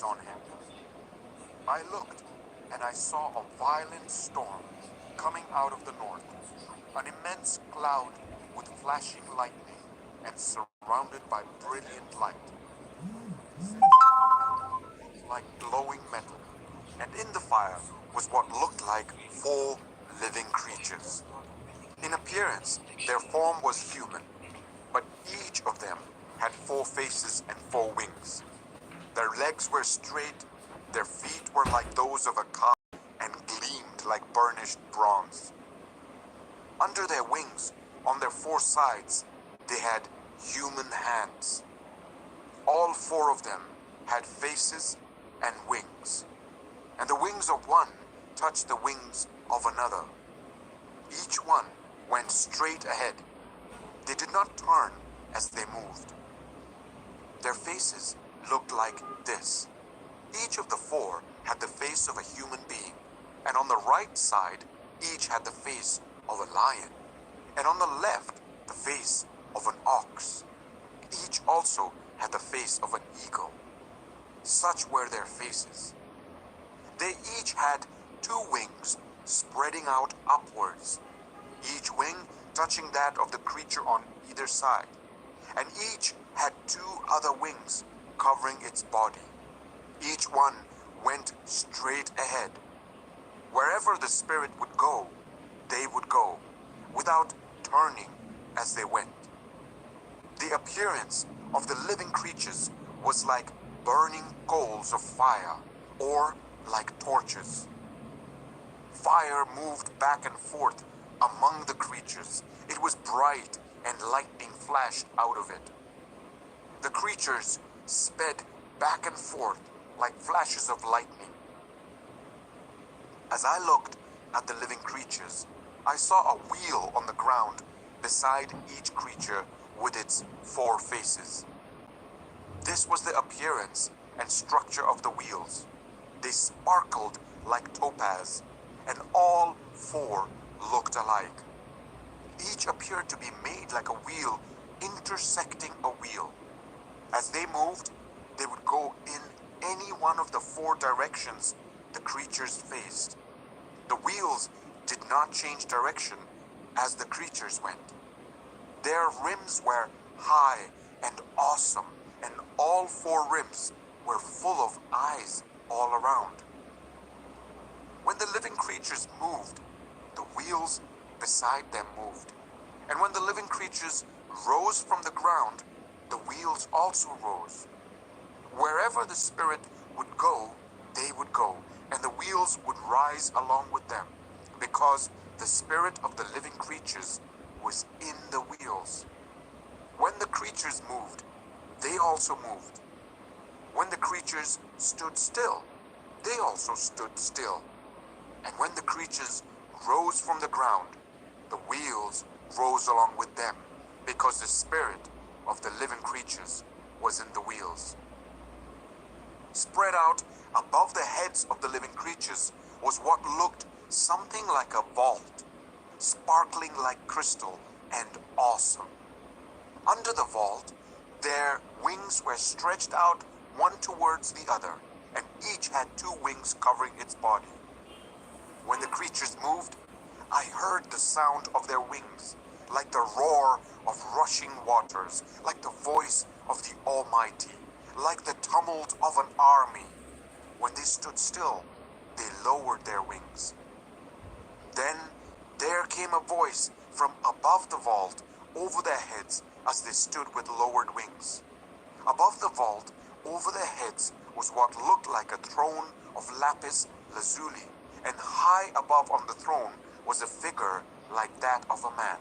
eyes on him. I looked, and I saw a violent storm coming out of the north, an immense cloud with flashing lightning and surrounded by brilliant light, like glowing metal. And in the fire was what looked like 4 living creatures. In appearance, their form was human, but each of them had 4 faces and 4 wings. Their legs were straight, their feet were like those of a cow and gleamed like burnished bronze. Under their wings, on their 4 sides, they had human hands. All 4 of them had faces and wings, and the wings of one touched the wings of another. Each one went straight ahead. They did not turn as they moved. Their faces looked like this. Each of the 4 had the face of a human being, and on the right side, each had the face of a lion, and on the left, the face of an ox. Each also had the face of an eagle. Such were their faces. They each had 2 wings spreading out upwards, each wing touching that of the creature on either side, and each had 2 other wings covering its body. Each one went straight ahead. Wherever the spirit would go, they would go, without turning as they went. The appearance of the living creatures was like burning coals of fire, or like torches. Fire moved back and forth among the creatures. It was bright, and lightning flashed out of it. The creatures sped back and forth like flashes of lightning. As I looked at the living creatures, I saw a wheel on the ground beside each creature with its 4 faces. This was the appearance and structure of the wheels. They sparkled like topaz, and all 4 looked alike. Each appeared to be made like a wheel intersecting a wheel. As they moved, they would go in any one of the 4 directions the creatures faced. The wheels did not change direction as the creatures went. Their rims were high and awesome, and all 4 rims were full of eyes all around. When the living creatures moved, the wheels beside them moved. And when the living creatures rose from the ground, the wheels also rose. Wherever the spirit would go, they would go, and the wheels would rise along with them, because the spirit of the living creatures was in the wheels. When the creatures moved, they also moved. When the creatures stood still, they also stood still. And when the creatures rose from the ground, the wheels rose along with them, because the spirit of the living creatures was in the wheels. Spread out above the heads of the living creatures was what looked something like a vault, sparkling like crystal and awesome. Under the vault, their wings were stretched out one towards the other, and each had 2 wings covering its body. When the creatures moved, I heard the sound of their wings, like the roar of rushing waters, like the voice of the Almighty, like the tumult of an army. When they stood still, they lowered their wings. Then there came a voice from above the vault over their heads as they stood with lowered wings. Above the vault, over their heads, was what looked like a throne of lapis lazuli, and high above on the throne was a figure like that of a man.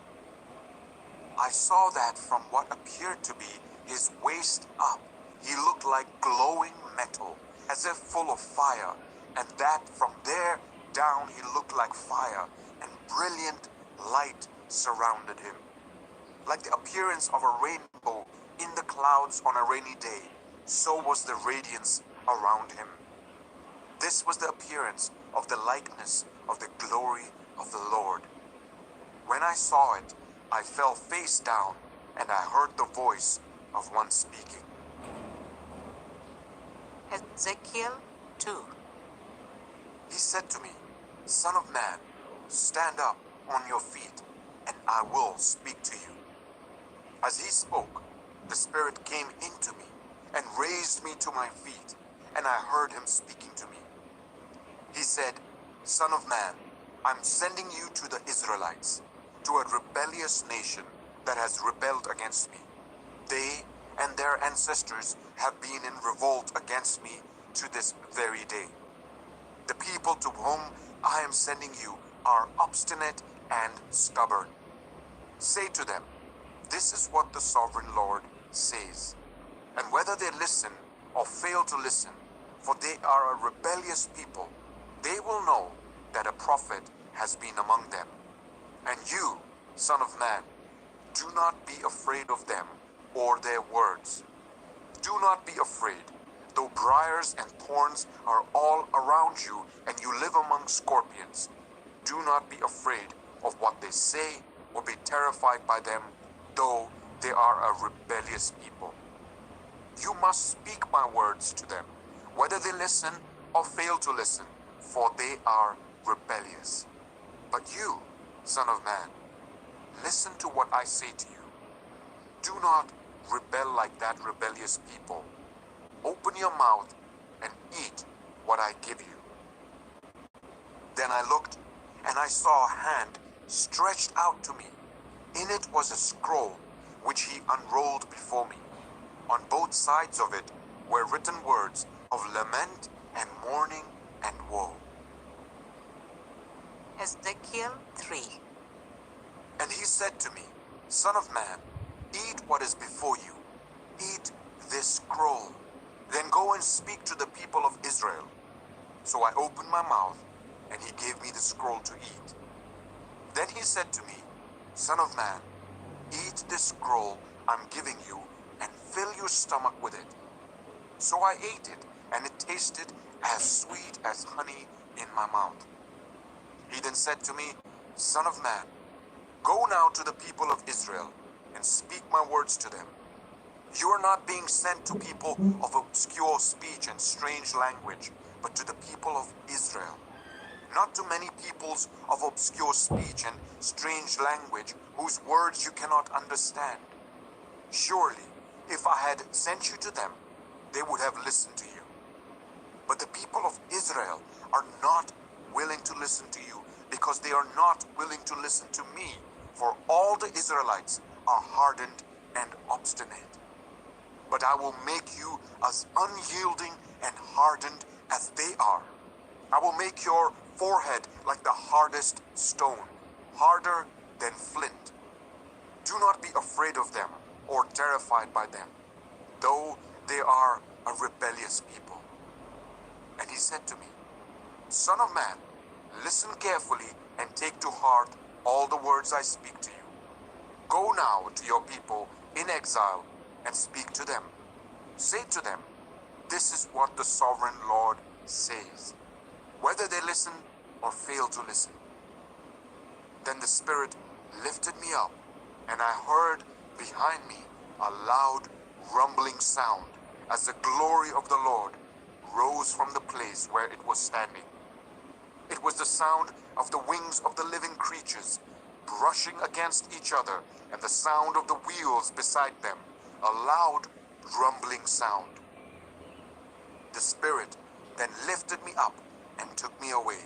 I saw that from what appeared to be his waist up, he looked like glowing metal, as if full of fire, and that from there down he looked like fire, and brilliant light surrounded him. Like the appearance of a rainbow in the clouds on a rainy day, so was the radiance around him. This was the appearance of the likeness of the glory of the Lord. When I saw it, I fell face down, and I heard the voice of one speaking. Ezekiel 2. He said to me, Son of man, stand up on your feet, and I will speak to you. As he spoke, the Spirit came into me and raised me to my feet, and I heard him speaking to me. He said, Son of man, I'm sending you to the Israelites, to a rebellious nation that has rebelled against me. They and their ancestors have been in revolt against me to this very day. The people to whom I am sending you are obstinate and stubborn. Say to them, this is what the sovereign Lord says. And whether they listen or fail to listen, for they are a rebellious people, they will know that a prophet has been among them. And you, Son of man, do not be afraid of them or their words. Do not be afraid, though briars and thorns are all around you and you live among scorpions. Do not be afraid of what they say or be terrified by them, though they are a rebellious people. You must speak my words to them, whether they listen or fail to listen, for they are rebellious. But you, Son of man, listen to what I say to you. Do not rebel like that rebellious people. Open your mouth and eat what I give you. Then I looked, and I saw a hand stretched out to me. In it was a scroll, which he unrolled before me. On both sides of it were written words of lament and mourning and woe. Ezekiel 3. And he said to me, Son of man, eat what is before you. Eat this scroll. Then go and speak to the people of Israel. So I opened my mouth, and he gave me the scroll to eat. Then he said to me, Son of man, eat this scroll I'm giving you, and fill your stomach with it. So I ate it, and it tasted as sweet as honey in my mouth. He then said to me, Son of man, go now to the people of Israel, and speak my words to them. You are not being sent to people of obscure speech and strange language, but to the people of Israel. Not to many peoples of obscure speech and strange language, whose words you cannot understand. Surely, if I had sent you to them, they would have listened to you. But the people of Israel are not willing to listen to you, because they are not willing to listen to me, for all the Israelites are hardened and obstinate. But I will make you as unyielding and hardened as they are. I will make your forehead like the hardest stone, harder than flint. Do not be afraid of them or terrified by them, though they are a rebellious people. And he said to me, Son of man, listen carefully and take to heart all the words I speak to you. Go now to your people in exile and speak to them. Say to them, this is what the sovereign Lord says, whether they listen or fail to listen. Then the Spirit lifted me up, and I heard behind me a loud rumbling sound, as the glory of the Lord rose from the place where it was standing. It was the sound of the wings of the living creatures brushing against each other, and the sound of the wheels beside them, a loud rumbling sound. The Spirit then lifted me up and took me away,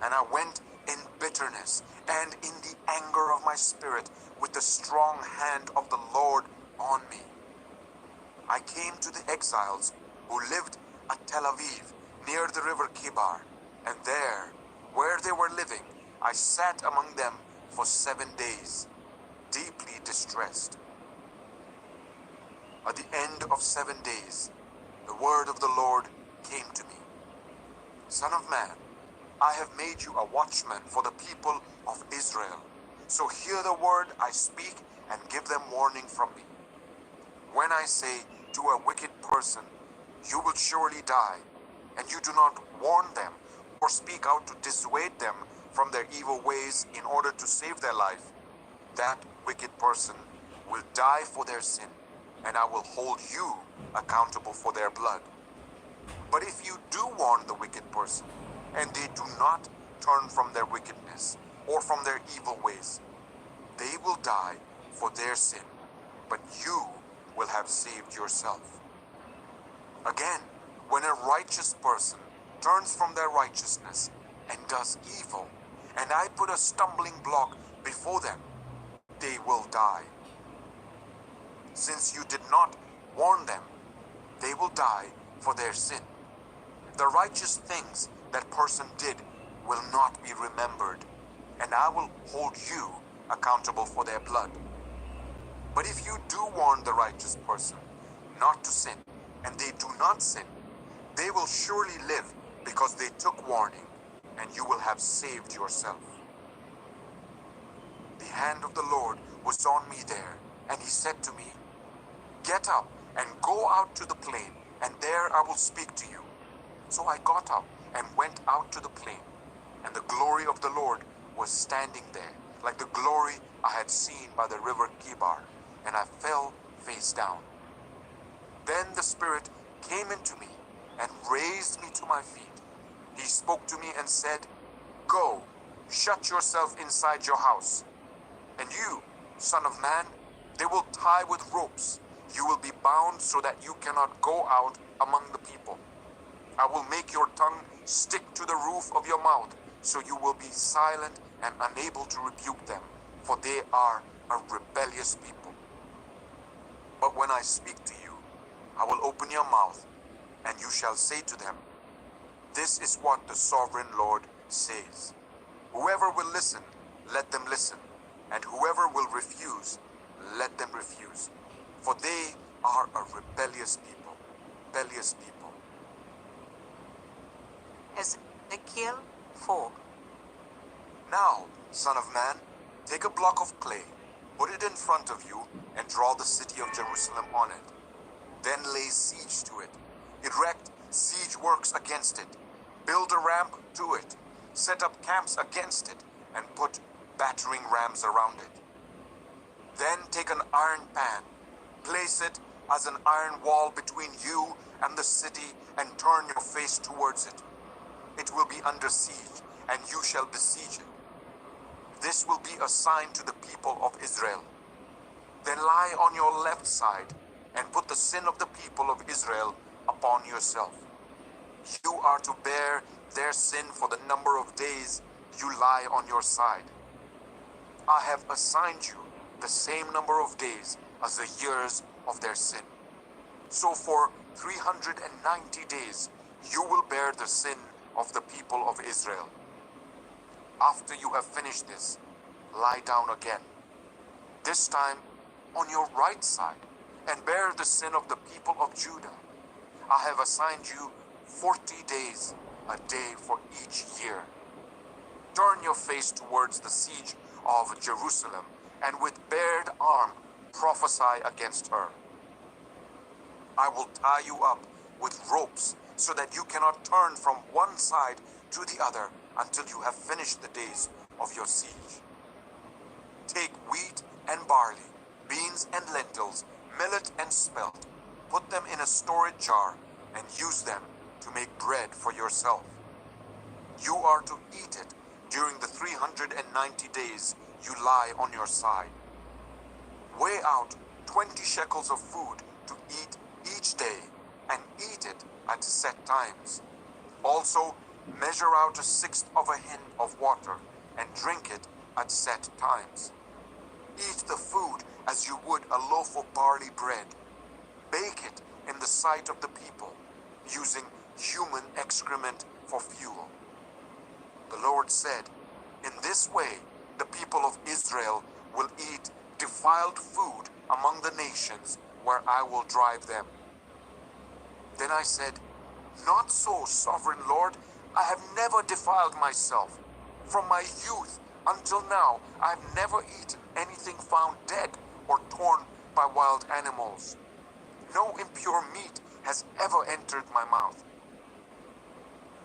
and I went in bitterness and in the anger of my spirit, with the strong hand of the Lord on me. I came to the exiles who lived at Tel Aviv, near the river Kibar, and there, where they were living, I sat among them for 7 days, deeply distressed. At the end of 7 days, the word of the Lord came to me. Son of man, I have made you a watchman for the people of Israel. So hear the word I speak and give them warning from me. When I say to a wicked person, you will surely die, and you do not warn them or speak out to dissuade them from their evil ways in order to save their life, that wicked person will die for their sin, and I will hold you accountable for their blood. But if you do warn the wicked person, and they do not turn from their wickedness or from their evil ways, they will die for their sin, but you will have saved yourself. Again, when a righteous person turns from their righteousness and does evil, and I put a stumbling block before them, they will die. Since you did not warn them, they will die for their sin. The righteous things that person did will not be remembered, and I will hold you accountable for their blood. But if you do warn the righteous person not to sin, and they do not sin, they will surely live because they took warning, and you will have saved yourself. The hand of the Lord was on me there, and he said to me, "Get up and go out to the plain, and there I will speak to you." So I got up and went out to the plain, and the glory of the Lord was standing there, like the glory I had seen by the river Kibar, and I fell face down. Then the Spirit came into me and raised me to my feet. He spoke to me and said, "Go, shut yourself inside your house. And you, son of man, they will tie with ropes. You will be bound so that you cannot go out among the people. I will make your tongue stick to the roof of your mouth, so you will be silent and unable to rebuke them, for they are a rebellious people. But when I speak to you, I will open your mouth, and you shall say to them, 'This is what the sovereign Lord says.' Whoever will listen, let them listen, and whoever will refuse, let them refuse. For they are a rebellious people, rebellious people." Ezekiel 4. Now, son of man, take a block of clay, put it in front of you, and draw the city of Jerusalem on it. Then lay siege to it. Erect siege works against it. Build a ramp to it. Set up camps against it, and put battering rams around it. Then take an iron pan, place it as an iron wall between you and the city, and turn your face towards it. It will be under siege, and you shall besiege it. This will be a sign to the people of Israel. Then lie on your left side, and put the sin of the people of Israel upon yourself. You are to bear their sin for the number of days you lie on your side. I have assigned you the same number of days as the years of their sin. So for 390 days you will bear the sin of the people of Israel. After you have finished this, lie down again, this time on your right side, and bear the sin of the people of Judah. I have assigned you 40 days, a day for each year. Turn your face towards the siege of Jerusalem, and with bared arm prophesy against her. I will tie you up with ropes so that you cannot turn from one side to the other until you have finished the days of your siege. Take wheat and barley, beans and lentils, millet and spelt, put them in a storage jar, and use them to make bread for yourself. You are to eat it during the 390 days you lie on your side. Weigh out 20 shekels of food to eat each day, and eat it at set times. Also, measure out 1/6 of a hin of water, and drink it at set times. Eat the food as you would a loaf of barley bread. Bake it in the sight of the people, using human excrement for fuel. The Lord said, "In this way, the people of Israel will eat defiled food among the nations where I will drive them." Then I said, "Not so, sovereign Lord. I have never defiled myself. From my youth until now, I have never eaten anything found dead or torn by wild animals. No impure meat has ever entered my mouth."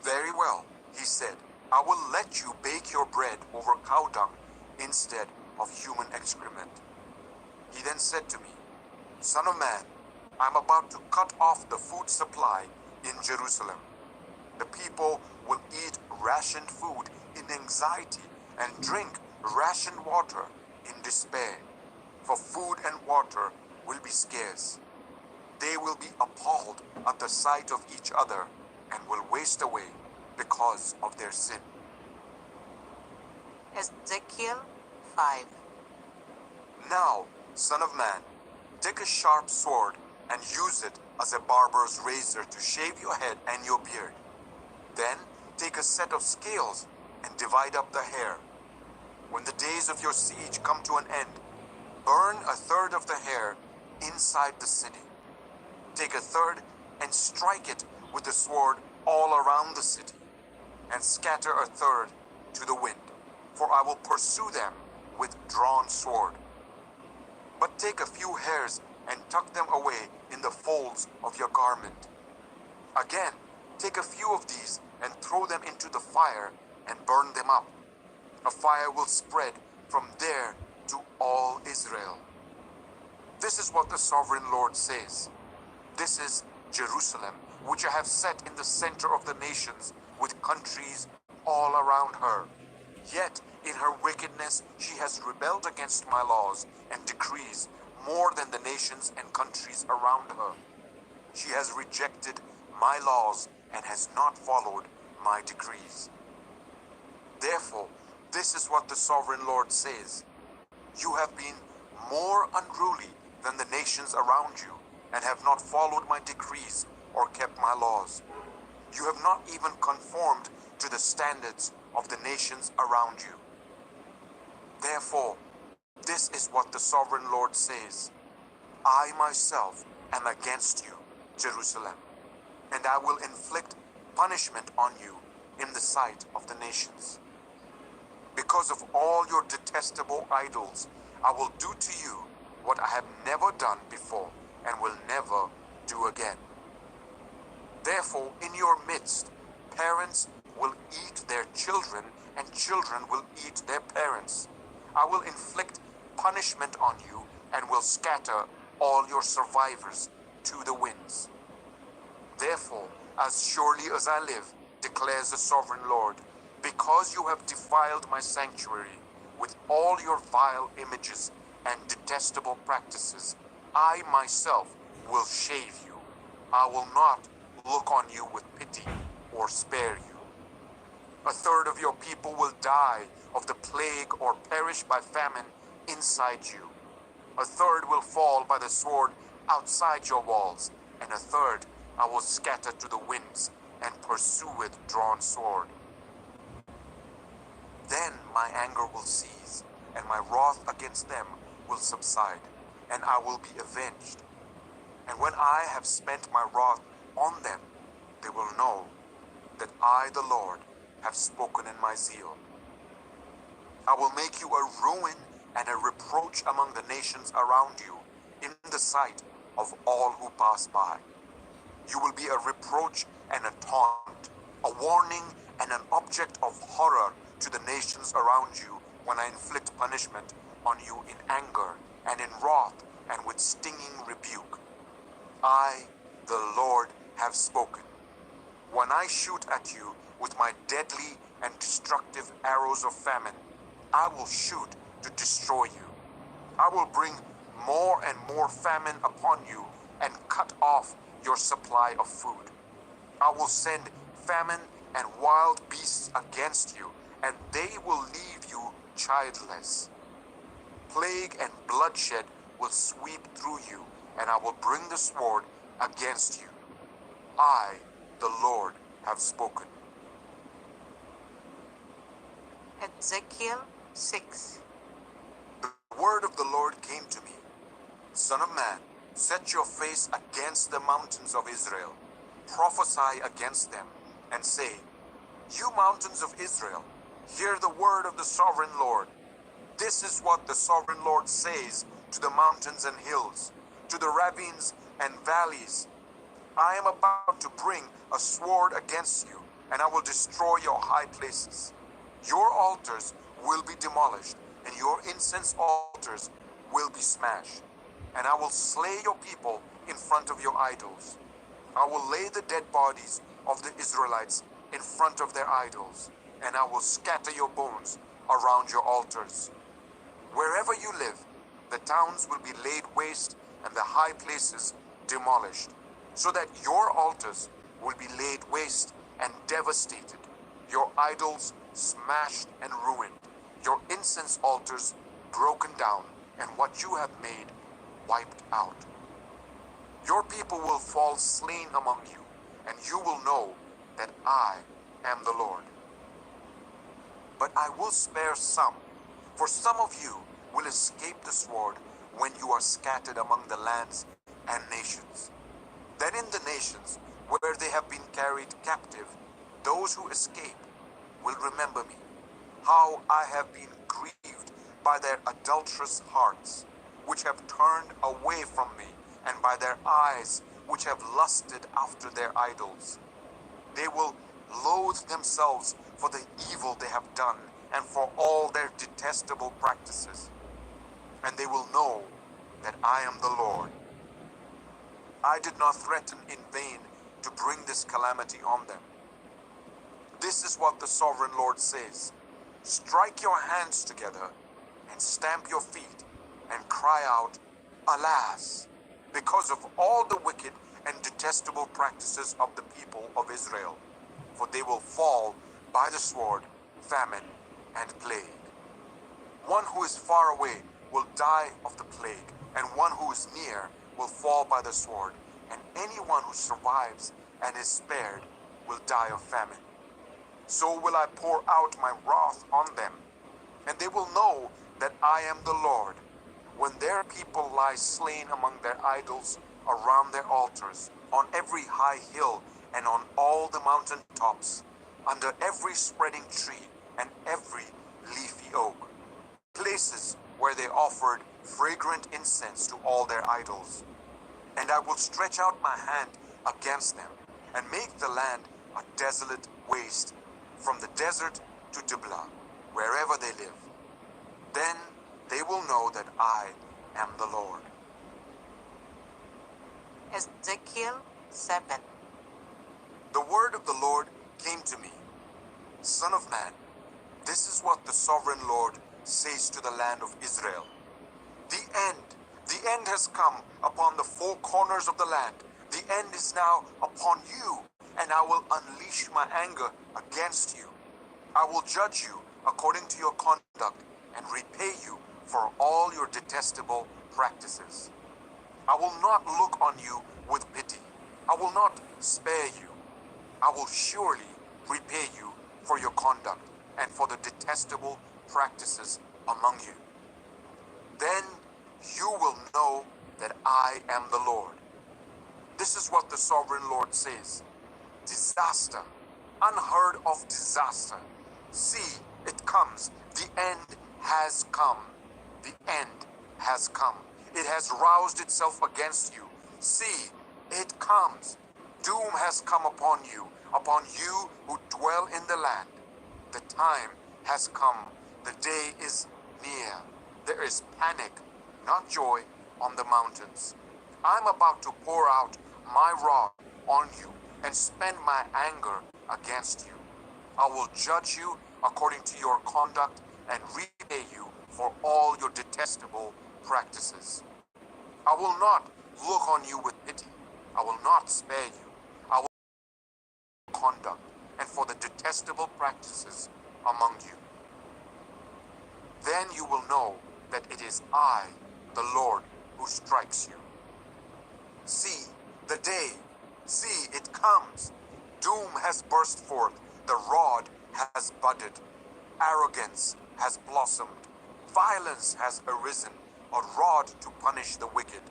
"Very well," he said, "I will let you bake your bread over cow dung instead of human excrement." He then said to me, "Son of man, I am about to cut off the food supply in Jerusalem. The people will eat rationed food in anxiety and drink rationed water in despair, for food and water will be scarce. They will be appalled at the sight of each other and will waste away because of their sin. Ezekiel 5. Now, son of man, take a sharp sword and use it as a barber's razor to shave your head and your beard. Then take a set of scales and divide up the hair. When the days of your siege come to an end, burn a third of the hair inside the city. Take a third and strike it with the sword all around the city, and scatter a third to the wind, for I will pursue them with drawn sword. But take a few hairs and tuck them away in the folds of your garment. Again, take a few of these and throw them into the fire and burn them up. A fire will spread from there to all Israel. This is what the sovereign Lord says. This is Jerusalem, which I have set in the center of the nations, with countries all around her. Yet in her wickedness she has rebelled against my laws and decrees more than the nations and countries around her. She has rejected my laws and has not followed my decrees. Therefore, this is what the sovereign Lord says. You have been more unruly than the nations around you, and have not followed my decrees or kept my laws. You have not even conformed to the standards of the nations around you. Therefore, this is what the sovereign Lord says. I myself am against you, Jerusalem, and I will inflict punishment on you in the sight of the nations. Because of all your detestable idols, I will do to you what I have never done before and will never do again. Therefore, in your midst, parents will eat their children, and children will eat their parents. I will inflict punishment on you and will scatter all your survivors to the winds. Therefore, as surely as I live, declares the sovereign Lord, because you have defiled my sanctuary with all your vile images and detestable practices, I myself will shave you. I will not look on you with pity or spare you. A third of your people will die of the plague or perish by famine inside you. A third will fall by the sword outside your walls, and a third I will scatter to the winds and pursue with drawn sword. Then my anger will cease, and my wrath against them will subside, and I will be avenged. And when I have spent my wrath on them, they will know that I, the Lord, have spoken in my zeal. I will make you a ruin and a reproach among the nations around you, in the sight of all who pass by. You will be a reproach and a taunt, a warning and an object of horror to the nations around you when I inflict punishment on you in anger and in wrath and with stinging rebuke. I, the Lord, have spoken. When I shoot at you with my deadly and destructive arrows of famine, I will shoot to destroy you. I will bring more and more famine upon you and cut off your supply of food. I will send famine and wild beasts against you, and they will leave you childless. Plague and bloodshed will sweep through you, and I will bring the sword against you. I, the Lord, have spoken. Ezekiel 6. The word of the Lord came to me. Son of man, set your face against the mountains of Israel. Prophesy against them, and say, You mountains of Israel, hear the word of the sovereign Lord. This is what the sovereign Lord says to the mountains and hills, to the ravines and valleys. I am about to bring a sword against you, and I will destroy your high places. Your altars will be demolished, and your incense altars will be smashed. And I will slay your people in front of your idols. I will lay the dead bodies of the Israelites in front of their idols, and I will scatter your bones around your altars. Wherever you live, the towns will be laid waste and the high places demolished, so that your altars will be laid waste and devastated, your idols smashed and ruined, your incense altars broken down, and what you have made wiped out. Your people will fall slain among you, and you will know that I am the Lord. But I will spare some, for some of you will escape the sword when you are scattered among the lands and nations. Then in the nations where they have been carried captive, those who escape will remember me, how I have been grieved by their adulterous hearts, which have turned away from me, and by their eyes, which have lusted after their idols. They will loathe themselves for the evil they have done, and for all their detestable practices. And they will know that I am the Lord. I did not threaten in vain to bring this calamity on them. This is what the sovereign Lord says: strike your hands together and stamp your feet and cry out, alas, because of all the wicked and detestable practices of the people of Israel, for they will fall by the sword, famine, and plague. One who is far away will die of the plague, and one who is near will fall by the sword, and anyone who survives and is spared will die of famine. So will I pour out my wrath on them, and they will know that I am the Lord, when their people lie slain among their idols around their altars, on every high hill and on all the mountain tops, under every spreading tree and every leafy oak, places where they offered fragrant incense to all their idols. And I will stretch out my hand against them, and make the land a desolate waste, from the desert to Diblah, wherever they live. Then they will know that I am the Lord. Ezekiel 7. The word of the Lord came to me: Son of man, this is what the sovereign Lord says to the land of Israel. The end has come upon the four corners of the land. The end is now upon you, and I will unleash my anger against you. I will judge you according to your conduct and repay you for all your detestable practices. I will not look on you with pity. I will not spare you. I will surely repay you for your conduct and for the detestable practices among you. Then you will know that I am the Lord. This is what the sovereign Lord says: disaster, unheard of disaster. See, it comes. The end has come. The end has come. It has roused itself against you. See, it comes. Doom has come upon you who dwell in the land. The time has come. The day is near. There is panic, not joy, on the mountains. I'm about to pour out my wrath on you and spend my anger against you. I will judge you according to your conduct and repay you for all your detestable practices. I will not look on you with pity. I will not spare you. I will conduct and for the detestable practices among you. Then you will know that it is I, the Lord, who strikes you. See, the day, see, it comes. Doom has burst forth. The rod has budded. Arrogance has blossomed. Violence has arisen, a rod to punish the wicked.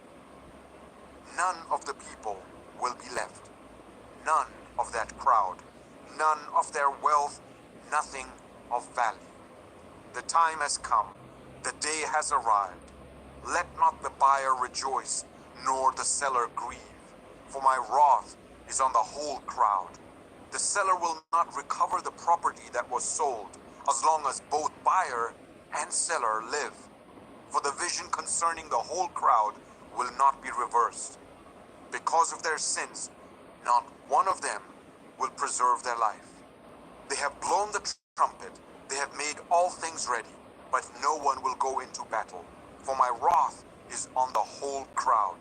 None of the people will be left. None of that crowd. None of their wealth. Nothing of value. The time has come. The day has arrived. Let not the buyer rejoice, nor the seller grieve, for my wrath is on the whole crowd. The seller will not recover the property that was sold, as long as both buyer and seller live. For the vision concerning the whole crowd will not be reversed. Because of their sins, Not one of them will preserve their life. They have blown the trumpet, they have made all things ready, but no one will go into battle, for my wrath is on the whole crowd.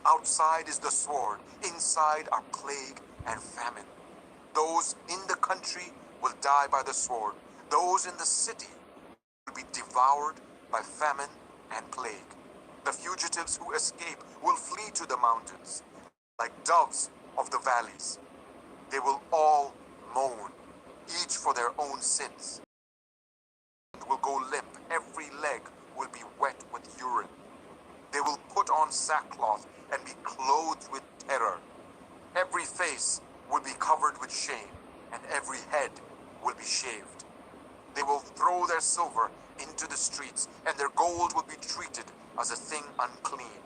Outside is the sword, inside are plague and famine. Those in the country will die by the sword, those in the city will be devoured by famine and plague. The fugitives who escape will flee to the mountains, like doves of the valleys. They will all moan, each for their own sins. Will go limp, every leg will be wet with urine. They will put on sackcloth and be clothed with terror. Every face will be covered with shame, and every head will be shaved. They will throw their silver into the streets, and their gold will be treated as a thing unclean.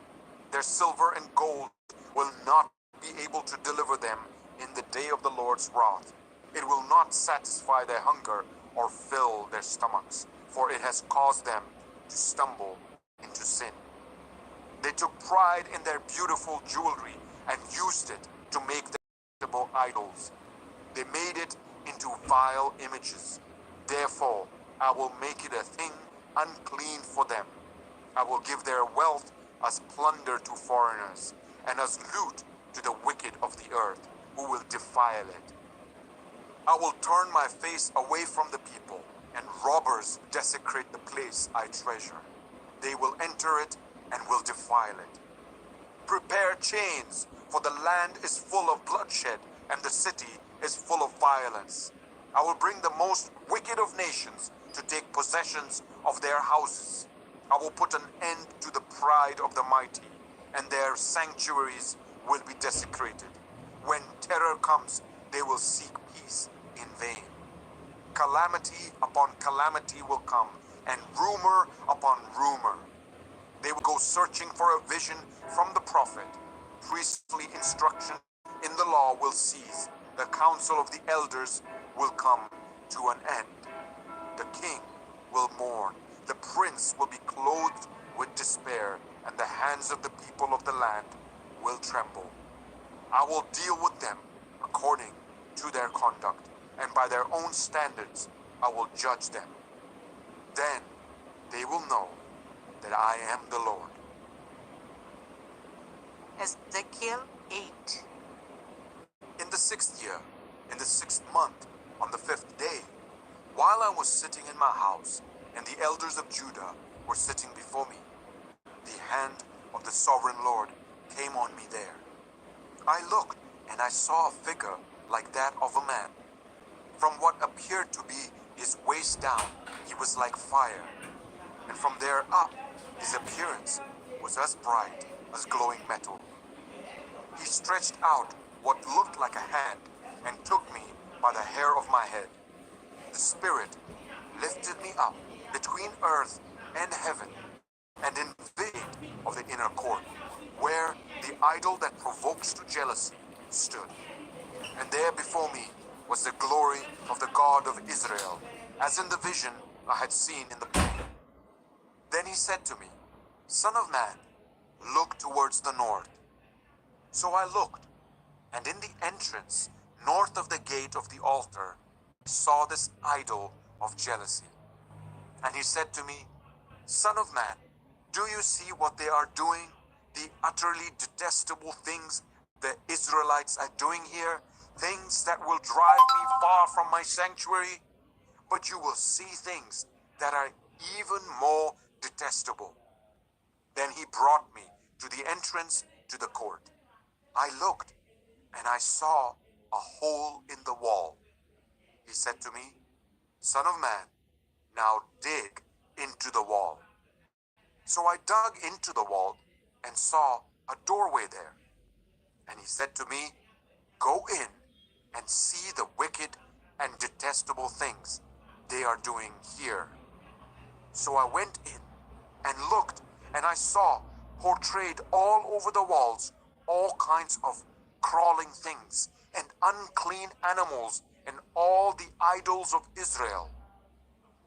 Their silver and gold will not be able to deliver them in the day of the Lord's wrath. It will not satisfy their hunger or fill their stomachs, for it has caused them to stumble into sin. They took pride in their beautiful jewelry and used it to make their idols. They made it into vile images. Therefore, I will make it a thing unclean for them. I will give their wealth as plunder to foreigners, and as loot to the wicked of the earth, who will defile it. I will turn my face away from the people, and robbers desecrate the place I treasure. They will enter it and will defile it. Prepare chains, for the land is full of bloodshed, and the city is full of violence. I will bring the most wicked of nations to take possessions of their houses. I will put an end to the pride of the mighty, and their sanctuaries will be desecrated. When terror comes, they will seek peace in vain. Calamity upon calamity will come, and rumor upon rumor. They will go searching for a vision from the prophet. Priestly instruction in the law will cease. The counsel of the elders will come to an end. The king will mourn. The prince will be clothed with despair, and the hands of the people of the land will tremble. I will deal with them according to their conduct, and by their own standards I will judge them. Then they will know that I am the Lord. Ezekiel 8. In the 6th year, in the 6th month, on the 5th day, while I was sitting in my house, and the elders of Judah were sitting before me, the hand of the sovereign Lord came on me there. I looked, and I saw a figure like that of a man. From what appeared to be his waist down, he was like fire, and from there up, his appearance was as bright as glowing metal. He stretched out what looked like a hand and took me by the hair of my head. The Spirit lifted me up between earth and heaven and in the gate of the inner court, where the idol that provokes to jealousy stood. And there before me was the glory of the God of Israel, as in the vision I had seen in the plain. Then he said to me, Son of man, look towards the north. So I looked, and in the entrance, north of the gate of the altar, I saw this idol of jealousy. And he said to me, Son of man, do you see what they are doing? The utterly detestable things the Israelites are doing here? Things that will drive me far from my sanctuary? But you will see things that are even more detestable. Then he brought me to the entrance to the court. I looked, and I saw a hole in the wall. He said to me, Son of man, now dig into the wall. So I dug into the wall and saw a doorway there. And he said to me, Go in and see the wicked and detestable things they are doing here. So I went in and looked, and I saw portrayed all over the walls all kinds of crawling things and unclean animals and all the idols of Israel.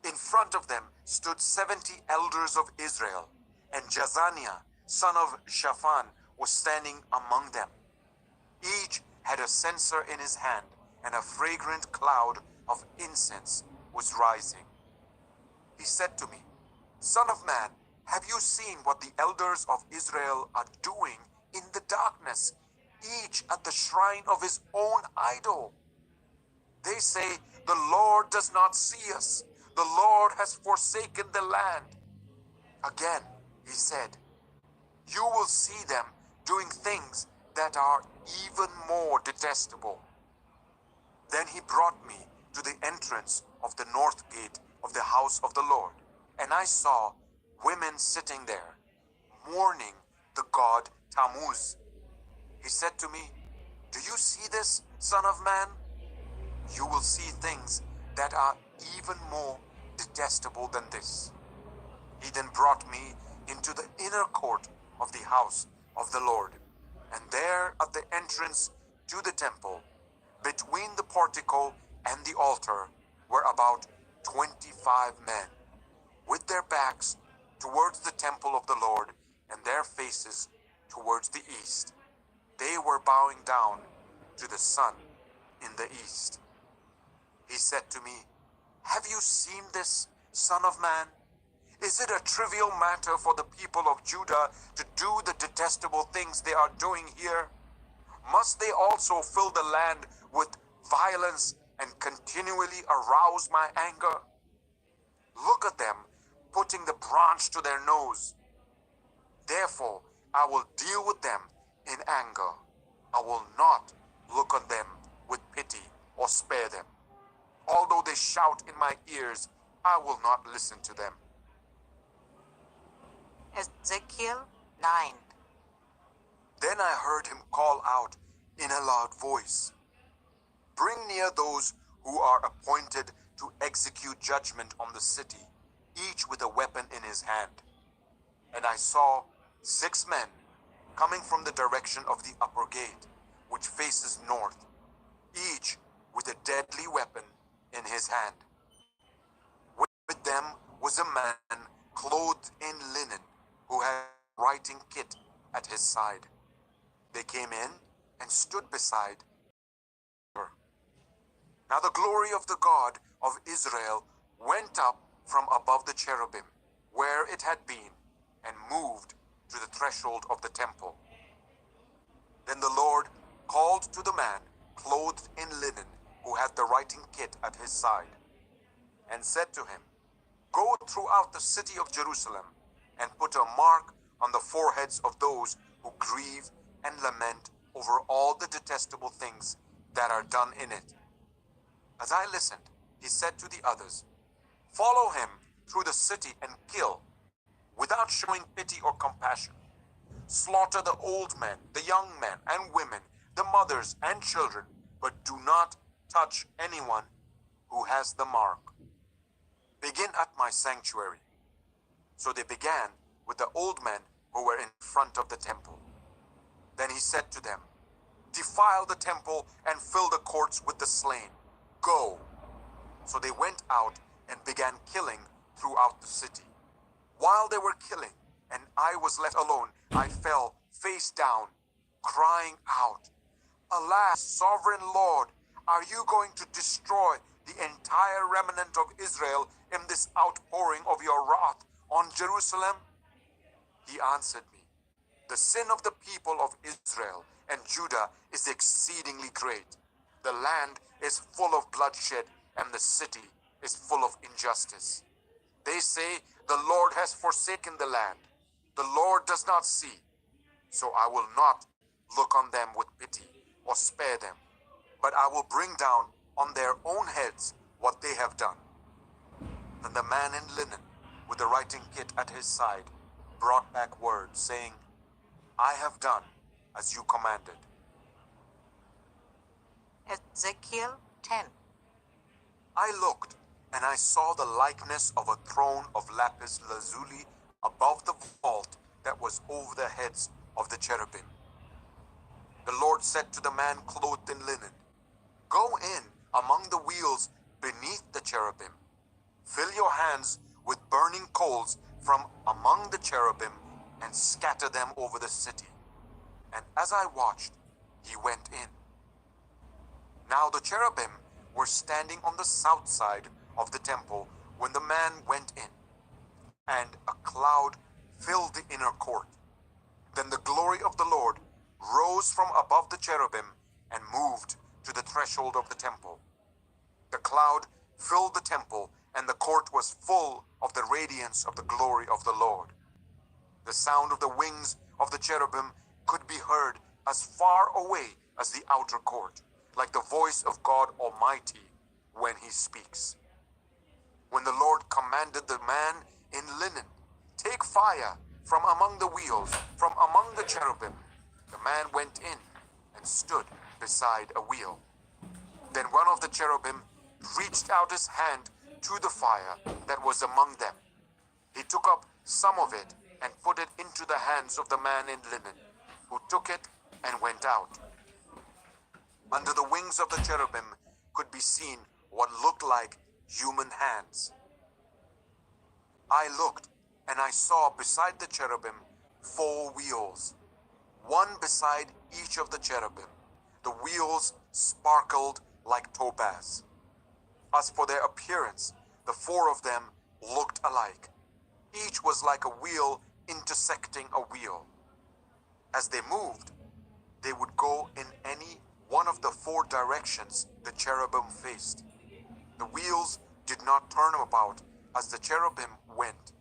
In front of them stood 70 elders of Israel, and Jazaniah, son of Shaphan, was standing among them. Each had a censer in his hand, and a fragrant cloud of incense was rising. He said to me, Son of man, have you seen what the elders of Israel are doing in the darkness, each at the shrine of his own idol? They say, The Lord does not see us. The Lord has forsaken the land. Again, he said, You will see them doing things that are even more detestable. Then he brought me to the entrance of the north gate of the house of the Lord, and I saw women sitting there, mourning the god Tammuz. He said to me, Do you see this, son of man? You will see things that are even more detestable than this. He then brought me into the inner court of the house of the Lord, and there at the entrance to the temple, between the portico and the altar, were about 25 men, with their backs towards the temple of the Lord and their faces towards the east. They were bowing down to the sun in the east. He said to me, Have you seen this, son of man? Is it a trivial matter for the people of Judah to do the detestable things they are doing here? Must they also fill the land with violence and continually arouse my anger? Look at them, putting the branch to their nose. Therefore, I will deal with them in anger. I will not look on them with pity or spare them. Although they shout in my ears, I will not listen to them. Ezekiel 9. Then I heard him call out in a loud voice, Bring near those who are appointed to execute judgment on the city, each with a weapon in his hand. And I saw 6 men coming from the direction of the upper gate, which faces north, each with a deadly weapon in his hand. With them was a man clothed in linen, who had a writing kit at his side. They came in and stood beside her. Now the glory of the God of Israel went up from above the cherubim, where it had been, and moved to the threshold of the temple. Then the Lord called to the man clothed in linen, who had the writing kit at his side, and said to him, Go throughout the city of Jerusalem, and put a mark on the foreheads of those who grieve and lament over all the detestable things that are done in it. As I listened, he said to the others, Follow him through the city and kill, without showing pity or compassion. Slaughter the old men, the young men and women, the mothers and children, but do not touch anyone who has the mark. Begin at my sanctuary. So they began with the old men who were in front of the temple. Then he said to them, Defile the temple and fill the courts with the slain. Go. So they went out and began killing throughout the city. While they were killing, and I was left alone, I fell face down, crying out, Alas, sovereign Lord, are you going to destroy the entire remnant of Israel in this outpouring of your wrath on Jerusalem? He answered me, The sin of the people of Israel and Judah is exceedingly great. The land is full of bloodshed, and the city is full of injustice. They say, The Lord has forsaken the land. The Lord does not see. So I will not look on them with pity or spare them, but I will bring down on their own heads what they have done. Then the man in linen, with the writing kit at his side, brought back word, saying, I have done as you commanded. Ezekiel 10. I looked, and I saw the likeness of a throne of lapis lazuli above the vault that was over the heads of the cherubim. The Lord said to the man clothed in linen, Go in among the wheels beneath the cherubim. Fill your hands with burning coals from among the cherubim and scatter them over the city. And as I watched, he went in. Now the cherubim were standing on the south side of the temple when the man went in, and a cloud filled the inner court. Then the glory of the Lord rose from above the cherubim and moved to the threshold of the temple. The cloud filled the temple, and the court was full of the radiance of the glory of the Lord. The sound of the wings of the cherubim could be heard as far away as the outer court, like the voice of God Almighty when he speaks. When the Lord commanded the man in linen, "Take fire from among the wheels, from among the cherubim," the man went in and stood beside a wheel. Then one of the cherubim reached out his hand to the fire that was among them. He took up some of it and put it into the hands of the man in linen, who took it and went out. Under the wings of the cherubim could be seen what looked like human hands. I looked, and I saw beside the cherubim 4 wheels, one beside each of the cherubim. The wheels sparkled like topaz. As for their appearance, the 4 of them looked alike. Each was like a wheel intersecting a wheel. As they moved, they would go in any one of the 4 directions the cherubim faced. The wheels did not turn about as the cherubim went.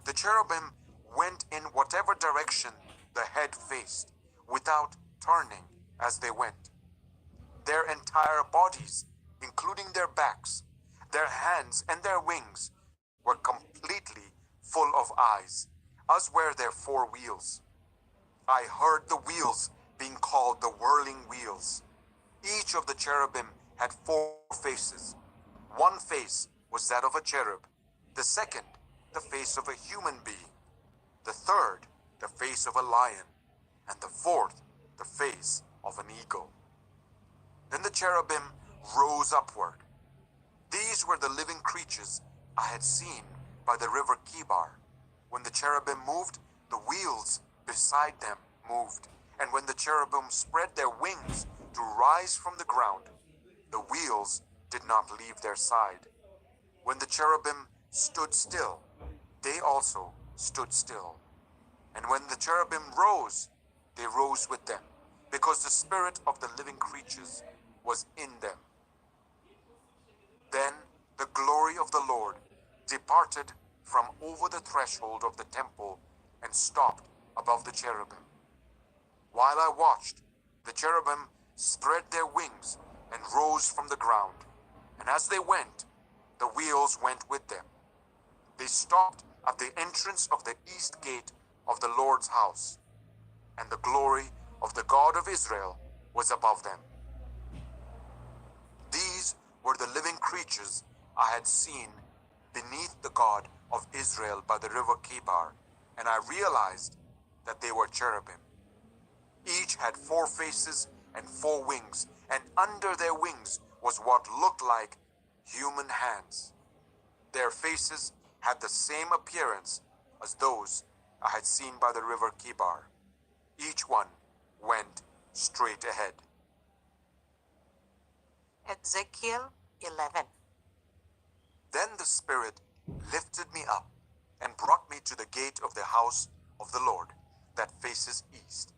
The cherubim went in whatever direction the head faced, without turning as they went. Their entire bodies, including their backs, their hands, and their wings, were completely full of eyes, as were their 4 wheels. I heard the wheels being called the whirling wheels. Each of the cherubim had 4 faces. One face was that of a cherub, the second, the face of a human being, the third, the face of a lion, and the fourth, the face of an eagle. Then the cherubim rose upward. These were the living creatures I had seen by the river Kibar. When the cherubim moved, the wheels beside them moved, and when the cherubim spread their wings to rise from the ground, the wheels did not leave their side. When the cherubim stood still, they also stood still. And when the cherubim rose, they rose with them, because the spirit of the living creatures was in them. Then the glory of the Lord departed from over the threshold of the temple and stopped above the cherubim. While I watched, the cherubim spread their wings and rose from the ground, and as they went, the wheels went with them. They stopped at the entrance of the east gate of the Lord's house, and the glory of the God of Israel was above them. These were the living creatures I had seen beneath the God of Israel by the river Kibar, and I realized that they were cherubim. Each had 4 faces and 4 wings, and under their wings was what looked like human hands. Their faces had the same appearance as those I had seen by the river Kibar. Each one went straight ahead. Ezekiel 11. Then the Spirit lifted me up and brought me to the gate of the house of the Lord that faces east.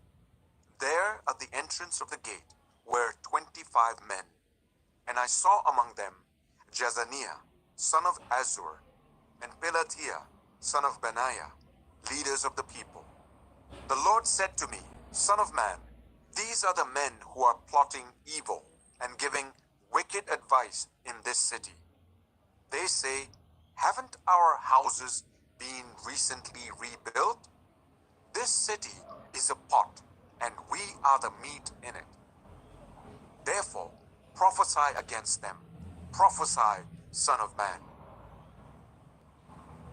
There at the entrance of the gate were 25 men, and I saw among them Jezaniah, son of Azur, and Pelatiah, son of Benaiah, leaders of the people. The Lord said to me, "Son of man, these are the men who are plotting evil and giving wicked advice in this city. They say, 'Haven't our houses been recently rebuilt? This city is a pot, and we are the meat in it.' Therefore, prophesy against them. Prophesy, Son of man."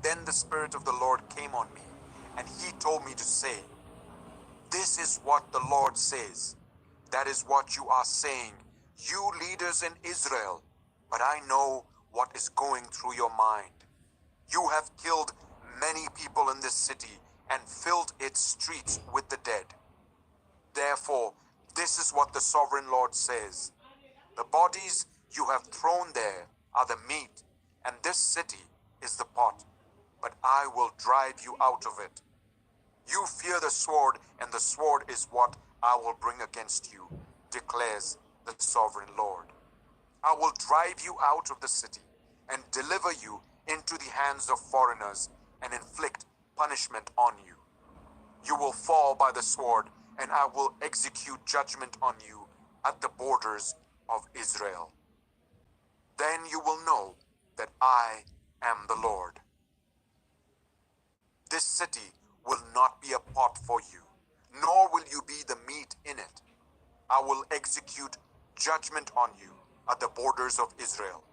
Then the Spirit of the Lord came on me, and he told me to say, "This is what the Lord says. That is what you are saying, you leaders in Israel, but I know what is going through your mind. You have killed many people in this city and filled its streets with the dead. Therefore, This is what the sovereign Lord says. The bodies you have thrown there are the meat, and this city is the pot, but I will drive you out of it. You fear the sword, and the sword is what I will bring against you, declares the sovereign Lord. I will drive you out of the city and deliver you into the hands of foreigners and inflict punishment on you. You will fall by the sword, and I will execute judgment on you at the borders of Israel. Then you will know that I am the Lord. This city will not be a pot for you, nor will you be the meat in it. I will execute judgment on you at the borders of Israel.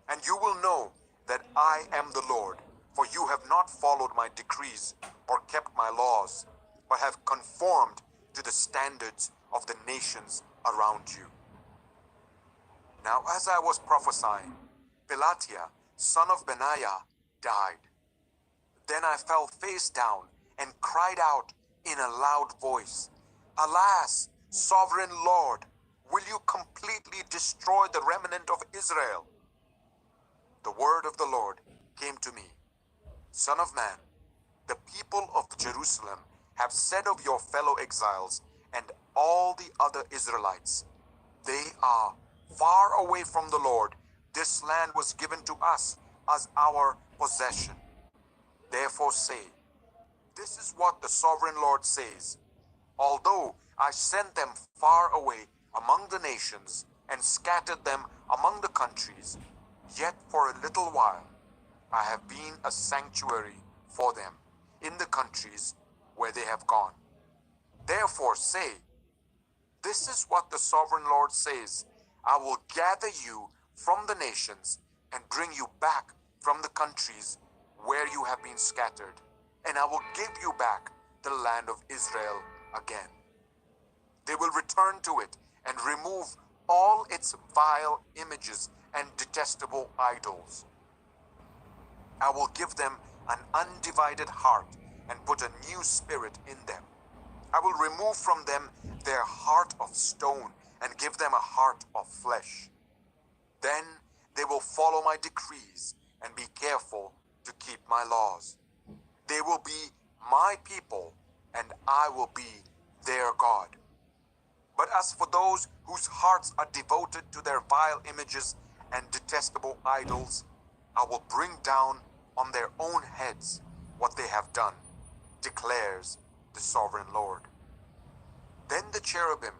And you will know that I am the Lord, for you have not followed my decrees or kept my laws, but have conformed to the standards of the nations around you. Now as I was prophesying, Pelatiah, son of Benaiah, died. Then I fell face down and cried out in a loud voice, Alas, sovereign Lord, will you completely destroy the remnant of Israel? The word of the Lord came to me, Son of man, the people of Jerusalem have said of your fellow exiles and all the other Israelites, they are far away from the Lord. This land was given to us as our possession. Therefore say, this is what the sovereign Lord says. Although I sent them far away among the nations and scattered them among the countries, yet for a little while I have been a sanctuary for them in the countries where they have gone. Therefore say, this is what the sovereign Lord says. I will gather you from the nations and bring you back from the countries where you have been scattered, and I will give you back the land of Israel again. They will return to it and remove all its vile images and detestable idols. I will give them an undivided heart and put a new spirit in them. I will remove from them their heart of stone and give them a heart of flesh. Then they will follow my decrees and be careful to keep my laws. They will be my people, and I will be their God. But as for those whose hearts are devoted to their vile images and detestable idols, I will bring down on their own heads what they have done, declares the sovereign Lord. Then the cherubim,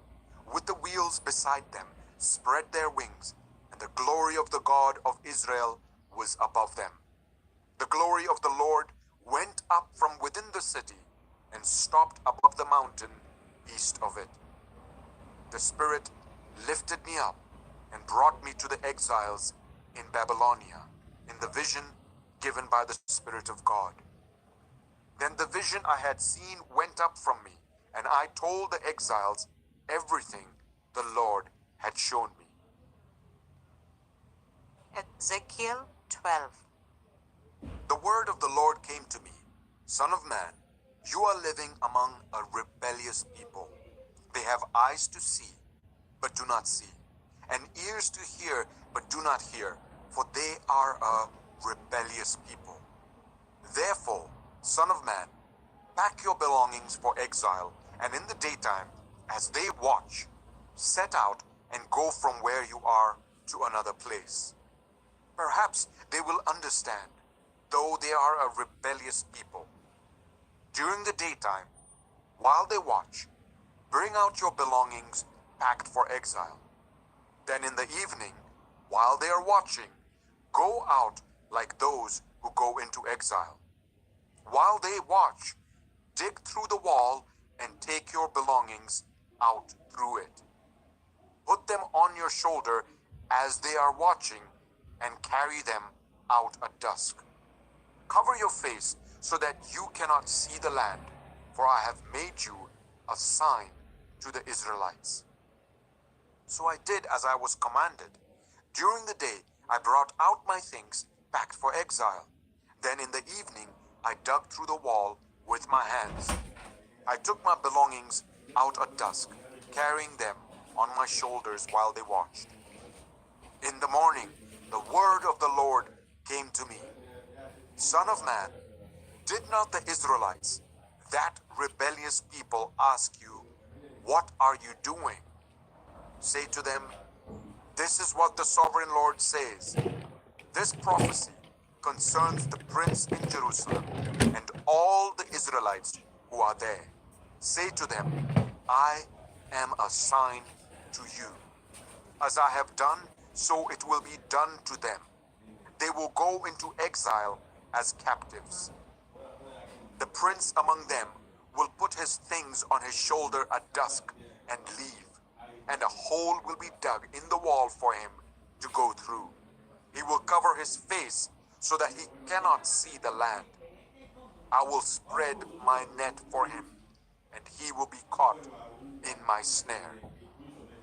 with the wheels beside them, spread their wings, and the glory of the God of Israel was above them. The glory of the Lord went up from within the city and stopped above the mountain east of it. The Spirit lifted me up and brought me to the exiles in Babylonia in the vision given by the Spirit of God. Then the vision I had seen went up from me, and I told the exiles everything the Lord had shown me. Ezekiel 12. The word of the Lord came to me, Son of man, you are living among a rebellious people. They have eyes to see, but do not see, and ears to hear, but do not hear, for they are a rebellious people. Therefore, Son of man, pack your belongings for exile, and in the daytime, as they watch, set out and go from where you are to another place. Perhaps they will understand, though they are a rebellious people. During the daytime, while they watch, bring out your belongings packed for exile. Then in the evening, while they are watching, go out like those who go into exile. While they watch, dig through the wall and take your belongings out through it. Put them on your shoulder as they are watching and carry them out at dusk. Cover your face so that you cannot see the land, for I have made you a sign to the Israelites. So I did as I was commanded. During the day, I brought out my things packed for exile. Then in the evening, I dug through the wall with my hands. I took my belongings out at dusk, carrying them on my shoulders while they watched. In the morning, the word of the Lord came to me. Son of man, did not the Israelites, that rebellious people, ask you, what are you doing? Say to them, this is what the sovereign Lord says. This prophecy concerns the prince in Jerusalem and all the Israelites who are there. Say to them, I am a sign to you. As I have done, so it will be done to them. They will go into exile as captives. The prince among them will put his things on his shoulder at dusk and leave, and a hole will be dug in the wall for him to go through. He will cover his face so that he cannot see the land. I will spread my net for him, and he will be caught in my snare.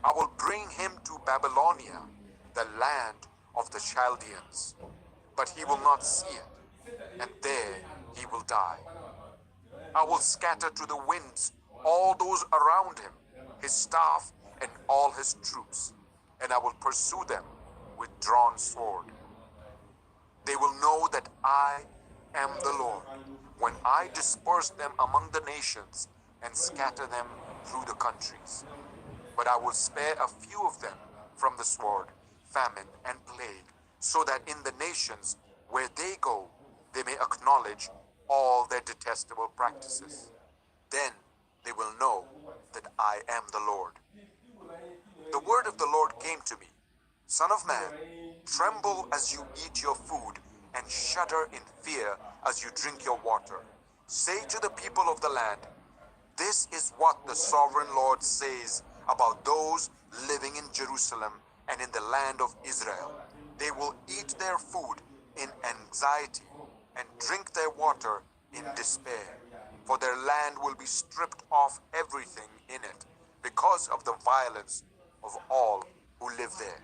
I will bring him to Babylonia, the land of the Chaldeans, but he will not see it, and there he will die. I will scatter to the winds all those around him, his staff and all his troops, and I will pursue them with drawn sword. They will know that I am the Lord, when I disperse them among the nations and scatter them through the countries. But I will spare a few of them from the sword, famine, and plague, so that in the nations where they go, they may acknowledge all their detestable practices. Then they will know that I am the Lord. The word of the Lord came to me. Son of man, tremble as you eat your food, and shudder in fear as you drink your water. Say to the people of the land, this is what the sovereign Lord says about those living in Jerusalem and in the land of Israel. They will eat their food in anxiety and drink their water in despair, for their land will be stripped of everything in it because of the violence of all who live there.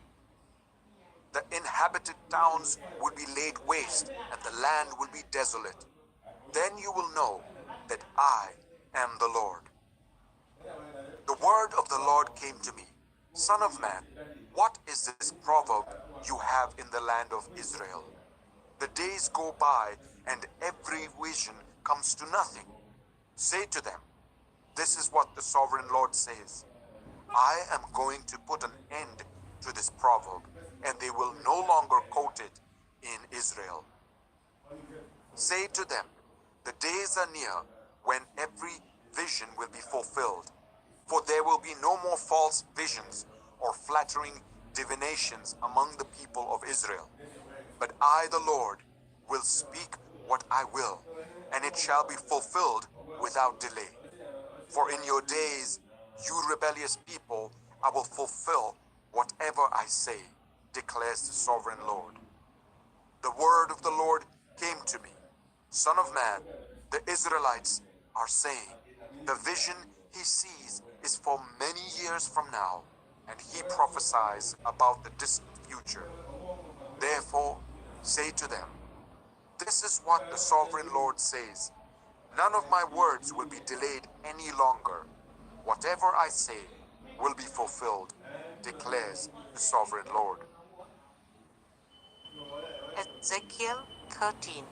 The inhabited towns will be laid waste and the land will be desolate. Then you will know that I am the Lord. The word of the Lord came to me. Son of man, what is this proverb you have in the land of Israel? The days go by and every vision comes to nothing. Say to them, this is what the sovereign Lord says. I am going to put an end to this proverb, and they will no longer quote it in Israel. Say to them, the days are near when every vision will be fulfilled, for there will be no more false visions or flattering divinations among the people of Israel. But I, the Lord, will speak what I will, and it shall be fulfilled without delay. For in your days, you rebellious people, I will fulfill whatever I say, declares the sovereign Lord. The word of the Lord came to me. Son of man, the Israelites are saying, the vision he sees is for many years from now, and he prophesies about the distant future. Therefore, say to them, this is what the sovereign Lord says. None of my words will be delayed any longer. Whatever I say will be fulfilled, declares the sovereign Lord. Ezekiel 13.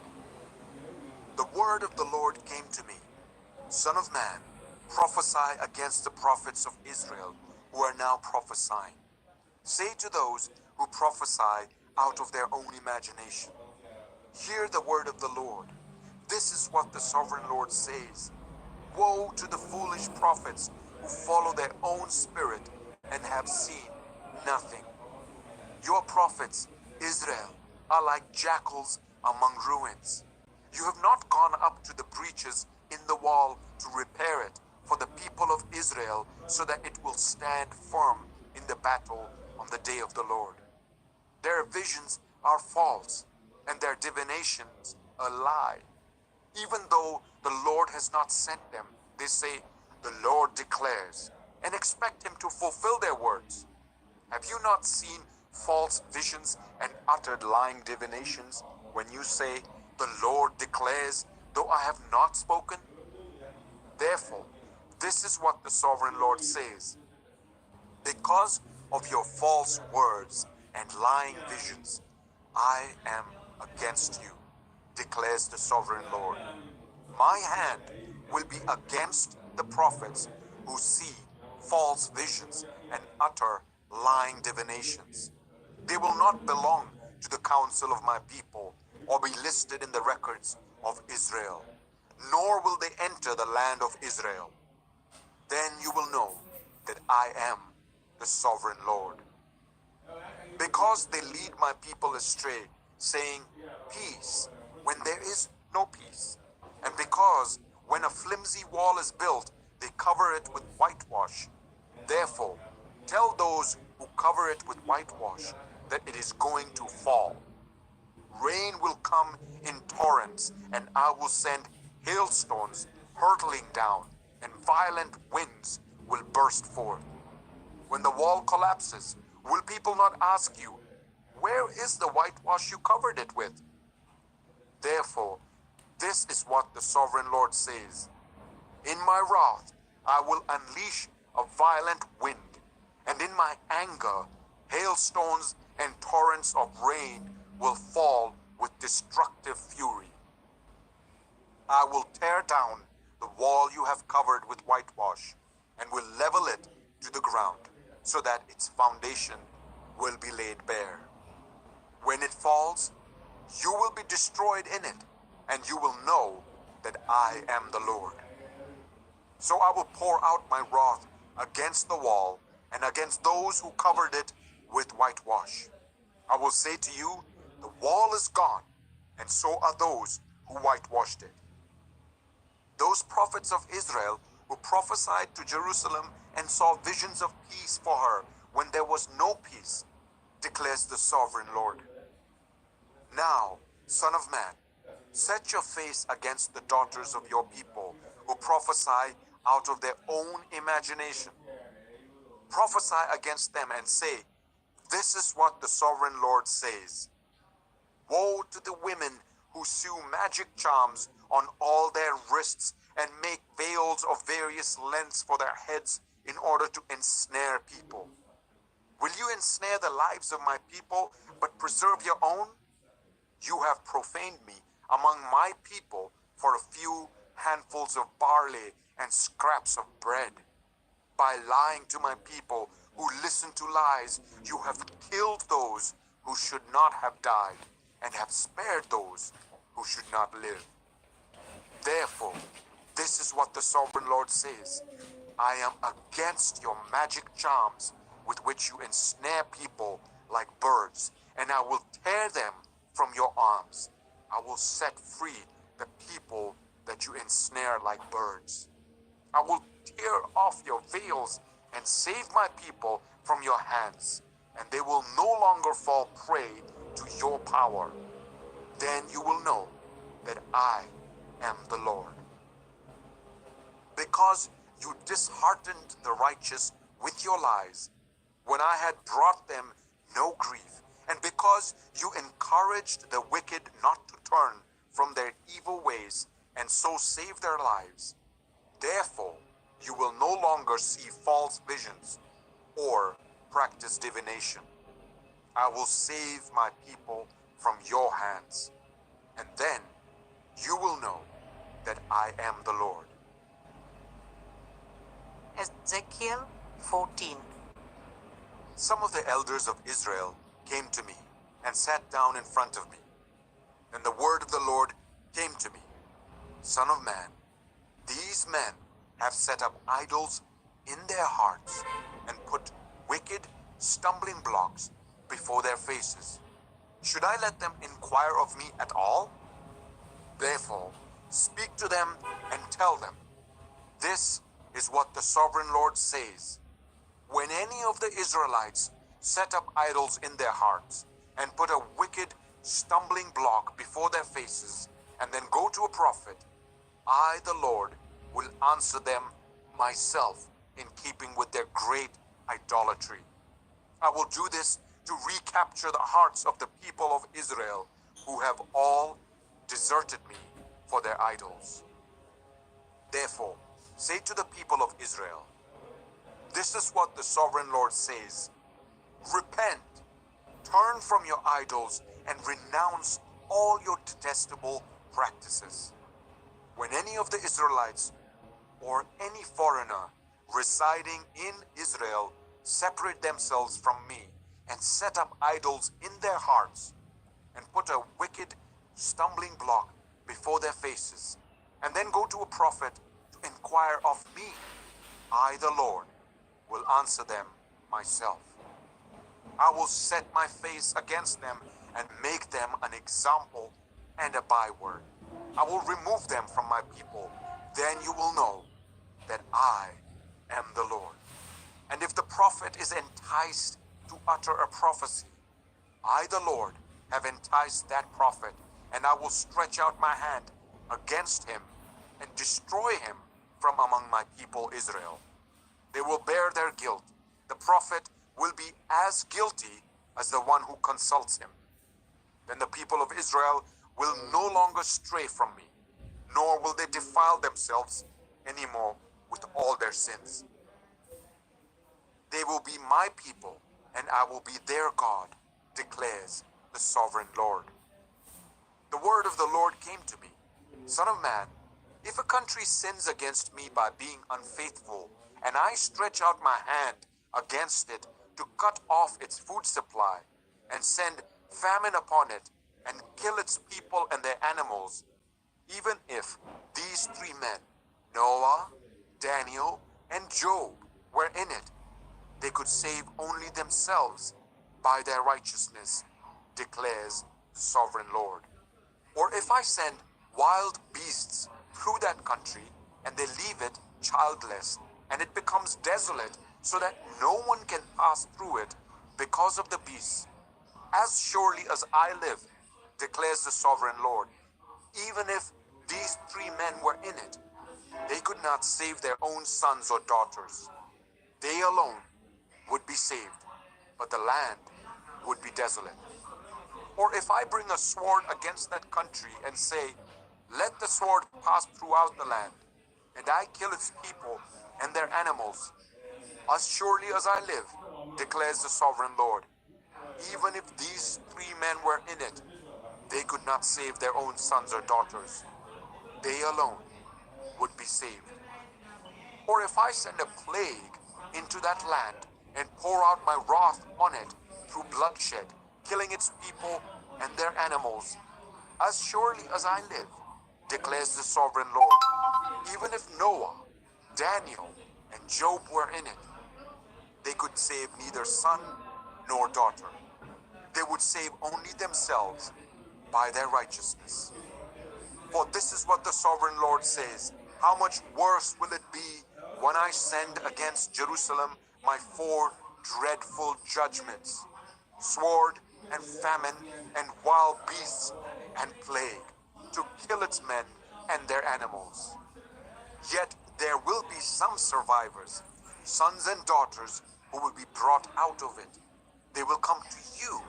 The word of the Lord came to me. Son of man, prophesy against the prophets of Israel who are now prophesying. Say to those who prophesy out of their own imagination, hear the word of the Lord. This is what the sovereign Lord says. Woe to the foolish prophets who follow their own spirit and have seen nothing. Your prophets, Israel, are like jackals among ruins. You have not gone up to the breaches in the wall to repair it for the people of Israel, so that it will stand firm in the battle on the day of the Lord. Their visions are false, and their divinations a lie. Even though the Lord has not sent them, they say, the Lord declares, and expect him to fulfill their words. Have you not seen false visions and uttered lying divinations when you say, the Lord declares, though I have not spoken? Therefore, this is what the sovereign Lord says. Because of your false words and lying visions, I am against you, declares the sovereign Lord. My hand will be against the prophets who see false visions and utter lying divinations. They will not belong to the council of my people or be listed in the records of Israel, nor will they enter the land of Israel. Then you will know that I am the sovereign Lord. Because they lead my people astray, saying, peace, when there is no peace. And because when a flimsy wall is built, they cover it with whitewash. Therefore, tell those who cover it with whitewash that it is going to fall. Rain will come in torrents, and I will send hailstones hurtling down, and violent winds will burst forth. When the wall collapses, will people not ask you, where is the whitewash you covered it with? Therefore, this is what the sovereign Lord says. In my wrath, I will unleash a violent wind, and in my anger, hailstones and torrents of rain will fall with destructive fury. I will tear down the wall you have covered with whitewash, and will level it to the ground, so that its foundation will be laid bare. When it falls, you will be destroyed in it, and you will know that I am the Lord. So I will pour out my wrath against the wall and against those who covered it with whitewash. I will say to you, the wall is gone, and so are those who whitewashed it. Those prophets of Israel who prophesied to Jerusalem and saw visions of peace for her when there was no peace, declares the sovereign Lord. Now, Son of man, set your face against the daughters of your people who prophesy out of their own imagination. Prophesy against them and say, this is what the sovereign Lord says. Woe to the women who sew magic charms on all their wrists and make veils of various lengths for their heads in order to ensnare people. Will you ensnare the lives of my people, but preserve your own? You have profaned me among my people for a few handfuls of barley and scraps of bread. By lying to my people who listen to lies, you have killed those who should not have died, and have spared those who should not live. Therefore, this is what the sovereign Lord says. I am against your magic charms with which you ensnare people like birds, and I will tear them from your arms. I will set free the people that you ensnare like birds. I will tear off your veils and save my people from your hands, and they will no longer fall prey to your power. Then you will know that I am the Lord. Because you disheartened the righteous with your lies, when I had brought them no grief, and because you encouraged the wicked not to turn from their evil ways and so save their lives, therefore you will no longer see false visions or practice divination. I will save my people from your hands, and then you will know that I am the Lord. Ezekiel 14. Some of the elders of Israel came to me and sat down in front of me. And the word of the Lord came to me, Son of man, these men have set up idols in their hearts and put wicked stumbling blocks before their faces. Should I let them inquire of me at all? Therefore, speak to them and tell them, this is what the sovereign Lord says. When any of the Israelites set up idols in their hearts and put a wicked stumbling block before their faces and then go to a prophet, I, the Lord, will answer them myself in keeping with their great idolatry. I will do this to recapture the hearts of the people of Israel who have all deserted me for their idols. Therefore, say to the people of Israel, This is what the sovereign Lord says. Repent, turn from your idols, and renounce all your detestable practices. When any of the Israelites or any foreigner residing in Israel separate themselves from me and set up idols in their hearts and put a wicked stumbling block before their faces, and then go to a prophet to inquire of me, I, the Lord, will answer them myself. I will set my face against them and make them an example and a byword. I will remove them from my people. Then you will know that I am the Lord. And if the prophet is enticed to utter a prophecy, I, the Lord, have enticed that prophet, and I will stretch out my hand against him and destroy him from among my people Israel. They will bear their guilt. The prophet will be as guilty as the one who consults him. Then the people of Israel will no longer stray from me, nor will they defile themselves anymore with all their sins. They will be my people, and I will be their God, declares the sovereign Lord. The word of the Lord came to me, Son of man, if a country sins against me by being unfaithful, and I stretch out my hand against it to cut off its food supply, and send famine upon it, and kill its people and their animals, even if these three men, Noah, Daniel, and Job, were in it, they could save only themselves by their righteousness, declares the sovereign Lord. Or if I send wild beasts through that country, and they leave it childless, and it becomes desolate, so that no one can pass through it because of the beasts, as surely as I live, declares the sovereign Lord, even if these three men were in it, they could not save their own sons or daughters. They alone would be saved, but the land would be desolate. Or if I bring a sword against that country and say, let the sword pass throughout the land, and I kill its people and their animals, as surely as I live, declares the sovereign Lord, even if these three men were in it, they could not save their own sons or daughters. They alone would be saved. Or if I send a plague into that land and pour out my wrath on it through bloodshed, killing its people and their animals, as surely as I live, declares the sovereign Lord, even if Noah, Daniel, and Job were in it, they could save neither son nor daughter. They would save only themselves by their righteousness. For this is what the sovereign Lord says, how much worse will it be when I send against Jerusalem my four dreadful judgments, sword and famine and wild beasts and plague, to kill its men and their animals. Yet there will be some survivors, sons and daughters, who will be brought out of it. They will come to you,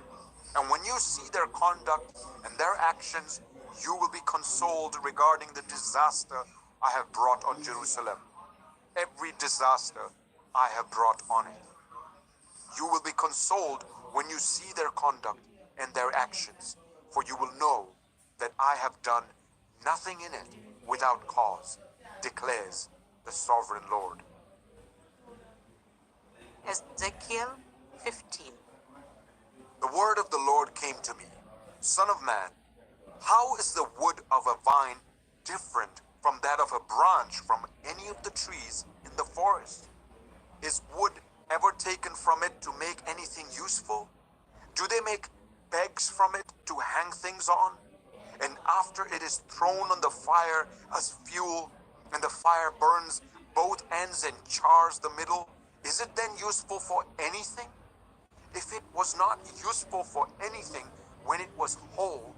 and when you see their conduct and their actions, you will be consoled regarding the disaster I have brought on Jerusalem. Every disaster I have brought on it. You will be consoled when you see their conduct and their actions, for you will know that I have done nothing in it without cause, declares the sovereign Lord. Ezekiel 15. The word of the Lord came to me, Son of man, how is the wood of a vine different from that of a branch from any of the trees in the forest? Is wood ever taken from it to make anything useful? Do they make pegs from it to hang things on? And after it is thrown on the fire as fuel, and the fire burns both ends and chars the middle, is it then useful for anything? If it was not useful for anything when it was whole,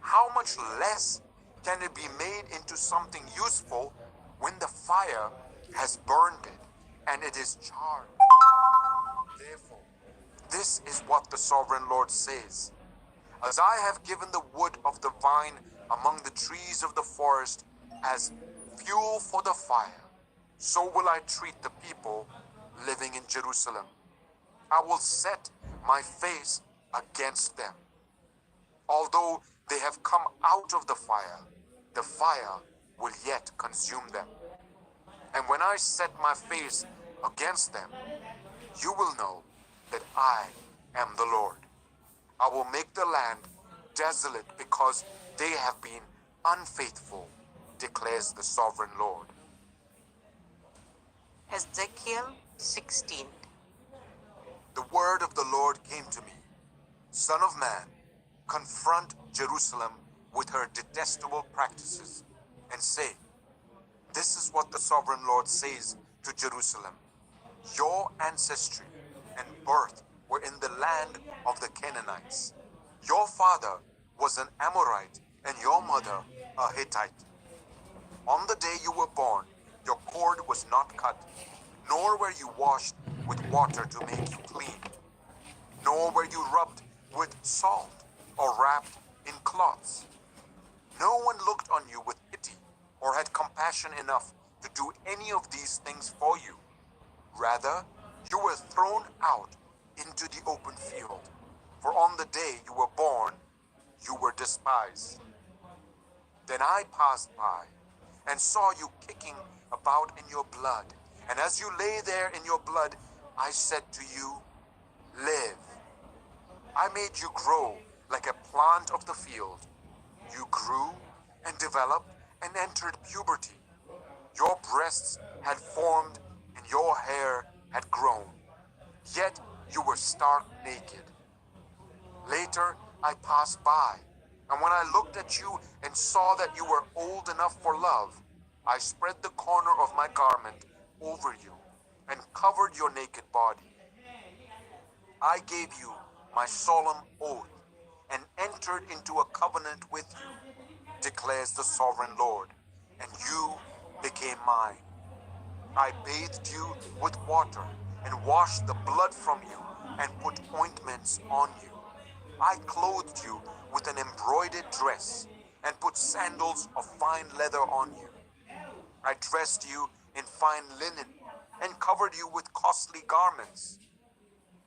how much less can it be made into something useful when the fire has burned it and it is charred? Therefore, this is what the sovereign Lord says. As I have given the wood of the vine among the trees of the forest as fuel for the fire, so will I treat the people living in Jerusalem. I will set my face against them. Although they have come out of the fire will yet consume them. And when I set my face against them, you will know that I am the Lord. I will make the land desolate because they have been unfaithful, declares the sovereign Lord. Ezekiel 16. The word of the Lord came to me. Son of man, confront Jerusalem with her detestable practices and say, this is what the sovereign Lord says to Jerusalem. Your ancestry and birth were in the land of the Canaanites. Your father was an Amorite and your mother a Hittite. On the day you were born, your cord was not cut, nor were you washed with water to make you clean, nor were you rubbed with salt or wrapped in cloths. No one looked on you with pity or had compassion enough to do any of these things for you. Rather, you were thrown out into the open field, for on the day you were born, you were despised. Then I passed by and saw you kicking about in your blood, and as you lay there in your blood, I said to you, live. I made you grow like a plant of the field. You grew and developed and entered puberty. Your breasts had formed and your hair had grown. Yet you were stark naked. Later I passed by, and when I looked at you and saw that you were old enough for love, I spread the corner of my garment over you and covered your naked body. I gave you my solemn oath and entered into a covenant with you, declares the sovereign Lord, and you became mine. I bathed you with water and washed the blood from you and put ointments on you. I clothed you with an embroidered dress and put sandals of fine leather on you. I dressed you in fine linen and covered you with costly garments.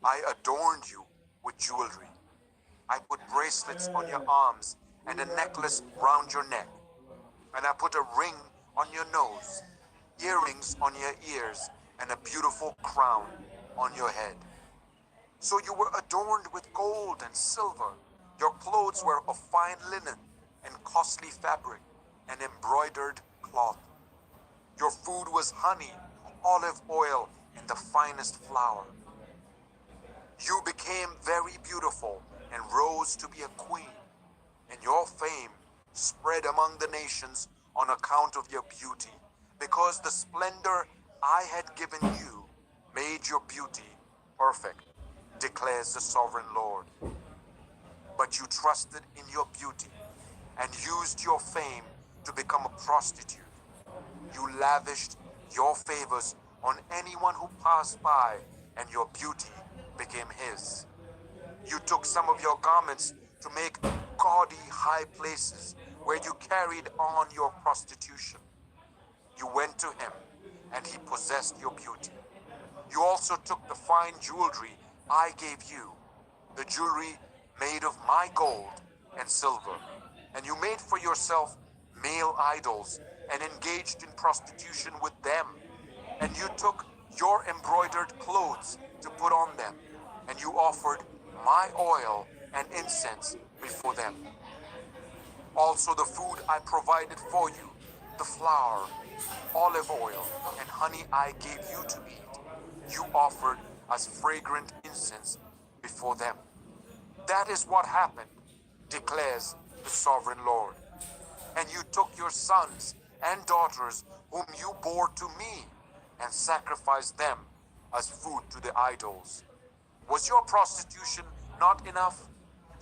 I adorned you with jewelry. I put bracelets on your arms and a necklace round your neck. And I put a ring on your nose, earrings on your ears, and a beautiful crown on your head. So you were adorned with gold and silver. Your clothes were of fine linen and costly fabric and embroidered cloth. Your food was honey, olive oil, and the finest flour. You became very beautiful and rose to be a queen, and your fame spread among the nations on account of your beauty, because the splendor I had given you made your beauty perfect, declares the sovereign Lord. But you trusted in your beauty and used your fame to become a prostitute. You lavished your favors on anyone who passed by, and your beauty became his. You took some of your garments to make gaudy high places where you carried on your prostitution. You went to him, and he possessed your beauty. You also took the fine jewelry I gave you, the jewelry made of my gold and silver, and you made for yourself male idols and engaged in prostitution with them. And you took your embroidered clothes to put on them, and you offered my oil and incense before them. Also the food I provided for you, the flour, olive oil, and honey I gave you to eat, you offered as fragrant incense before them. That is what happened, declares the sovereign Lord. And you took your sons and daughters whom you bore to me and sacrificed them as food to the idols. Was your prostitution not enough?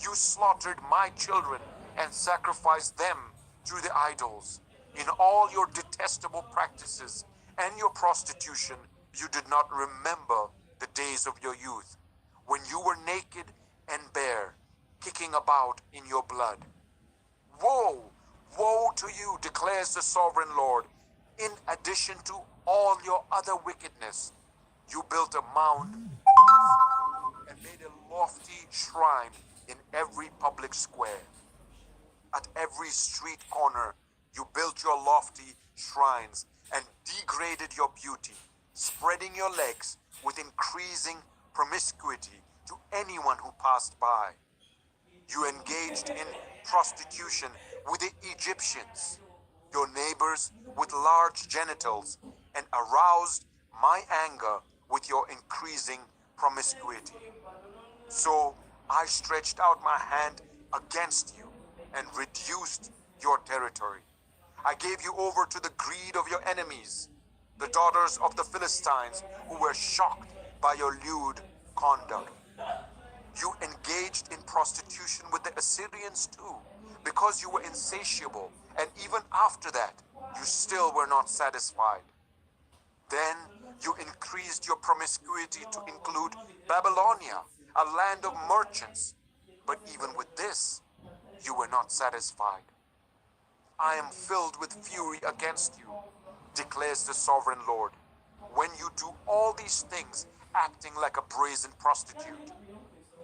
You slaughtered my children and sacrificed them to the idols. In all your detestable practices and your prostitution, you did not remember the days of your youth, when you were naked and bare, kicking about in your blood. Woe, woe to you, declares the sovereign Lord. In addition to all your other wickedness, You built a mound and made a lofty shrine in every public square. At every street corner, you built your lofty shrines and degraded your beauty, spreading your legs with increasing promiscuity to anyone who passed by. You engaged in prostitution with the Egyptians, your neighbors with large genitals, and aroused my anger with your increasing promiscuity. So I stretched out my hand against you and reduced your territory. I gave you over to the greed of your enemies, the daughters of the Philistines, who were shocked by your lewd conduct. You engaged in prostitution with the Assyrians too, because you were insatiable, and even after that, you still were not satisfied. Then you increased your promiscuity to include Babylonia, a land of merchants. But even with this, you were not satisfied. I am filled with fury against you, declares the sovereign Lord, when you do all these things acting like a brazen prostitute.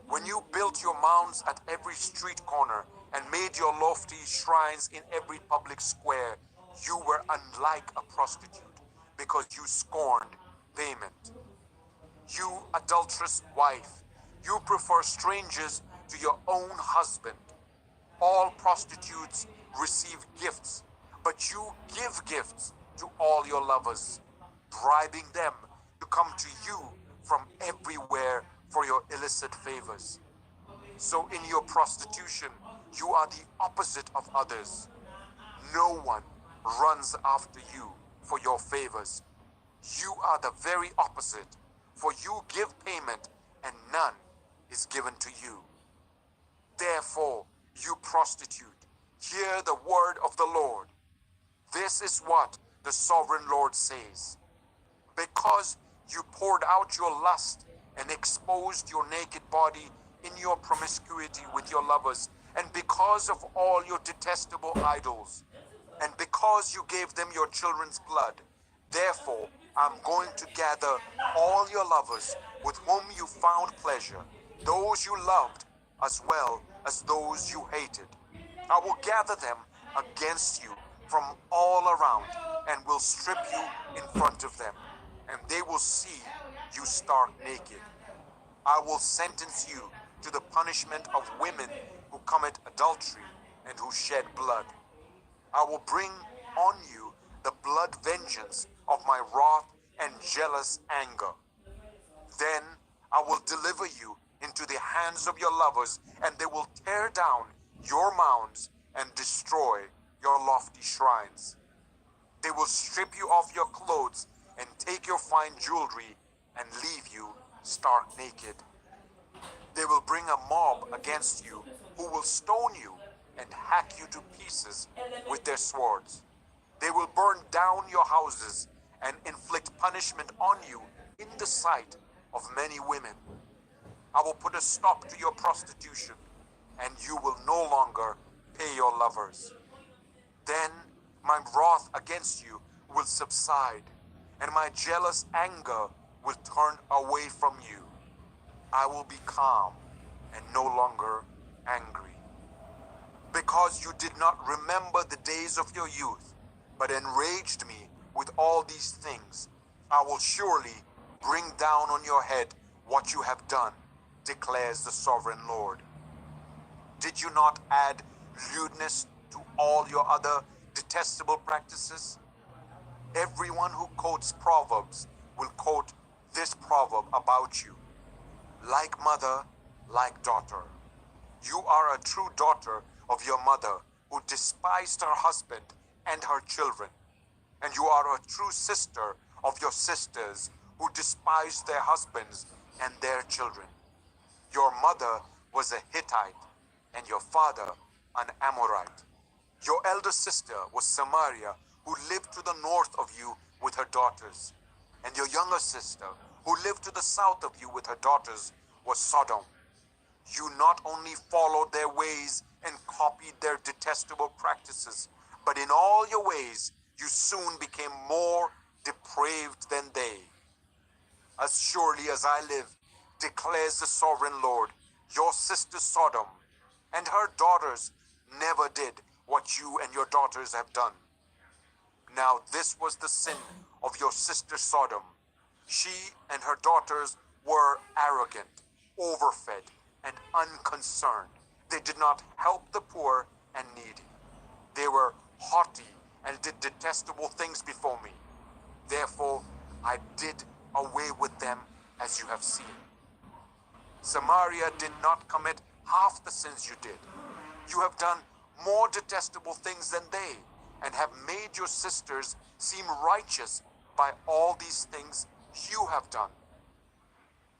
When you built your mounds at every street corner and made your lofty shrines in every public square, you were unlike a prostitute because you scorned payment. You adulterous wife, you prefer strangers to your own husband. All prostitutes receive gifts, but you give gifts to all your lovers, bribing them to come to you from everywhere for your illicit favors. So in your prostitution, you are the opposite of others. No one runs after you for your favors. You are the very opposite, for you give payment and none is given to you. Therefore, you prostitute, hear the word of the Lord. This is what the sovereign Lord says. Because you poured out your lust and exposed your naked body in your promiscuity with your lovers, and because of all your detestable idols, and because you gave them your children's blood, therefore I'm going to gather all your lovers with whom you found pleasure, those you loved as well as those you hated. I will gather them against you from all around and will strip you in front of them, and they will see you stark naked. I will sentence you to the punishment of women who commit adultery and who shed blood. I will bring on you the blood vengeance of my wrath and jealous anger. Then I will deliver you into the hands of your lovers, and they will tear down your mounds and destroy your lofty shrines. They will strip you of your clothes and take your fine jewelry and leave you stark naked. They will bring a mob against you who will stone you and hack you to pieces with their swords. They will burn down your houses and inflict punishment on you in the sight of many women. I will put a stop to your prostitution, and you will no longer pay your lovers. Then my wrath against you will subside, and my jealous anger will turn away from you. I will be calm and no longer angry. Because you did not remember the days of your youth, but enraged me with all these things, I will surely bring down on your head what you have done, declares the sovereign Lord. Did you not add lewdness to all your other detestable practices? Everyone who quotes Proverbs will quote this proverb about you. Like mother, like daughter. You are a true daughter of your mother, who despised her husband and her children. And you are a true sister of your sisters, who despised their husbands and their children. Your mother was a Hittite, and your father an Amorite. Your elder sister was Samaria, who lived to the north of you with her daughters. And your younger sister, who lived to the south of you with her daughters, was Sodom. You not only followed their ways and copied their detestable practices, but in all your ways you soon became more depraved than they. As surely as I live, declares the sovereign Lord, your sister Sodom and her daughters never did what you and your daughters have done. Now this was the sin of your sister Sodom. She and her daughters were arrogant, overfed, and unconcerned. They did not help the poor and needy. They were haughty and did detestable things before me. Therefore I did away with them as you have seen. Samaria did not commit half the sins you did. You have done more detestable things than they, and have made your sisters seem righteous by all these things you have done.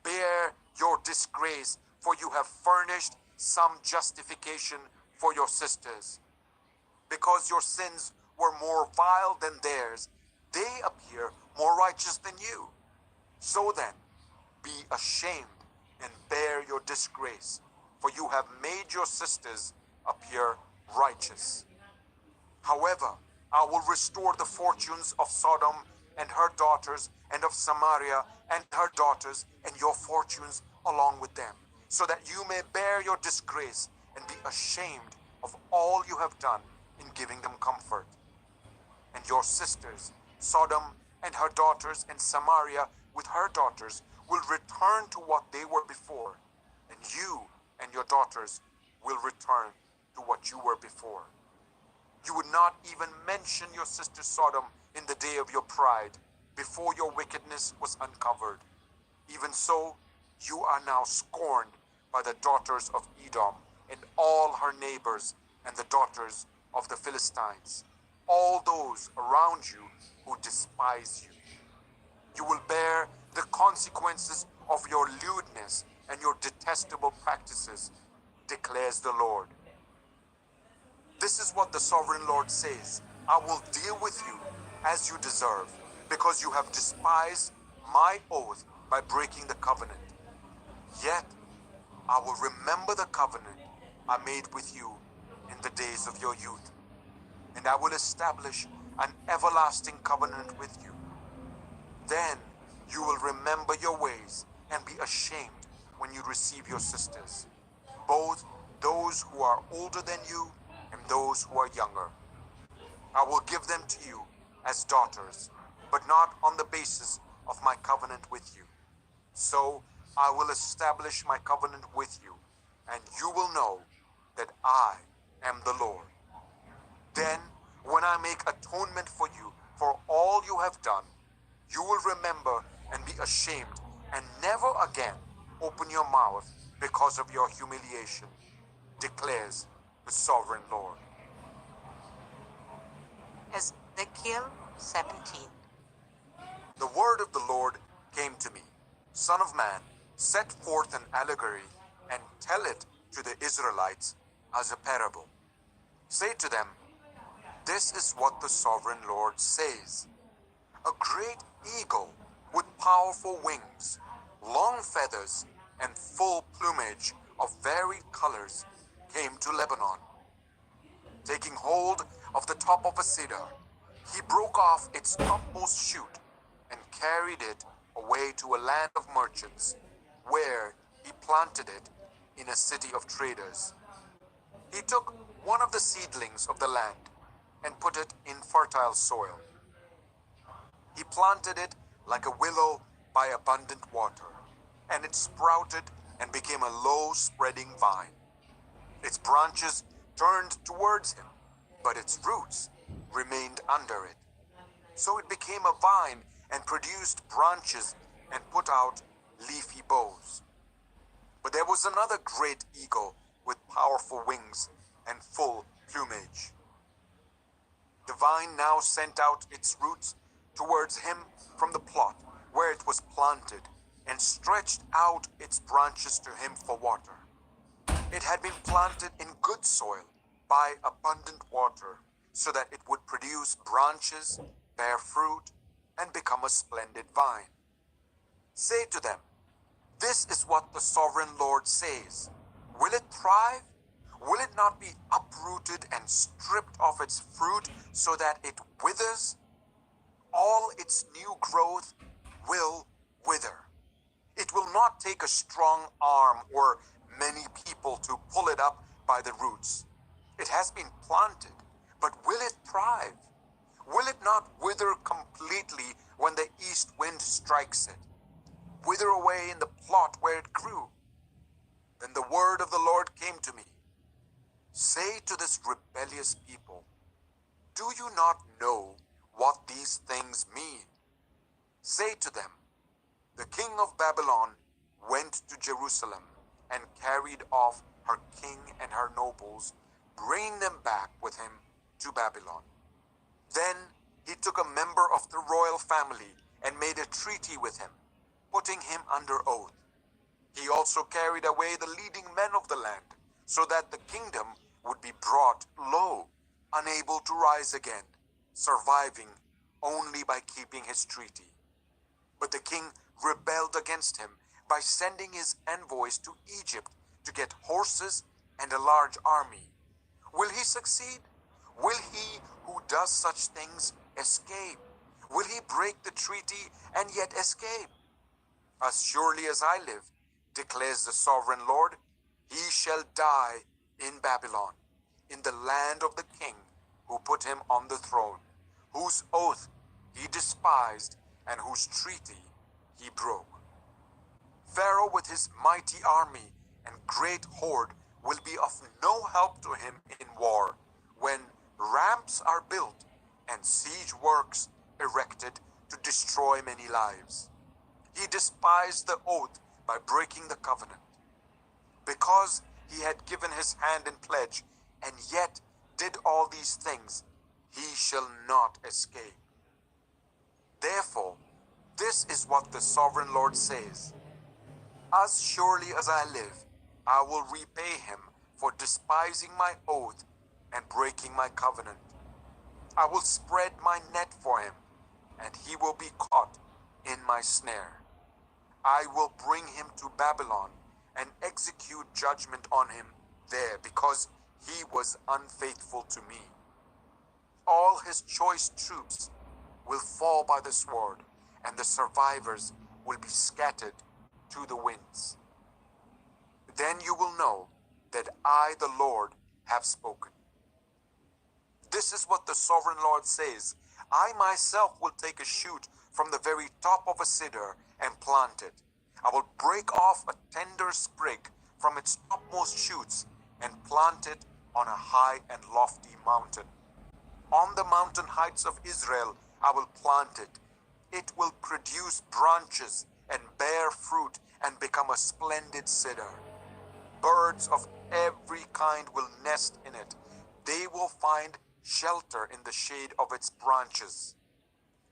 Bear your disgrace, for you have furnished some justification for your sisters. Because your sins were more vile than theirs, they appear more righteous than you. So then, be ashamed and bear your disgrace, for you have made your sisters appear righteous. However, I will restore the fortunes of Sodom and her daughters, and of Samaria and her daughters, and your fortunes along with them, so that you may bear your disgrace and be ashamed of all you have done in giving them comfort. And your sisters, Sodom and her daughters, and Samaria with her daughters, will return to what they were before, and you and your daughters will return to what you were before. You would not even mention your sister Sodom in the day of your pride, before your wickedness was uncovered. Even so, you are now scorned by the daughters of Edom and all her neighbors and the daughters of the Philistines, all those around you who despise you. You will bear the consequences of your lewdness and your detestable practices, declares the Lord. This is what the sovereign Lord says: I will deal with you as you deserve, because you have despised my oath by breaking the covenant. Yet I will remember the covenant I made with you in the days of your youth, and I will establish an everlasting covenant with you. Then you will remember your ways and be ashamed when you receive your sisters, both those who are older than you and those who are younger. I will give them to you as daughters, but not on the basis of my covenant with you. So I will establish my covenant with you, and you will know that I am the Lord. Then, when I make atonement for you for all you have done, you will remember and be ashamed, and never again open your mouth because of your humiliation, declares the sovereign Lord. Ezekiel 17. The word of the Lord came to me: Son of man, set forth an allegory and tell it to the Israelites as a parable. Say to them, this is what the sovereign Lord says. A great eagle with powerful wings, long feathers, and full plumage of varied colors came to Lebanon. Taking hold of the top of a cedar, he broke off its topmost shoot and carried it away to a land of merchants, where he planted it in a city of traders. He took one of the seedlings of the land and put it in fertile soil. He planted it like a willow by abundant water, and it sprouted and became a low spreading vine. Its branches turned towards him, but its roots remained under it. So it became a vine and produced branches and put out leafy boughs. But there was another great eagle with powerful wings and full plumage. The vine now sent out its roots towards him from the plot where it was planted, and stretched out its branches to him for water. It had been planted in good soil by abundant water, so that it would produce branches, bear fruit, and become a splendid vine. Say to them, this is what the sovereign Lord says. Will it thrive? Will it not be uprooted and stripped of its fruit so that it withers? All its new growth will wither, It will not take a strong arm or many people to pull it up by the roots. It has been planted, but will it thrive? Will it not wither completely when the east wind strikes it? Wither away in the plot where it grew? Then the word of the Lord came to me. Say to this rebellious people, do you not know what these things mean? Say to them, the king of Babylon went to Jerusalem and carried off her king and her nobles, bringing them back with him to Babylon. Then he took a member of the royal family and made a treaty with him, putting him under oath. He also carried away the leading men of the land, so that the kingdom would be brought low, unable to rise again, surviving only by keeping his treaty. But the king rebelled against him by sending his envoys to Egypt to get horses and a large army. Will he succeed? Will he who does such things escape? Will he break the treaty and yet escape? As surely as I live, declares the sovereign Lord, he shall die in Babylon, in the land of the king who put him on the throne, whose oath he despised and whose treaty he broke. Pharaoh with his mighty army and great horde will be of no help to him in war, when ramps are built and siege works erected to destroy many lives. He despised the oath by breaking the covenant. Because he had given his hand in pledge and yet did all these things, he shall not escape. Therefore, this is what the sovereign Lord says. As surely as I live, I will repay him for despising my oath and breaking my covenant. I will spread my net for him, and he will be caught in my snare. I will bring him to Babylon and execute judgment on him there, because he was unfaithful to me. All his choice troops will fall by the sword, and the survivors will be scattered to the winds. Then you will know that I, the Lord, have spoken. This is what the sovereign Lord says. I myself will take a shoot from the very top of a cedar and plant it. I will break off a tender sprig from its topmost shoots and plant it on a high and lofty mountain. On the mountain heights of Israel I will plant it. It will produce branches and bear fruit and become a splendid cedar. Birds of every kind will nest in it. They will find shelter in the shade of its branches.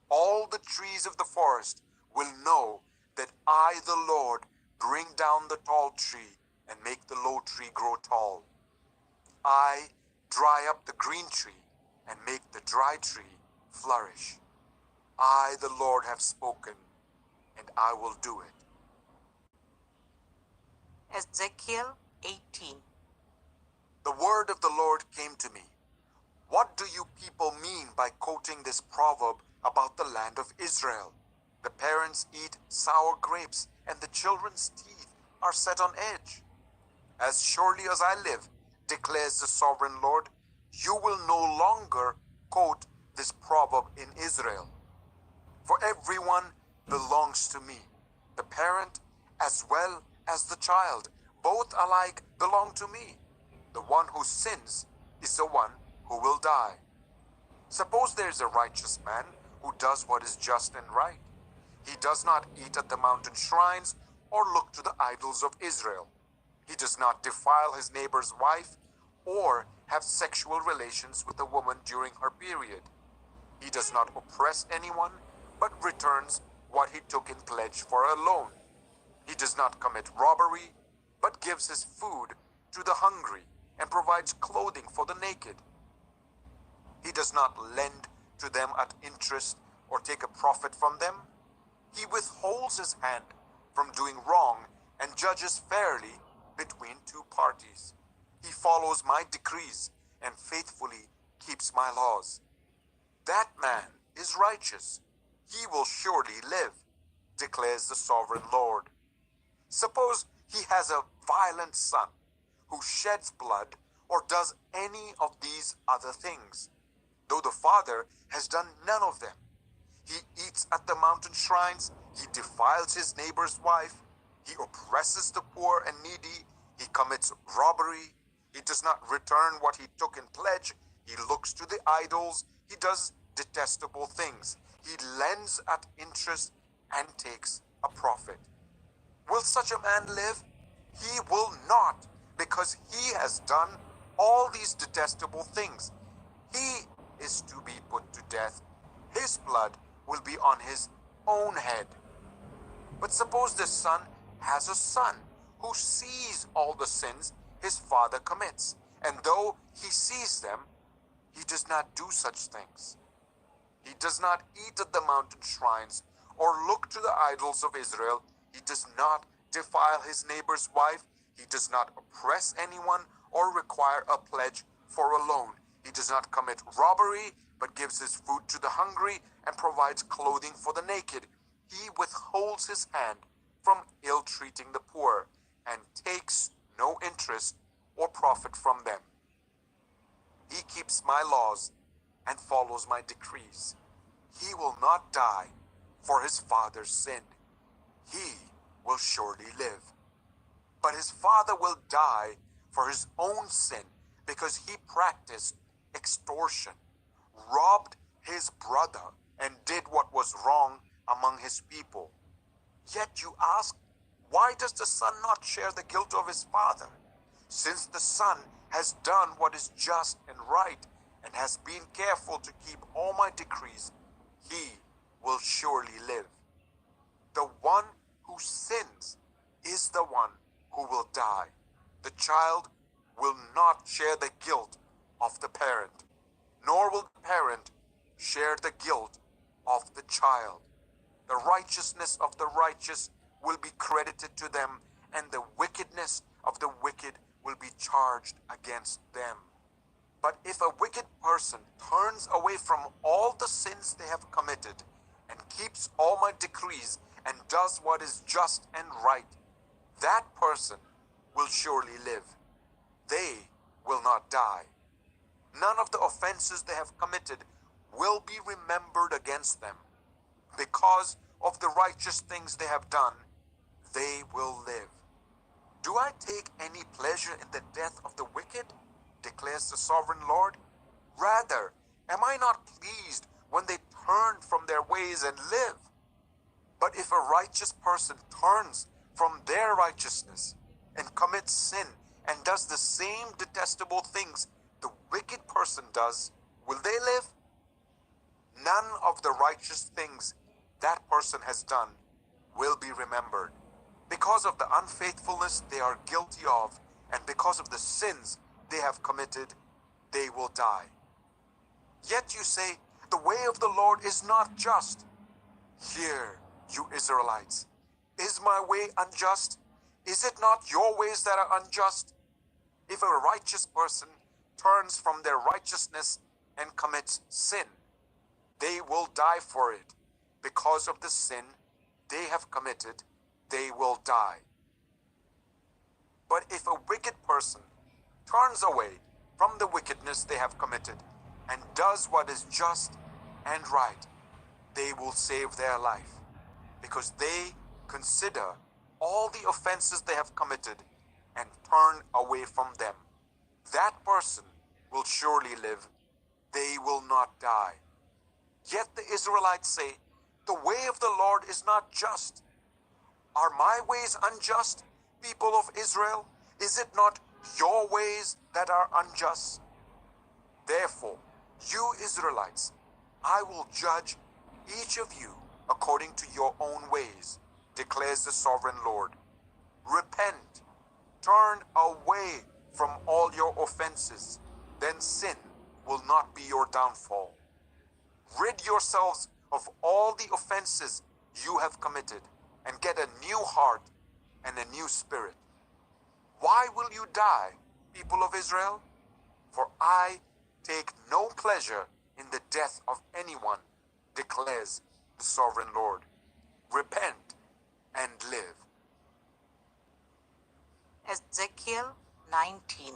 All the trees of the forest will know that I, the Lord, bring down the tall tree and make the low tree grow tall. I dry up the green tree and make the dry tree flourish. I, the Lord, have spoken, and I will do it. Ezekiel 18. The word of the Lord came to me. What do you people mean by quoting this proverb about the land of Israel? The parents eat sour grapes, and the children's teeth are set on edge. As surely as I live, declares the sovereign Lord, you will no longer quote this proverb in Israel. For everyone belongs to me, the parent as well as the child. Both alike belong to me. The one who sins is the one who will die. Suppose there is a righteous man who does what is just and right. He does not eat at the mountain shrines or look to the idols of Israel. He does not defile his neighbor's wife or have sexual relations with a woman during her period. He does not oppress anyone, but returns what he took in pledge for a loan. He does not commit robbery, but gives his food to the hungry and provides clothing for the naked. He does not lend to them at interest or take a profit from them. He withholds his hand from doing wrong and judges fairly between two parties. He follows my decrees and faithfully keeps my laws. That man is righteous. He will surely live, declares the sovereign Lord. Suppose he has a violent son who sheds blood or does any of these other things, though the father has done none of them. He eats at the mountain shrines, he defiles his neighbor's wife, he oppresses the poor and needy, he commits robbery, he does not return what he took in pledge, he looks to the idols, he does detestable things, he lends at interest and takes a profit. Will such a man live? He will not, because he has done all these detestable things. He is to be put to death. His blood will be on his own head. But suppose the son has a son who sees all the sins his father commits, and though he sees them, he does not do such things. He does not eat at the mountain shrines or look to the idols of Israel. He does not defile his neighbor's wife. He does not oppress anyone or require a pledge for a loan. He does not commit robbery, but gives his food to the hungry and provides clothing for the naked. He withholds his hand from ill-treating the poor and takes no interest or profit from them. He keeps my laws and follows my decrees. He will not die for his father's sin. He will surely live. But his father will die for his own sin because he practiced extortion, robbed his brother, and did what was wrong among his people. Yet you ask, why does the son not share the guilt of his father? Since the son has done what is just and right and has been careful to keep all my decrees, he will surely live. The one who sins is the one who will die. The child will not share the guilt of the parent, nor will the parent share the guilt of the child. The righteousness of the righteous will be credited to them, and the wickedness of the wicked will be charged against them. But if a wicked person turns away from all the sins they have committed and keeps all my decrees and does what is just and right, that person will surely live. They will not die. None of the offenses they have committed will be remembered against them. Because of the righteous things they have done, they will live. Do I take any pleasure in the death of the wicked? Declares the sovereign Lord. Rather, am I not pleased when they turn from their ways and live? But if a righteous person turns from their righteousness and commits sin and does the same detestable things the wicked person does, will they live? None of the righteous things that person has done will be remembered. Because of the unfaithfulness they are guilty of, and because of the sins they have committed, they will die. Yet you say, the way of the Lord is not just. Hear, you Israelites, is my way unjust? Is it not your ways that are unjust? If a righteous person turns from their righteousness and commits sin, they will die for it. Because of the sin they have committed, they will die. But if a wicked person turns away from the wickedness they have committed and does what is just and right, they will save their life, because they consider all the offenses they have committed and turn away from them. That person will surely live. They will not die. Yet the Israelites say, the way of the Lord is not just. Are my ways unjust, people of Israel? Is it not your ways that are unjust? Therefore, you Israelites, I will judge each of you according to your own ways, declares the sovereign Lord. Repent, turn away from all your offenses, then sin will not be your downfall. Rid yourselves of all the offenses you have committed, and get a new heart and a new spirit. Why will you die, people of Israel? For I take no pleasure in the death of anyone, declares the sovereign Lord. Repent and live. Ezekiel 19.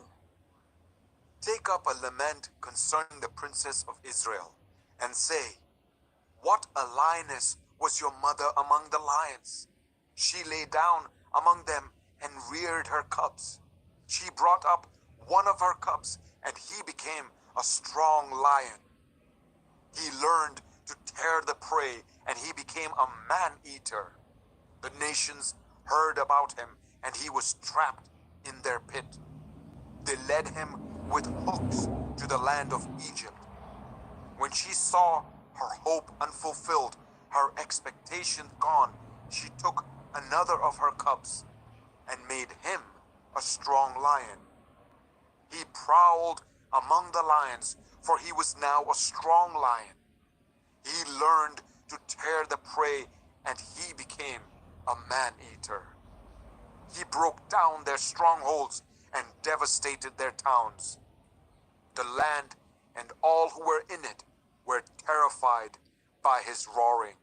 Take up a lament concerning the princess of Israel, and say, what a lioness was your mother among the lions! She lay down among them and reared her cubs. She brought up one of her cubs, and he became a strong lion. He learned to tear the prey, and he became a man-eater. The nations heard about him, and he was trapped in their pit. They led him with hooks to the land of Egypt. When she saw her hope unfulfilled, her expectation gone, she took another of her cubs and made him a strong lion. He prowled among the lions, for he was now a strong lion. He learned to tear the prey, and he became a man-eater. He broke down their strongholds and devastated their towns. The land and all who were in it were terrified by his roaring.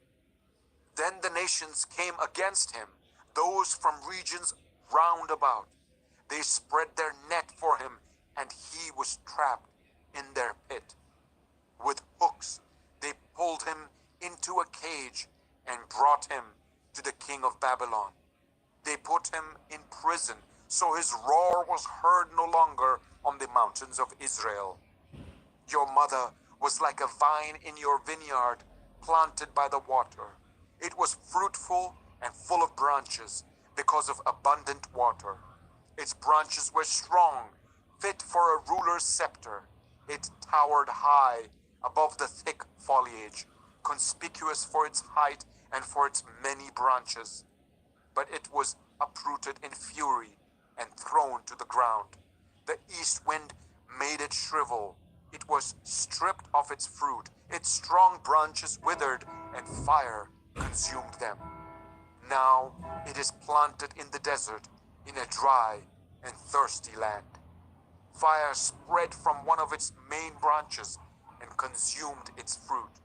Then the nations came against him, those from regions round about. They spread their net for him, and he was trapped in their pit. With hooks they pulled him into a cage and brought him to the king of Babylon. They put him in prison, so his roar was heard no longer on the mountains of Israel. Your mother was like a vine in your vineyard, planted by the water. It was fruitful and full of branches because of abundant water. Its branches were strong, fit for a ruler's scepter. It towered high above the thick foliage, conspicuous for its height and for its many branches. But it was uprooted in fury and thrown to the ground. The east wind made it shrivel. It was stripped of its fruit. Its strong branches withered, and fire consumed them. Now it is planted in the desert, in a dry and thirsty land. Fire spread from one of its main branches and consumed its fruit.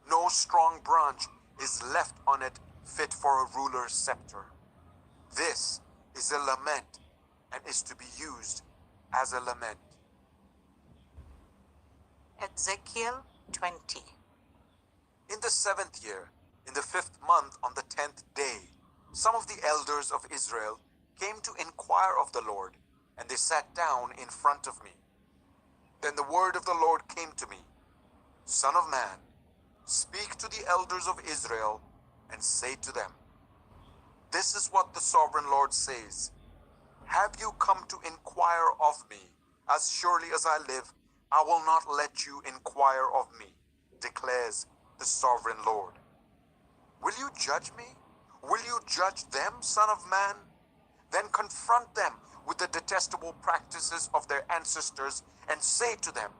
No strong branch is left on it fit for a ruler's scepter. This is a lament and is to be used as a lament. Ezekiel 20. In the 7th year, in the 5th month, on the 10th day, some of the elders of Israel came to inquire of the Lord, and they sat down in front of me. Then the word of the Lord came to me, Son of man, speak to the elders of Israel and say to them, this is what the sovereign Lord says. Have you come to inquire of me? As surely as I live, I will not let you inquire of me, declares the sovereign Lord. Will you judge me? Will you judge them, son of man? Then confront them with the detestable practices of their ancestors and say to them,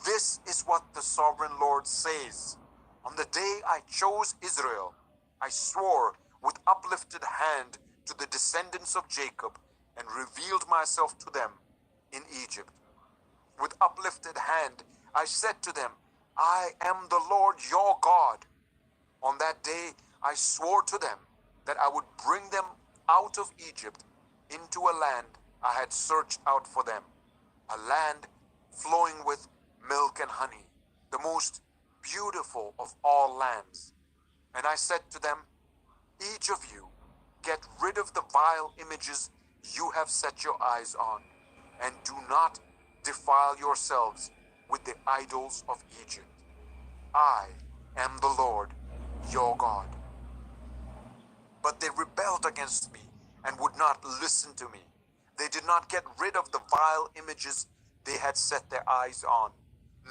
this is what the sovereign Lord says. On the day I chose Israel, I swore with uplifted hand to the descendants of Jacob and revealed myself to them in Egypt. With uplifted hand, I said to them, I am the Lord your God. On that day, I swore to them that I would bring them out of Egypt into a land I had searched out for them, a land flowing with milk and honey, the most beautiful of all lands. And I said to them, each of you, get rid of the vile images you have set your eyes on, and do not defile yourselves with the idols of Egypt. I am the Lord, your God. But they rebelled against me and would not listen to me. They did not get rid of the vile images they had set their eyes on,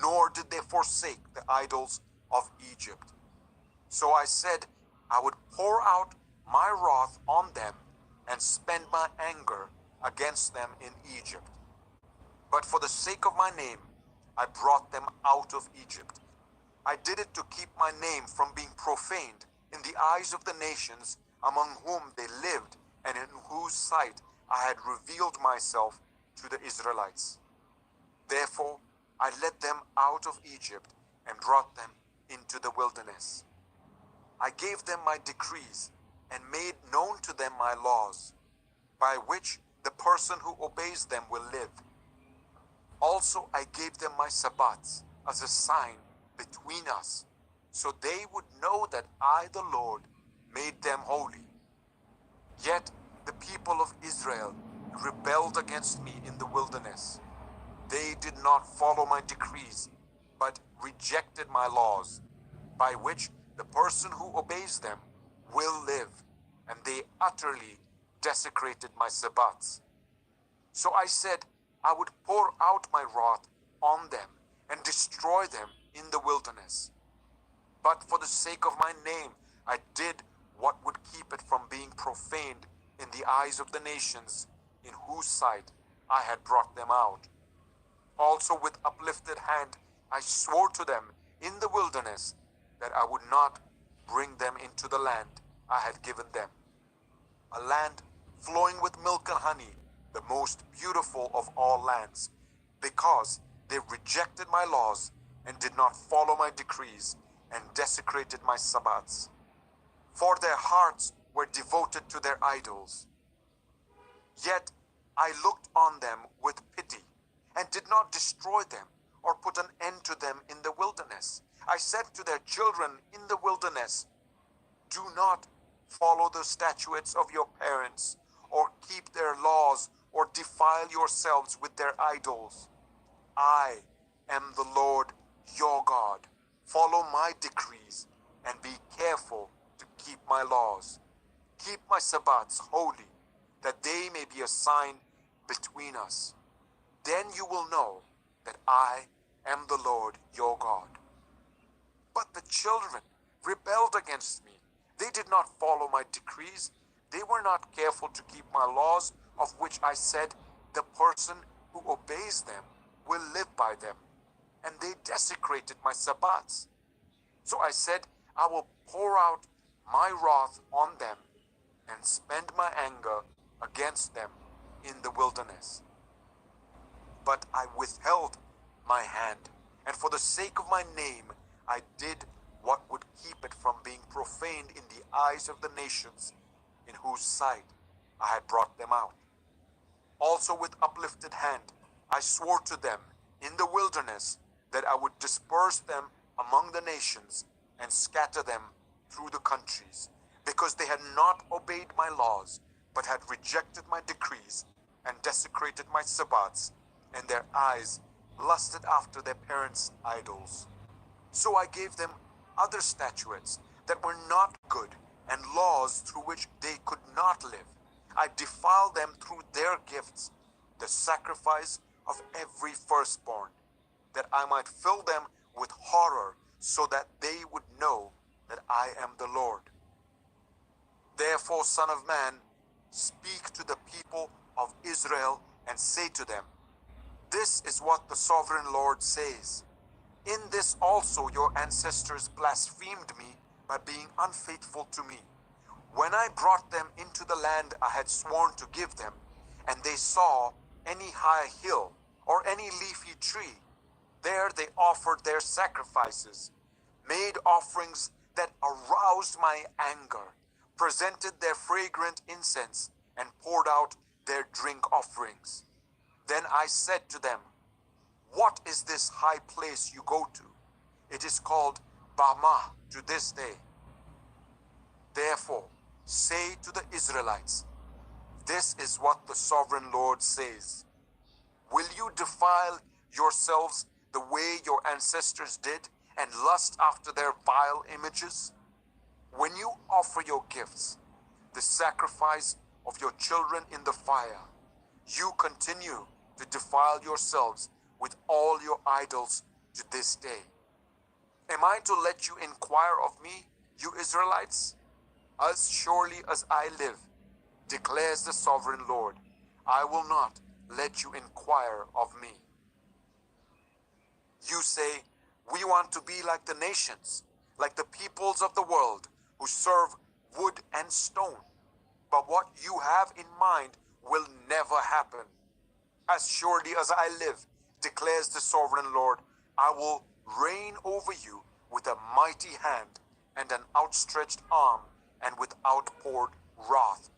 nor did they forsake the idols of Egypt. So I said, I would pour out my wrath on them and spend my anger against them in Egypt. But for the sake of my name, I brought them out of Egypt. I did it to keep my name from being profaned in the eyes of the nations among whom they lived and in whose sight I had revealed myself to the Israelites. Therefore, I led them out of Egypt and brought them into the wilderness. I gave them my decrees and made known to them my laws, by which the person who obeys them will live. Also I gave them my Sabbats as a sign between us, so they would know that I, the Lord, made them holy. Yet the people of Israel rebelled against me in the wilderness. They did not follow my decrees, but rejected my laws, by which the person who obeys them will live, and they utterly desecrated my Sabbats. So I said I would pour out my wrath on them and destroy them in the wilderness. But for the sake of my name, I did what would keep it from being profaned in the eyes of the nations in whose sight I had brought them out. Also with uplifted hand, I swore to them in the wilderness that I would not bring them into the land I had given them, a land flowing with milk and honey, the most beautiful of all lands, because they rejected my laws and did not follow my decrees and desecrated my Sabbats. For their hearts were devoted to their idols. Yet I looked on them with pity and did not destroy them or put an end to them in the wilderness. I said to their children in the wilderness, do not follow the statutes of your parents, or keep their laws, or defile yourselves with their idols. I am the Lord your God. Follow my decrees, and be careful to keep my laws. Keep my Sabbats holy, that they may be a sign between us. Then you will know that I am the Lord your God. But the children rebelled against me. They did not follow my decrees. They were not careful to keep my laws, of which I said, the person who obeys them will live by them. And they desecrated my Sabbats. So I said, I will pour out my wrath on them and spend my anger against them in the wilderness. But I withheld my hand, and for the sake of my name, I did what would keep it from being profaned in the eyes of the nations in whose sight I had brought them out. Also with uplifted hand, I swore to them in the wilderness that I would disperse them among the nations and scatter them through the countries, because they had not obeyed my laws, but had rejected my decrees and desecrated my Sabbats, and their eyes lusted after their parents' idols. So I gave them other statutes that were not good, and laws through which they could not live. I defiled them through their gifts, the sacrifice of every firstborn, that I might fill them with horror, so that they would know that I am the Lord. Therefore, Son of Man, speak to the people of Israel and say to them, this is what the sovereign Lord says. In this also your ancestors blasphemed me by being unfaithful to me. When I brought them into the land I had sworn to give them, and they saw any high hill or any leafy tree, there they offered their sacrifices, made offerings that aroused my anger, presented their fragrant incense, and poured out their drink offerings. Then I said to them, what is this high place you go to? It is called Bamah to this day. Therefore, say to the Israelites, this is what the sovereign Lord says. Will you defile yourselves the way your ancestors did and lust after their vile images? When you offer your gifts, the sacrifice of your children in the fire, you continue to defile yourselves with all your idols to this day. Am I to let you inquire of me, you Israelites? As surely as I live, declares the sovereign Lord, I will not let you inquire of me. You say, we want to be like the nations, like the peoples of the world who serve wood and stone. But what you have in mind will never happen. As surely as I live, declares the sovereign Lord, I will reign over you with a mighty hand and an outstretched arm and with outpoured wrath.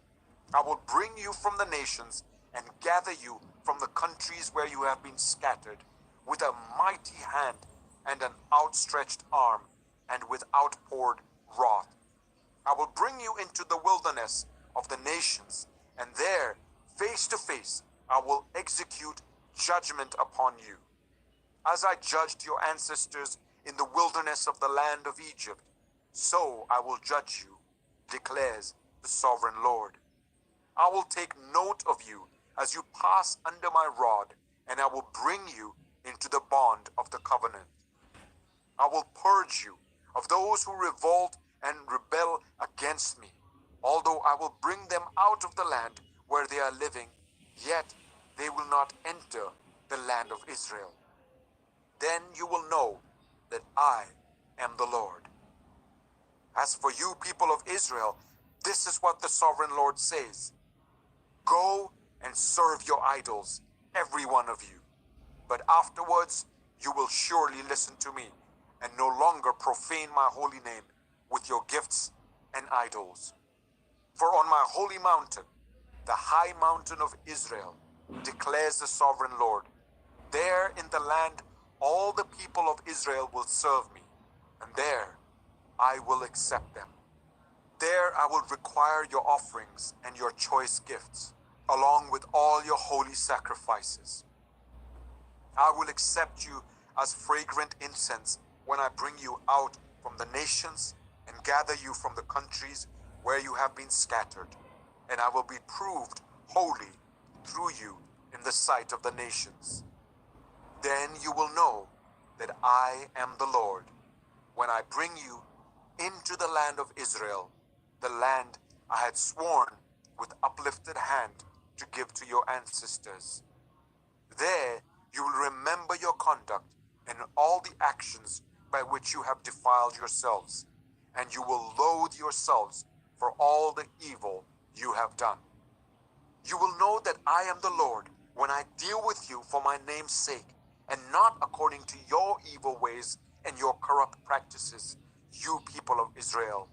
I will bring you from the nations and gather you from the countries where you have been scattered, with a mighty hand and an outstretched arm, and with outpoured wrath. I will bring you into the wilderness of the nations, and there, face to face, I will execute judgment upon you. As I judged your ancestors in the wilderness of the land of Egypt, so I will judge you, declares the sovereign Lord. I will take note of you as you pass under my rod, and I will bring you into the bond of the covenant. I will purge you of those who revolt and rebel against me. Although I will bring them out of the land where they are living, yet they will not enter the land of Israel. Then you will know that I am the Lord. As for you, people of Israel, this is what the sovereign Lord says. Go and serve your idols, every one of you. But afterwards you will surely listen to me, and no longer profane my holy name with your gifts and idols. For on my holy mountain, the high mountain of Israel, declares the sovereign Lord, there in the land all the people of Israel will serve me, and there I will accept them. There I will require your offerings and your choice gifts, along with all your holy sacrifices. I will accept you as fragrant incense when I bring you out from the nations and gather you from the countries where you have been scattered, and I will be proved holy through you in the sight of the nations. Then you will know that I am the Lord, when I bring you into the land of Israel, the land I had sworn with uplifted hand to give to your ancestors. There you will remember your conduct and all the actions by which you have defiled yourselves, and you will loathe yourselves for all the evil you have done. You will know that I am the Lord when I deal with you for my name's sake, and not according to your evil ways and your corrupt practices, you people of Israel,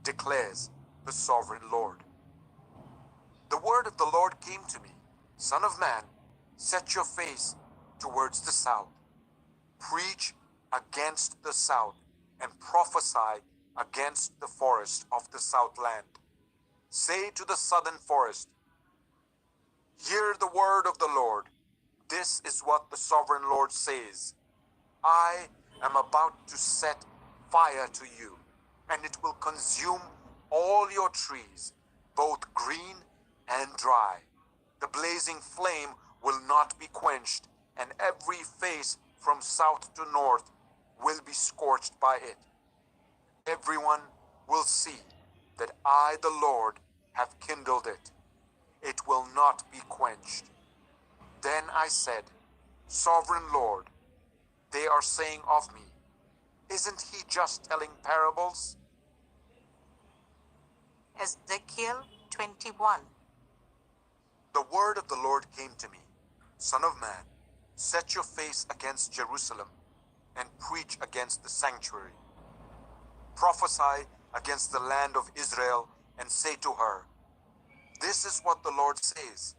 declares the sovereign Lord. The word of the Lord came to me, Son of man, set your face towards the south. Preach against the south, and prophesy against the forest of the southland. Say to the southern forest, hear the word of the Lord. This is what the sovereign Lord says. I am about to set fire to you, and it will consume all your trees, both green and dry. The blazing flame will not be quenched, and every face from south to north will be scorched by it. Everyone will see that I, the Lord, have kindled it. It will not be quenched. Then I said, Sovereign Lord, they are saying of me, isn't he just telling parables? Ezekiel 21. The word of the Lord came to me, Son of man, set your face against Jerusalem and preach against the sanctuary. Prophesy against the land of Israel and say to her, this is what the Lord says,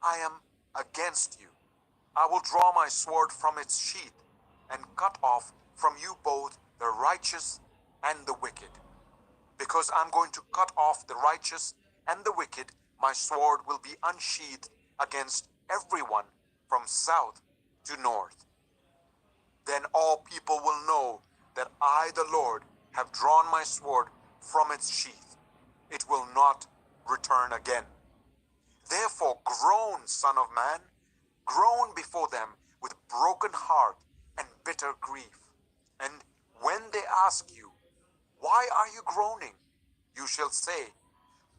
I am against you. I will draw my sword from its sheath and cut off from you both the righteous and the wicked. Because I'm going to cut off the righteous and the wicked, my sword will be unsheathed against everyone from south to north. Then all people will know that I, the Lord, have drawn my sword from its sheath. It will not return again. Therefore groan, Son of man, groan before them with broken heart and bitter grief. And when they ask you, why are you groaning? You shall say,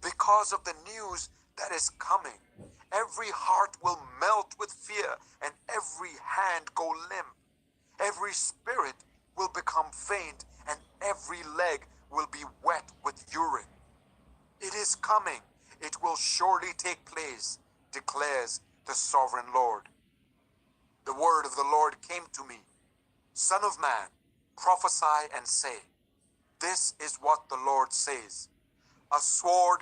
because of the news that is coming. Every heart will melt with fear, and every hand go limp. Every spirit will become faint, and every leg will be wet with urine. It is coming. It will surely take place, declares the sovereign Lord. The word of the Lord came to me. Son of man, prophesy and say, this is what the Lord says. A sword,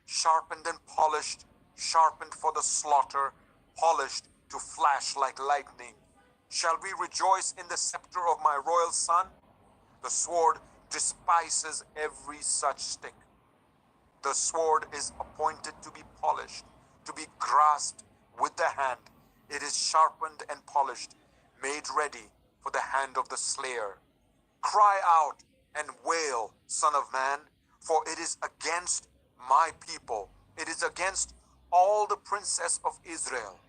sharpened and polished, sharpened for the slaughter, polished to flash like lightning. Shall we rejoice in the scepter of my royal son? The sword despises every such stick. The sword is appointed to be polished, to be grasped with the hand. It is sharpened and polished, made ready for the hand of the slayer. Cry out and wail, Son of Man, for it is against my people. It is against all the princes of Israel.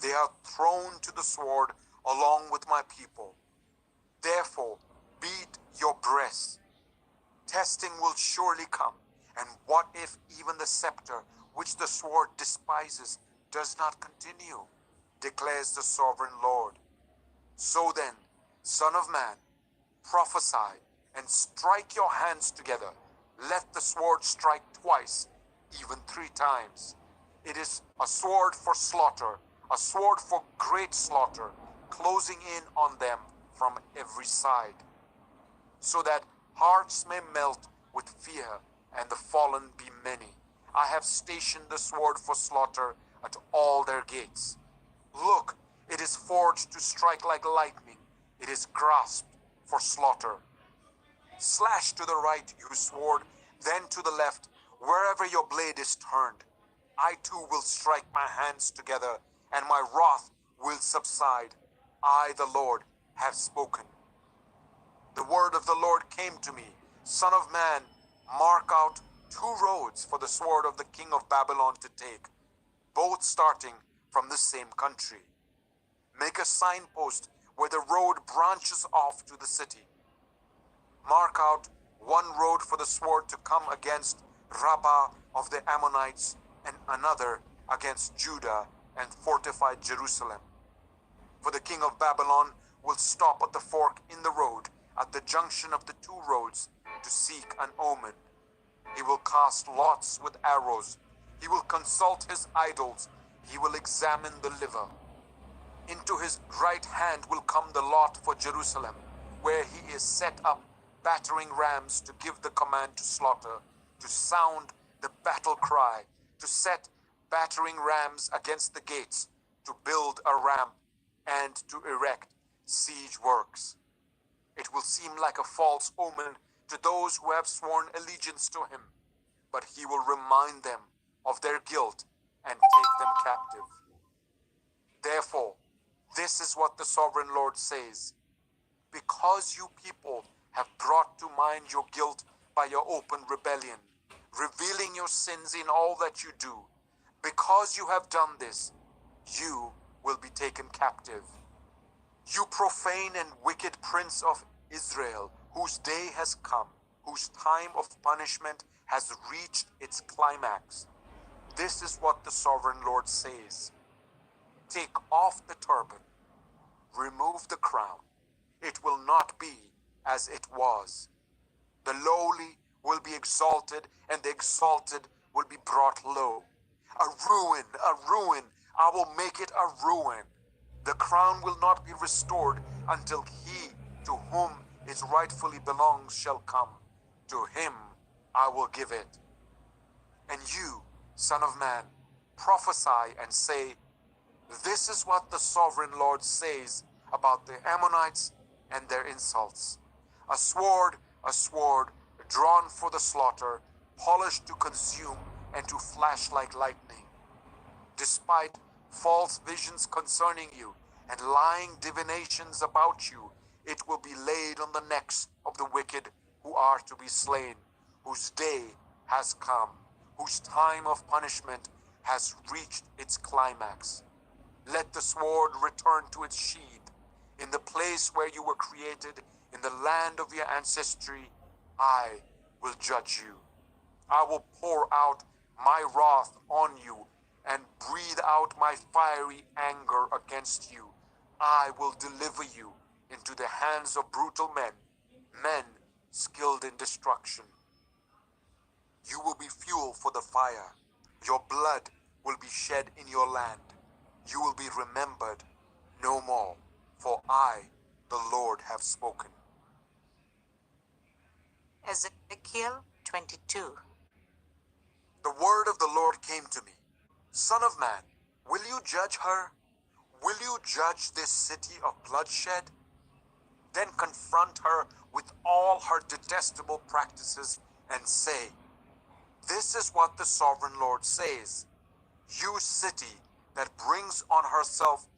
They are thrown to the sword along with my people. Therefore, beat your breasts. Testing will surely come. And what if even the scepter, which the sword despises, does not continue, declares the sovereign Lord. So then, Son of Man, prophesy and strike your hands together. Let the sword strike twice, even 3 times. It is a sword for slaughter, a sword for great slaughter, closing in on them from every side, so that hearts may melt with fear and the fallen be many. I have stationed the sword for slaughter at all their gates. Look, it is forged to strike like lightning. It is grasped for slaughter. Slash to the right, you sword, then to the left, wherever your blade is turned. I too will strike my hands together, and my wrath will subside. I, the Lord, have spoken. The word of the Lord came to me. Son of man, mark out 2 roads for the sword of the king of Babylon to take, both starting from the same country. Make a signpost where the road branches off to the city. Mark out 1 road for the sword to come against Rabbah of the Ammonites, and another against Judah and fortified Jerusalem. For the king of Babylon will stop at the fork in the road, at the junction of the 2 roads, to seek an omen. He will cast lots with arrows. He will consult his idols. He will examine the liver. Into his right hand will come the lot for Jerusalem, where he is set up battering rams to give the command to slaughter, to sound the battle cry, to set battering rams against the gates, to build a ramp, and to erect siege works. It will seem like a false omen to those who have sworn allegiance to him, but he will remind them of their guilt and take them captive. Therefore, this is what the sovereign Lord says. Because you people have brought to mind your guilt by your open rebellion, revealing your sins in all that you do, because you have done this, you will be taken captive. You profane and wicked prince of Israel, whose day has come, whose time of punishment has reached its climax. This is what the sovereign Lord says. Take off the turban, remove the crown. It will not be as it was. The lowly will be exalted, and the exalted will be brought low. A ruin, a ruin. I will make it a ruin. The crown will not be restored until he to whom it rightfully belongs shall come. To him I will give it. And you, Son of Man, prophesy and say, this is what the sovereign Lord says about the Ammonites and their insults. A sword, drawn for the slaughter, polished to consume and to flash like lightning. Despite false visions concerning you and lying divinations about you, it will be laid on the necks of the wicked who are to be slain, whose day has come, whose time of punishment has reached its climax. Let the sword return to its sheath. In the place where you were created, in the land of your ancestry, I will judge you. I will pour out my wrath on you and breathe out my fiery anger against you. I will deliver you into the hands of brutal men, men skilled in destruction. You will be fuel for the fire. Your blood will be shed in your land. You will be remembered no more, for I, the Lord, have spoken. Ezekiel 22. The word of the Lord came to me. Son of man, will you judge her? Will you judge this city of bloodshed? Then confront her with all her detestable practices and say, this is what the sovereign Lord says. You city that brings on herself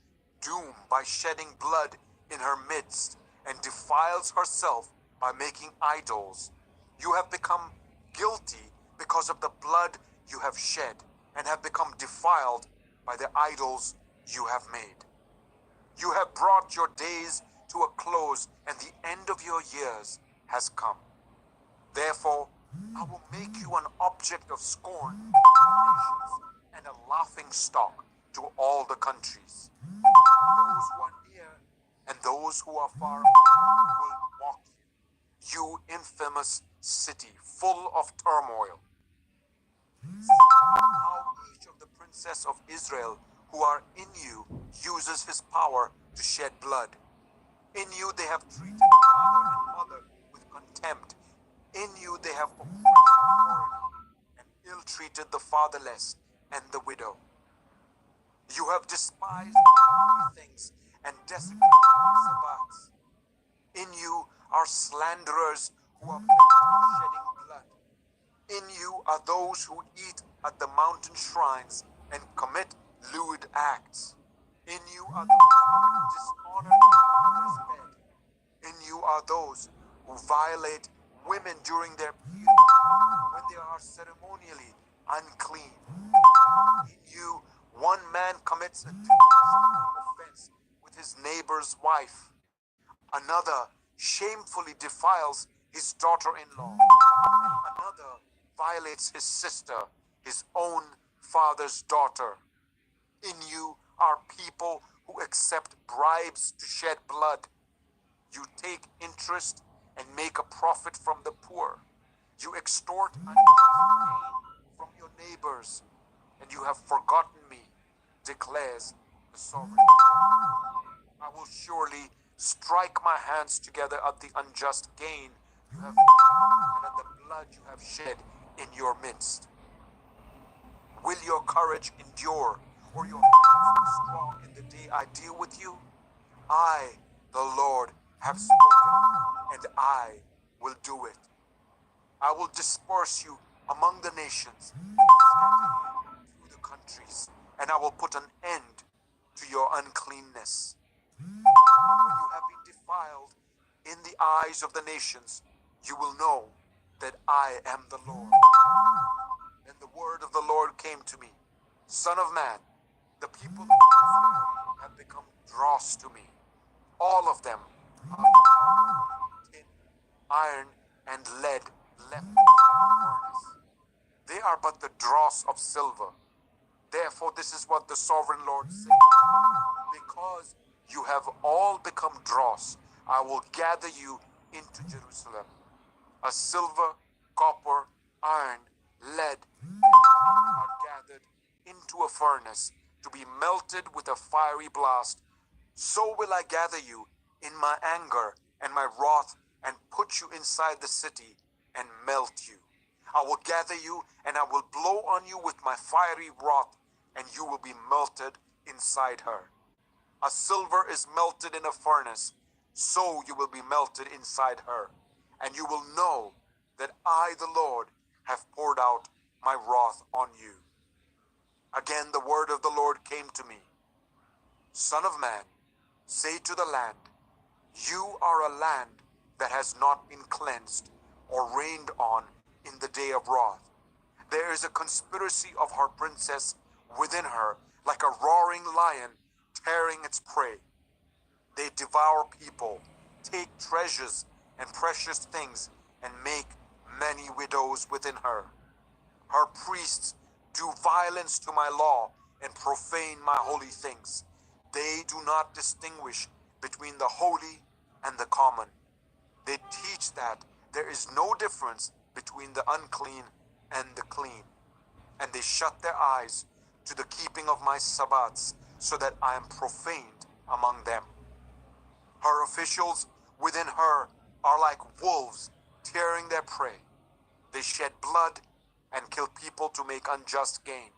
doom by shedding blood in her midst and defiles herself by making idols. You have become guilty because of the blood you have shed and have become defiled by the idols you have made. You have brought your days to a close and the end of your years has come. Therefore, I will make you an object of scorn to the nations and a laughing stock to all the countries. Those who are near and those who are far away will mock you, you infamous city full of turmoil. How each of the princes of Israel who are in you uses his power to shed blood. In you they have treated father and mother with contempt. In you they have oppressed the foreigner and ill-treated the fatherless and the widow. You have despised holy things and desecrated my Sabbats. In you are slanderers who are bent on shedding blood. In you are those who eat at the mountain shrines and commit lewd acts. In you are those who dishonor their mother's bed. In you are those who violate women during their period when they are ceremonially unclean. In you, one man commits a detestable offense with his neighbor's wife. Another shamefully defiles his daughter-in-law. And another violates his sister, his own father's daughter. In you are people who accept bribes to shed blood. You take interest and make a profit from the poor. You extort unjust gain from your neighbors, and you have forgotten me, declares the sovereign Lord. I will surely strike my hands together at the unjust gain you have made and at the blood you have shed in your midst. Will your courage endure, or your hands be strong in the day I deal with you? I, the Lord, have spoken, and I will do it. I will disperse you among the nations, and scatter you through the countries, and I will put an end to your uncleanness. When you have been defiled in the eyes of the nations, you will know that I am the Lord. Then the word of the Lord came to me, Son of man, the people of Israel have become dross to me. All of them are copper, tin, iron, and lead left in the furnace. They are but the dross of silver. Therefore, this is what the sovereign Lord says. Because you have all become dross, I will gather you into Jerusalem. As silver, copper, iron, lead, and tin are gathered into a furnace to be melted with a fiery blast, so will I gather you in my anger and my wrath and put you inside the city and melt you. I will gather you and I will blow on you with my fiery wrath, and you will be melted inside her. As silver is melted in a furnace, so you will be melted inside her, and you will know that I, the Lord, have poured out my wrath on you. Again the word of the Lord came to me. Son of man, say to the land, you are a land that has not been cleansed or rained on in the day of wrath. There is a conspiracy of her princess within her, like a roaring lion tearing its prey. They devour people, take treasures and precious things, and make many widows within her. Her priests do violence to my law and profane my holy things. They do not distinguish between the holy and the common. They teach that there is no difference between the unclean and the clean. And they shut their eyes to the keeping of my Sabbats, so that I am profaned among them. Her officials within her are like wolves tearing their prey. They shed blood and kill people to make unjust gain.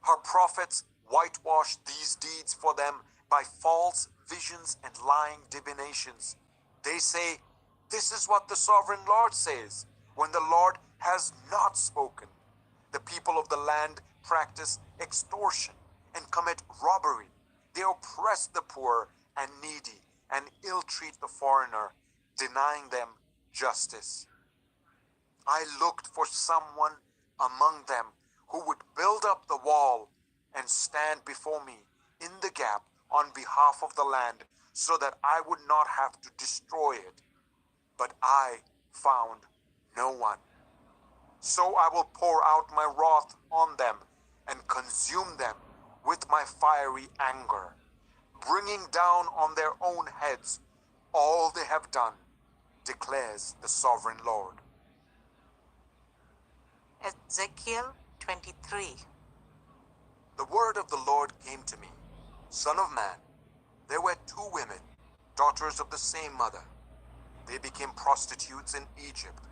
Her prophets whitewash these deeds for them by false visions and lying divinations. They say, "This is what the sovereign Lord says," when the Lord has not spoken. The people of the land practice extortion and commit robbery. They oppress the poor and needy and ill-treat the foreigner, denying them justice. I looked for someone among them who would build up the wall and stand before me in the gap on behalf of the land, so that I would not have to destroy it. But I found no one. So I will pour out my wrath on them and consume them with my fiery anger, bringing down on their own heads all they have done, declares the sovereign Lord. Ezekiel 23. The word of the Lord came to me, "Son of man, there were two women, daughters of the same mother. They became prostitutes in Egypt,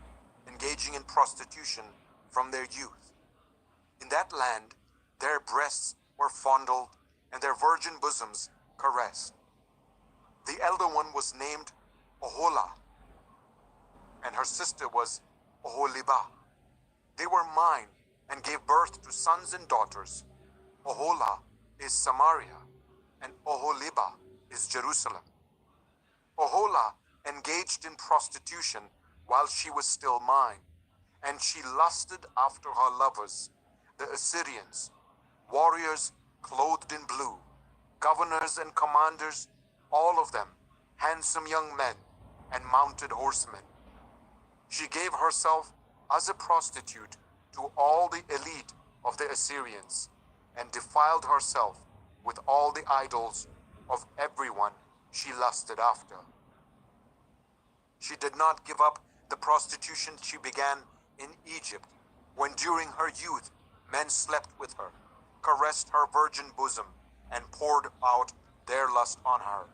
engaging in prostitution from their youth. In that land, their breasts were fondled and their virgin bosoms caressed. The elder one was named Oholah, and her sister was Oholibah. They were mine and gave birth to sons and daughters. Oholah is Samaria, and Oholibah is Jerusalem. Oholah engaged in prostitution while she was still mine, and she lusted after her lovers, the Assyrians, warriors clothed in blue, governors and commanders, all of them handsome young men and mounted horsemen. She gave herself as a prostitute to all the elite of the Assyrians, and defiled herself with all the idols of everyone she lusted after. She did not give up the prostitution she began in Egypt, when during her youth men slept with her, caressed her virgin bosom, and poured out their lust on her.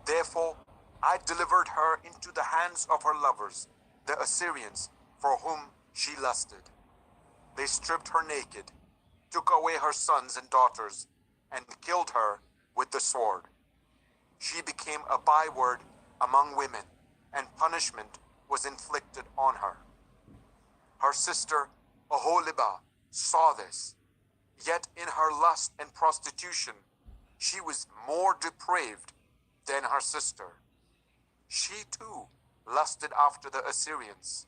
Therefore I delivered her into the hands of her lovers, the Assyrians, for whom she lusted. They stripped her naked, took away her sons and daughters, and killed her with the sword. She became a byword among women, and punishment was inflicted on her. Her sister Oholibah saw this, yet in her lust and prostitution she was more depraved than her sister. She too lusted after the Assyrians,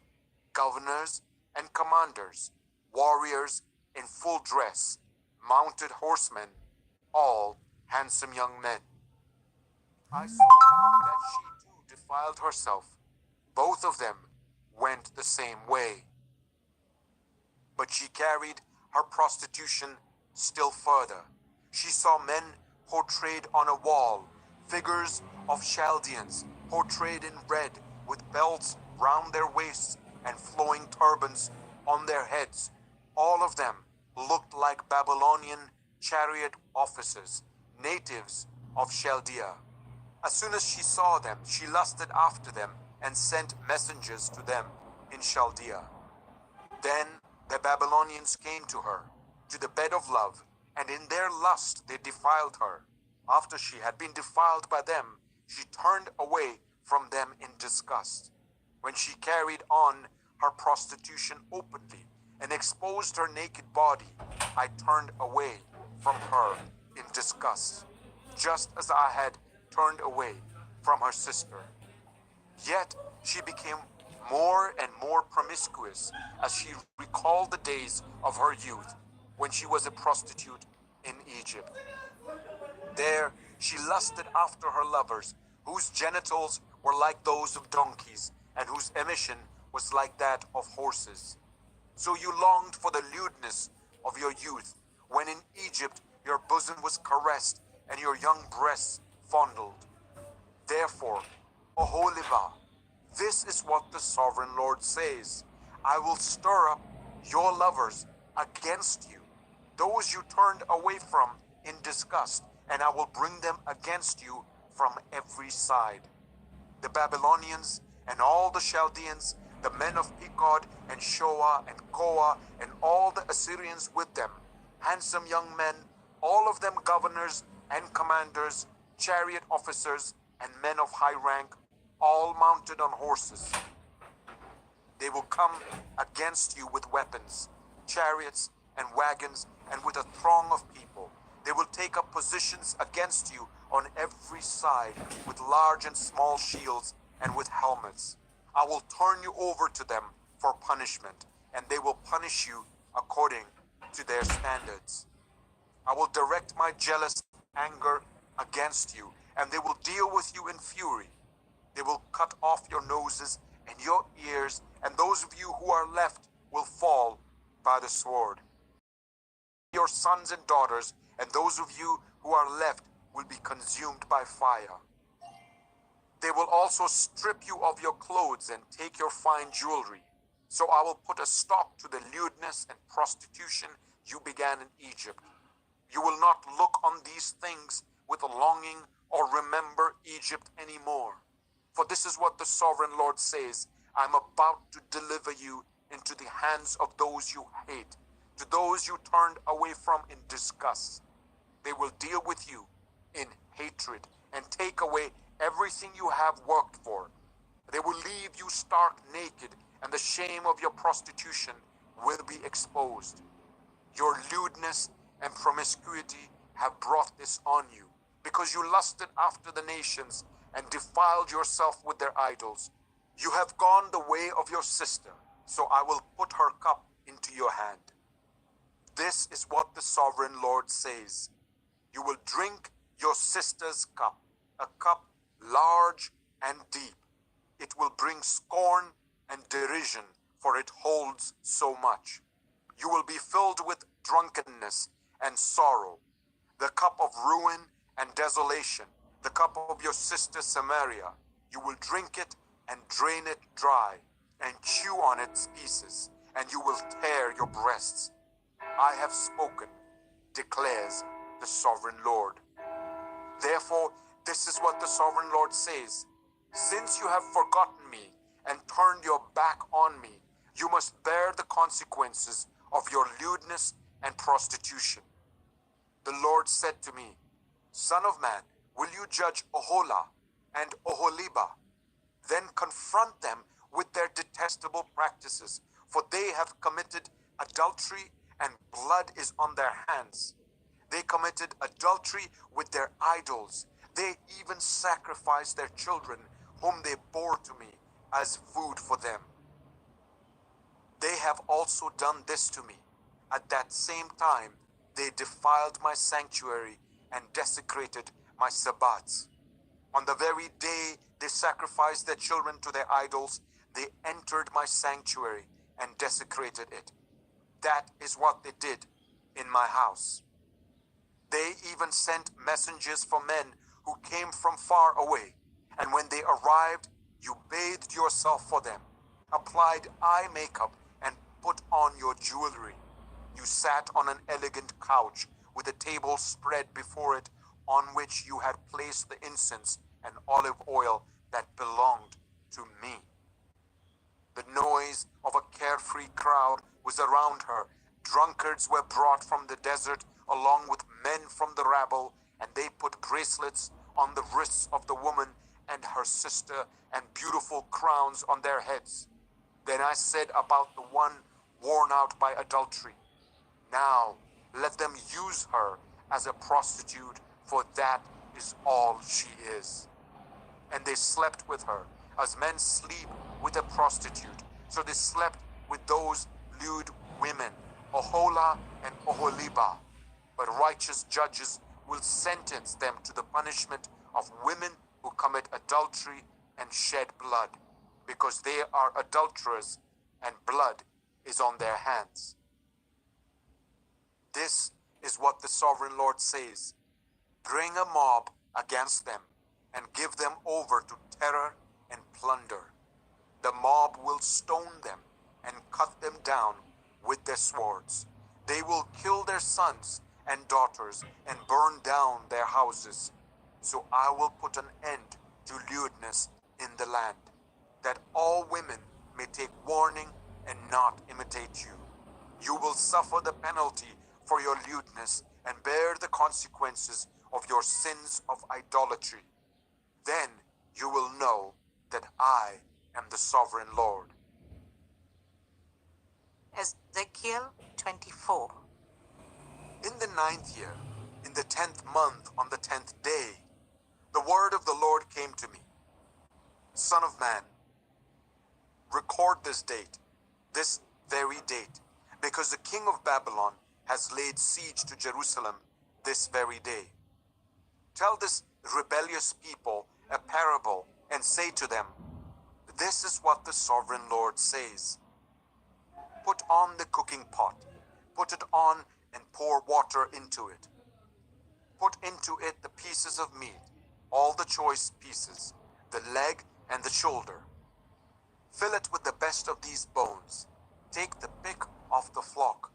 governors and commanders, warriors in full dress, mounted horsemen, all handsome young men. I saw that she too defiled herself. Both of them went the same way. But she carried her prostitution still further. She saw men portrayed on a wall, figures of Chaldeans portrayed in red, with belts round their waists and flowing turbans on their heads. All of them looked like Babylonian chariot officers, natives of Chaldea. As soon as she saw them, she lusted after them and sent messengers to them in Chaldea. Then the Babylonians came to her, to the bed of love, and in their lust they defiled her. After she had been defiled by them, she turned away from them in disgust. When she carried on her prostitution openly and exposed her naked body, I turned away from her in disgust, just as I had turned away from her sister. Yet she became more and more promiscuous as she recalled the days of her youth, when she was a prostitute in Egypt. There she lusted after her lovers, whose genitals were like those of donkeys, and whose emission was like that of horses. So you longed for the lewdness of your youth, when in Egypt your bosom was caressed and your young breasts fondled. Therefore, Oholibah, this is what the sovereign Lord says: I will stir up your lovers against you, those you turned away from in disgust, and I will bring them against you from every side. The Babylonians and all the Chaldeans, the men of Pekod and Shoah and Koah, and all the Assyrians with them, handsome young men, all of them governors and commanders, chariot officers, and men of high rank, all mounted on horses. They will come against you with weapons, chariots, and wagons, and with a throng of people. They will take up positions against you on every side with large and small shields and with helmets. I will turn you over to them for punishment, and they will punish you according to their standards. I will direct my jealous anger against you, and they will deal with you in fury. They will cut off your noses and your ears, and those of you who are left will fall by the sword. Your sons and daughters, and those of you who are left will be consumed by fire. They will also strip you of your clothes and take your fine jewelry. So I will put a stop to the lewdness and prostitution you began in Egypt. You will not look on these things with a longing or remember Egypt anymore. For this is what the sovereign Lord says: I'm about to deliver you into the hands of those you hate, to those you turned away from in disgust. They will deal with you in hatred and take away everything you have worked for. They will leave you stark naked, and the shame of your prostitution will be exposed. Your lewdness and promiscuity have brought this on you, because you lusted after the nations and defiled yourself with their idols. You have gone the way of your sister, so I will put her cup into your hand. This is what the sovereign Lord says: you will drink your sister's cup, a cup large and deep. It will bring scorn and derision, for it holds so much. You will be filled with drunkenness and sorrow, the cup of ruin and desolation, the cup of your sister Samaria. You will drink it and drain it dry, and chew on its pieces, and you will tear your breasts. I have spoken, declares the sovereign Lord. Therefore, this is what the sovereign Lord says: since you have forgotten me and turned your back on me, you must bear the consequences of your lewdness and prostitution. The Lord said to me, Son of man, will you judge Oholah and Oholibah? Then confront them with their detestable practices, for they have committed adultery and blood is on their hands. They committed adultery with their idols. They even sacrificed their children, whom they bore to me, as food for them. They have also done this to me. At that same time, they defiled my sanctuary and desecrated my Sabbats. On the very day they sacrificed their children to their idols, they entered my sanctuary and desecrated it. That is what they did in my house. They even sent messengers for men who came from far away, and when they arrived, you bathed yourself for them, applied eye makeup, and put on your jewelry. You sat on an elegant couch with a table spread before it, on which you had placed the incense and olive oil that belonged to me. The noise of a carefree crowd was around her. Drunkards were brought from the desert along with men from the rabble, and they put bracelets on the wrists of the woman and her sister and beautiful crowns on their heads. Then I said about the one worn out by adultery, now let them use her as a prostitute, for that is all she is. And they slept with her, as men sleep with a prostitute. So they slept with those lewd women, Oholah and Oholibah. But righteous judges will sentence them to the punishment of women who commit adultery and shed blood, because they are adulterers and blood is on their hands. This is what the sovereign Lord says: bring a mob against them and give them over to terror and plunder. The mob will stone them and cut them down with their swords. They will kill their sons and daughters and burn down their houses. So I will put an end to lewdness in the land, that all women may take warning and not imitate you. You will suffer the penalty for your lewdness and bear the consequences of your sins of idolatry. Then you will know that I am the sovereign Lord. Ezekiel 24. In the 9th year, in the 10th month, on the 10th day, the word of the Lord came to me. Son of man, record this date, this very date, because the king of Babylon has laid siege to Jerusalem this very day. Tell this rebellious people a parable and say to them, this is what the sovereign Lord says. Put on the cooking pot, put it on and pour water into it. Put into it the pieces of meat, all the choice pieces, the leg and the shoulder. Fill it with the best of these bones. Take the pick off the flock.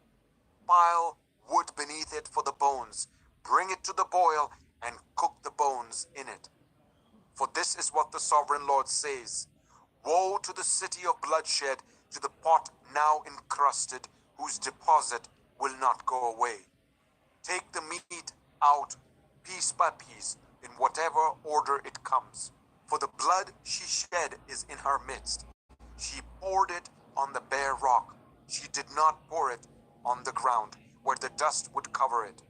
Pile wood beneath it for the bones. Bring it to the boil and cook the bones in it. For this is what the sovereign Lord says. Woe to the city of bloodshed, to the pot now encrusted, whose deposit will not go away. Take the meat out piece by piece, in whatever order it comes. For the blood she shed is in her midst. She poured it on the bare rock. She did not pour it on the ground, where the dust would cover it.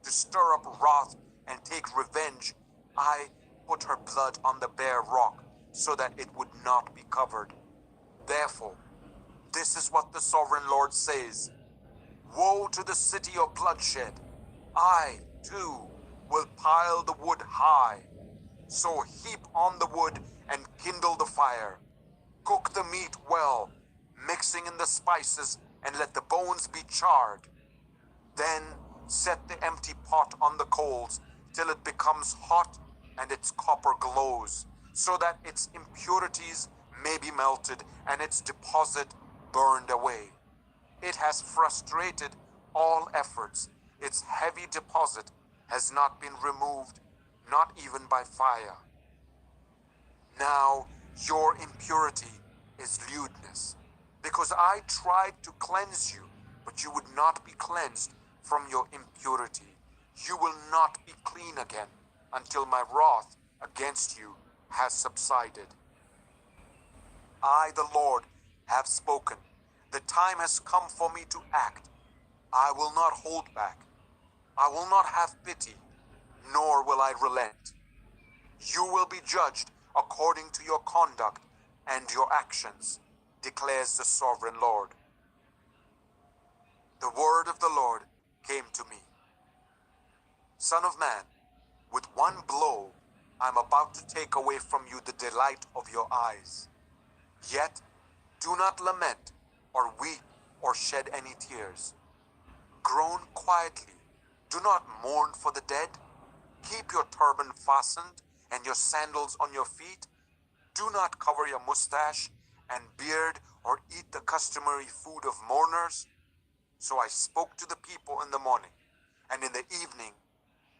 To stir up wrath and take revenge, I put her blood on the bare rock, so that it would not be covered. Therefore, this is what the sovereign Lord says. Woe to the city of bloodshed! I, too, will pile the wood high. So heap on the wood and kindle the fire. Cook the meat well, mixing in the spices, and let the bones be charred. Then set the empty pot on the coals till it becomes hot and its copper glows, so that its impurities may be melted and its deposit burned away. It has frustrated all efforts. Its heavy deposit has not been removed, not even by fire. Now your impurity is lewdness, because I tried to cleanse you, but you would not be cleansed from your impurity. You will not be clean again until my wrath against you has subsided. I, the Lord, have spoken. The time has come for me to act. I will not hold back. I will not have pity, nor will I relent. You will be judged according to your conduct and your actions, declares the sovereign Lord. The word of the Lord came to me. Son of man, with one blow, I am about to take away from you the delight of your eyes. Yet, do not lament, or weep, or shed any tears. Groan quietly. Do not mourn for the dead. Keep your turban fastened and your sandals on your feet. Do not cover your mustache and beard or eat the customary food of mourners. So I spoke to the people in the morning, and in the evening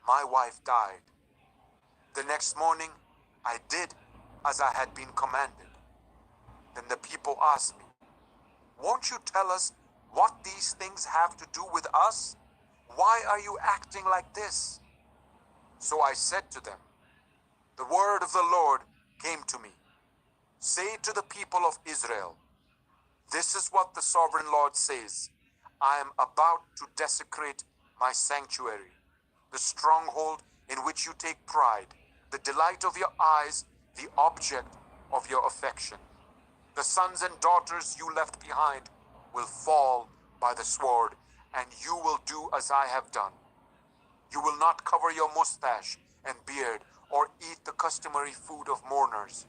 my wife died. The next morning I did as I had been commanded. Then the people asked me, won't you tell us what these things have to do with us? Why are you acting like this? So I said to them, the word of the Lord came to me. Say to the people of Israel, this is what the sovereign Lord says. I am about to desecrate my sanctuary, the stronghold in which you take pride, the delight of your eyes, the object of your affection. The sons and daughters you left behind will fall by the sword, and you will do as I have done. You will not cover your mustache and beard or eat the customary food of mourners.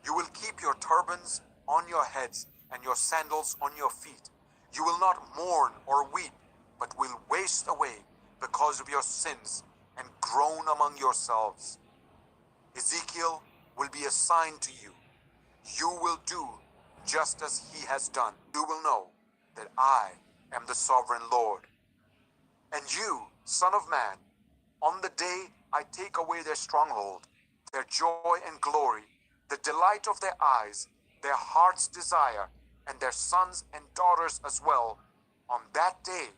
You will keep your turbans on your heads and your sandals on your feet. You will not mourn or weep, but will waste away because of your sins and groan among yourselves. Ezekiel will be a sign to you. You will do just as he has done. You will know that I am the sovereign Lord. And you, son of man, on the day I take away their stronghold, their joy and glory, the delight of their eyes, their heart's desire, and their sons and daughters as well, on that day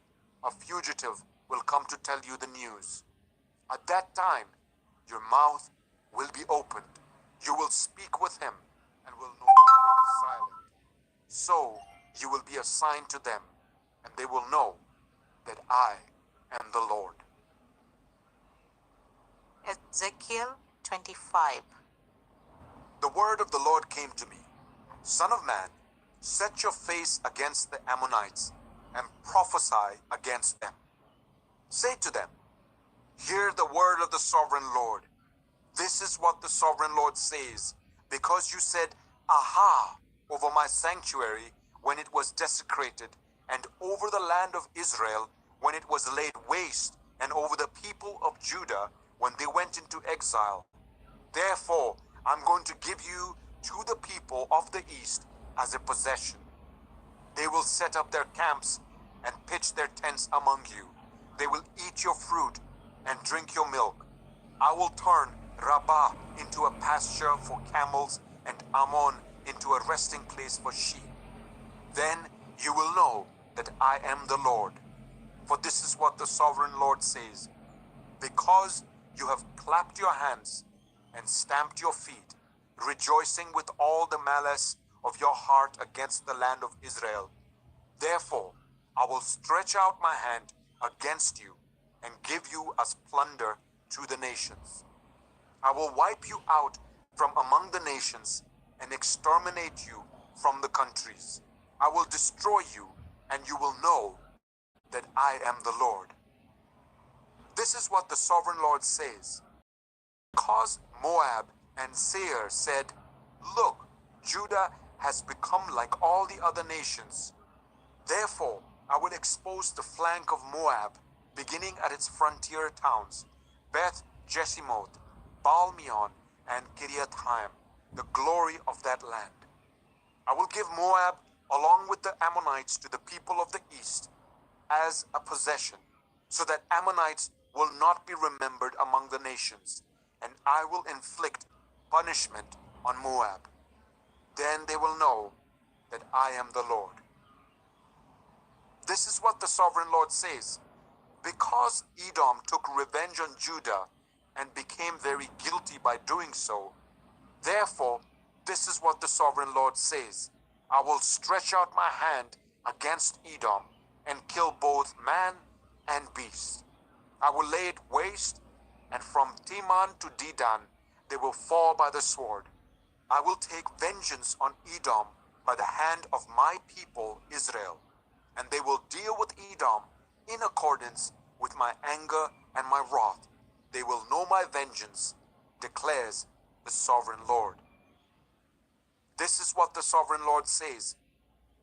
a fugitive will come to tell you the news. At that time, your mouth will be opened. You will speak with him and will no longer be silent. So you will be a sign to them, and they will know that I am the Lord. Ezekiel 25. The word of the Lord came to me. Son of man, set your face against the Ammonites and prophesy against them. Say to them, hear the word of the sovereign Lord. This is what the sovereign Lord says, because you said, aha, over my sanctuary when it was desecrated, and over the land of Israel when it was laid waste, and over the people of Judah when they went into exile. Therefore, I'm going to give you to the people of the east as a possession. They will set up their camps and pitch their tents among you. They will eat your fruit and drink your milk. I will turn Rabbah into a pasture for camels and Ammon into a resting place for sheep. Then you will know that I am the Lord. For this is what the sovereign Lord says. Because you have clapped your hands and stamped your feet, rejoicing with all the malice of your heart against the land of Israel, therefore I will stretch out my hand against you and give you as plunder to the nations. I will wipe you out from among the nations and exterminate you from the countries. I will destroy you, and you will know that I am the Lord. This is what the sovereign Lord says. Because Moab and Seir said, look, Judah has become like all the other nations. Therefore, I will expose the flank of Moab, beginning at its frontier towns, Beth Jeshimoth, Baal-meon, and Kiriathaim, the glory of that land. I will give Moab along with the Ammonites to the people of the east as a possession, so that Ammonites will not be remembered among the nations, and I will inflict punishment on Moab. Then they will know that I am the Lord. This is what the sovereign Lord says. Because Edom took revenge on Judah and became very guilty by doing so, therefore, this is what the sovereign Lord says. I will stretch out my hand against Edom and kill both man and beast. I will lay it waste, and from Teman to Dedan they will fall by the sword. I will take vengeance on Edom by the hand of my people Israel, and they will deal with Edom in accordance with my anger and my wrath. They will know my vengeance, declares the sovereign Lord. This is what the sovereign Lord says.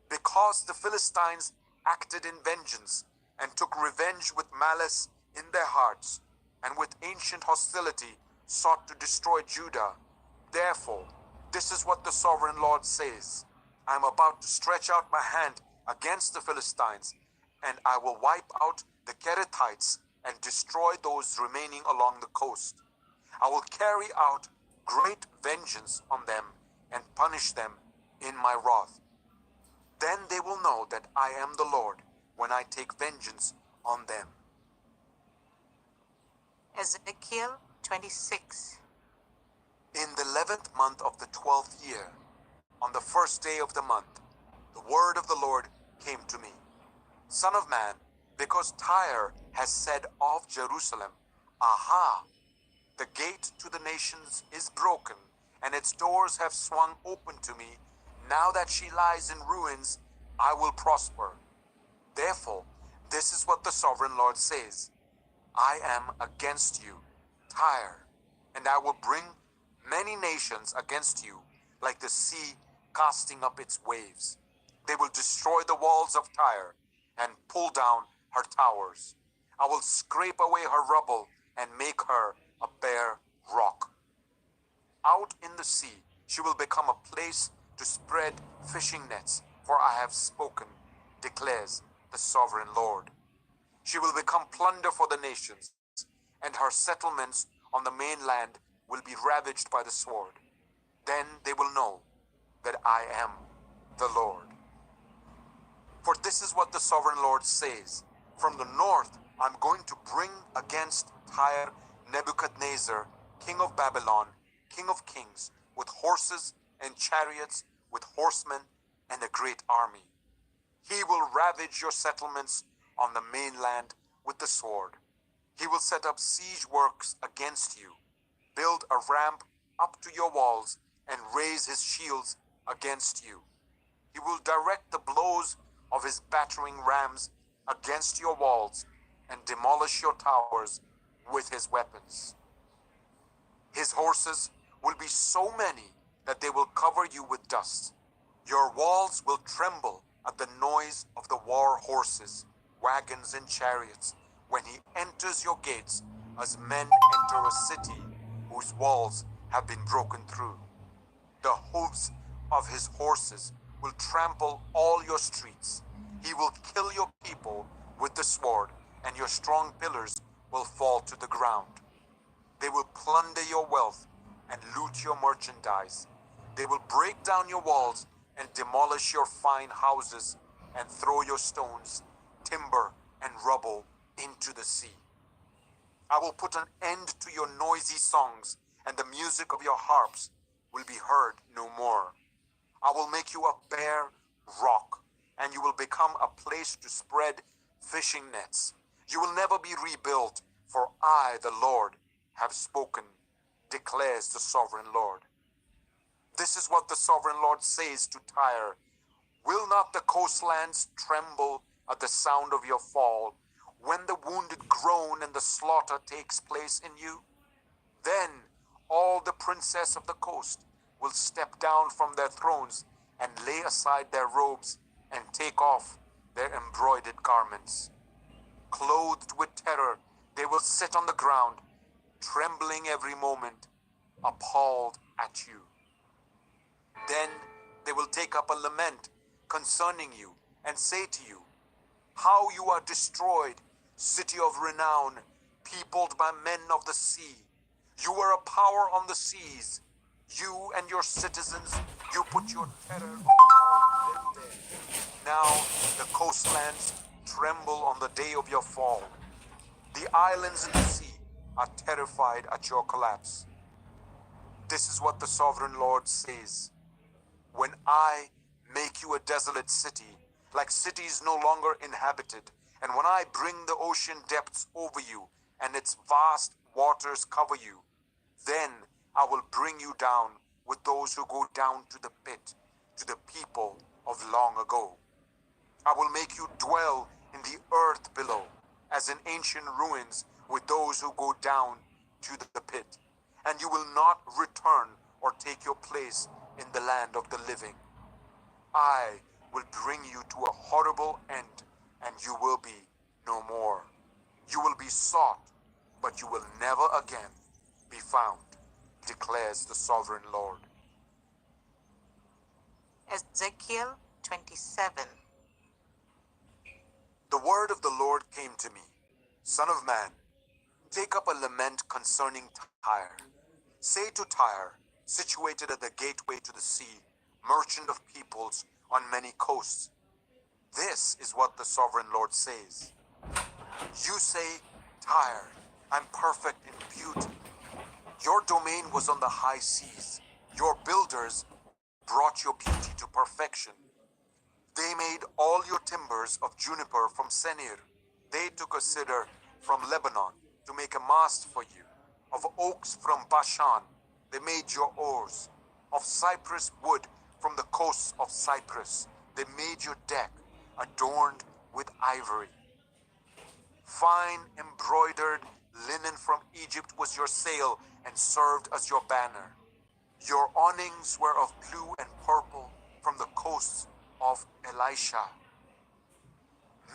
Because the Philistines acted in vengeance and took revenge with malice in their hearts, and with ancient hostility sought to destroy Judah, therefore, this is what the sovereign Lord says. I am about to stretch out my hand against the Philistines, and I will wipe out the Kerethites and destroy those remaining along the coast. I will carry out great vengeance on them and punish them in my wrath. Then they will know that I am the Lord when I take vengeance on them. Ezekiel 26. In the 11th month of the 12th year, on the first day of the month, the word of the Lord came to me. Son of man, because Tyre has said of Jerusalem, aha, the gate to the nations is broken, and its doors have swung open to me. Now that she lies in ruins, I will prosper. Therefore, this is what the sovereign Lord says. I am against you, Tyre, and I will bring many nations against you, like the sea casting up its waves. They will destroy the walls of Tyre and pull down her towers. I will scrape away her rubble and make her a bare rock. Out in the sea, she will become a place to spread fishing nets, for I have spoken, declares the sovereign Lord. She will become plunder for the nations, and her settlements on the mainland will be ravaged by the sword. Then they will know that I am the Lord. For this is what the sovereign Lord says. From the north, I'm going to bring against Tyre Nebuchadnezzar, king of Babylon, king of kings, with horses and chariots, with horsemen and a great army. He will ravage your settlements on the mainland with the sword. He will set up siege works against you, build a ramp up to your walls, and raise his shields against you. He will direct the blows of his battering rams against your walls and demolish your towers with his weapons. His horses will be so many that they will cover you with dust. Your walls will tremble at the noise of the war horses, wagons, and chariots when he enters your gates as men enter a city whose walls have been broken through. The hoofs of his horses will trample all your streets. He will kill your people with the sword, and your strong pillars will fall to the ground. They will plunder your wealth and loot your merchandise. They will break down your walls and demolish your fine houses and throw your stones, timber, and rubble into the sea. I will put an end to your noisy songs, and the music of your harps will be heard no more. I will make you a bare rock, and you will become a place to spread fishing nets. You will never be rebuilt, for I, the Lord, have spoken, declares the sovereign Lord. This is what the sovereign Lord says to Tyre. Will not the coastlands tremble at the sound of your fall, when the wounded groan and the slaughter takes place in you? Then all the princes of the coast will step down from their thrones and lay aside their robes and take off their embroidered garments. Clothed with terror, they will sit on the ground, trembling every moment, appalled at you. Then they will take up a lament concerning you and say to you, how you are destroyed, city of renown, peopled by men of the sea. You were a power on the seas. You and your citizens, you put your terror upon them dead. Now the coastlands tremble on the day of your fall. The islands in the sea are terrified at your collapse. This is what the sovereign Lord says. When I make you a desolate city, like cities no longer inhabited, and when I bring the ocean depths over you, and its vast waters cover you, then I will bring you down with those who go down to the pit, to the people of long ago. I will make you dwell in the earth below, as in ancient ruins with those who go down to the pit, and you will not return or take your place in the land of the living. I will bring you to a horrible end, and you will be no more. You will be sought, but you will never again be found, declares the sovereign Lord. Ezekiel 27. The word of the Lord came to me. Son of man, take up a lament concerning Tyre. Say to Tyre, situated at the gateway to the sea, merchant of peoples on many coasts, this is what the sovereign Lord says. You say, Tyre, I'm perfect in beauty. Your domain was on the high seas. Your builders brought your beauty to perfection. They made all your timbers of juniper from Senir. They took a cedar from Lebanon to make a mast for you. Of oaks from Bashan, they made your oars. Of cypress wood from the coasts of Cyprus, they made your deck, adorned with ivory. Fine embroidered linen from Egypt was your sail and served as your banner. Your awnings were of blue and purple from the coasts of Elisha.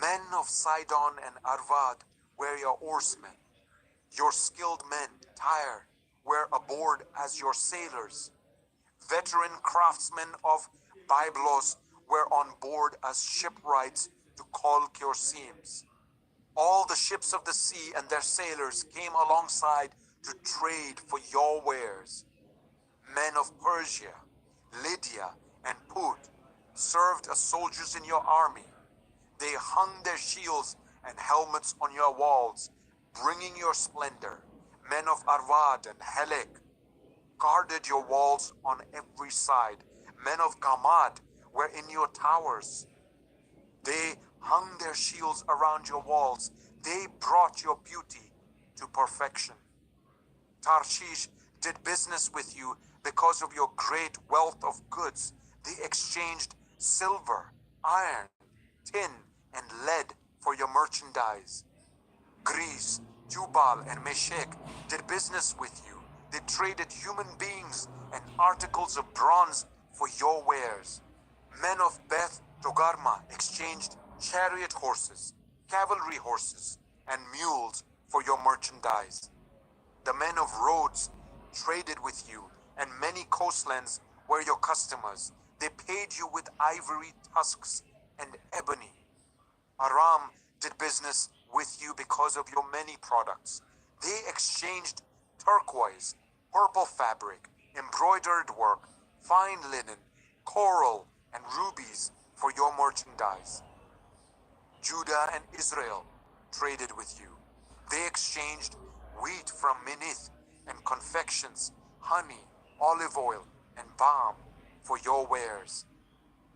Men of Sidon and Arvad were your oarsmen. Your skilled men, Tyre, were aboard as your sailors. Veteran craftsmen of Byblos were on board as shipwrights to caulk your seams. All the ships of the sea and their sailors came alongside to trade for your wares. Men of Persia, Lydia, and Put served as soldiers in your army. They hung their shields and helmets on your walls, bringing your splendor. Men of Arvad and Helek guarded your walls on every side. Men of Gamad were in your towers. They hung their shields around your walls. They brought your beauty to perfection. Tarshish did business with you because of your great wealth of goods. They exchanged silver, iron, tin, and lead for your merchandise. Greece, Tubal, and Meshech did business with you. They traded human beings and articles of bronze for your wares. Men of Beth Togarmah exchanged chariot horses, cavalry horses, and mules for your merchandise. The men of Rhodes traded with you, and many coastlands were your customers. They paid you with ivory tusks and ebony. Aram did business with you because of your many products. They exchanged turquoise, purple fabric, embroidered work, fine linen, coral, and rubies for your merchandise. Judah and Israel traded with you. They exchanged wheat from Minnith and confections, honey, olive oil, and balm for your wares.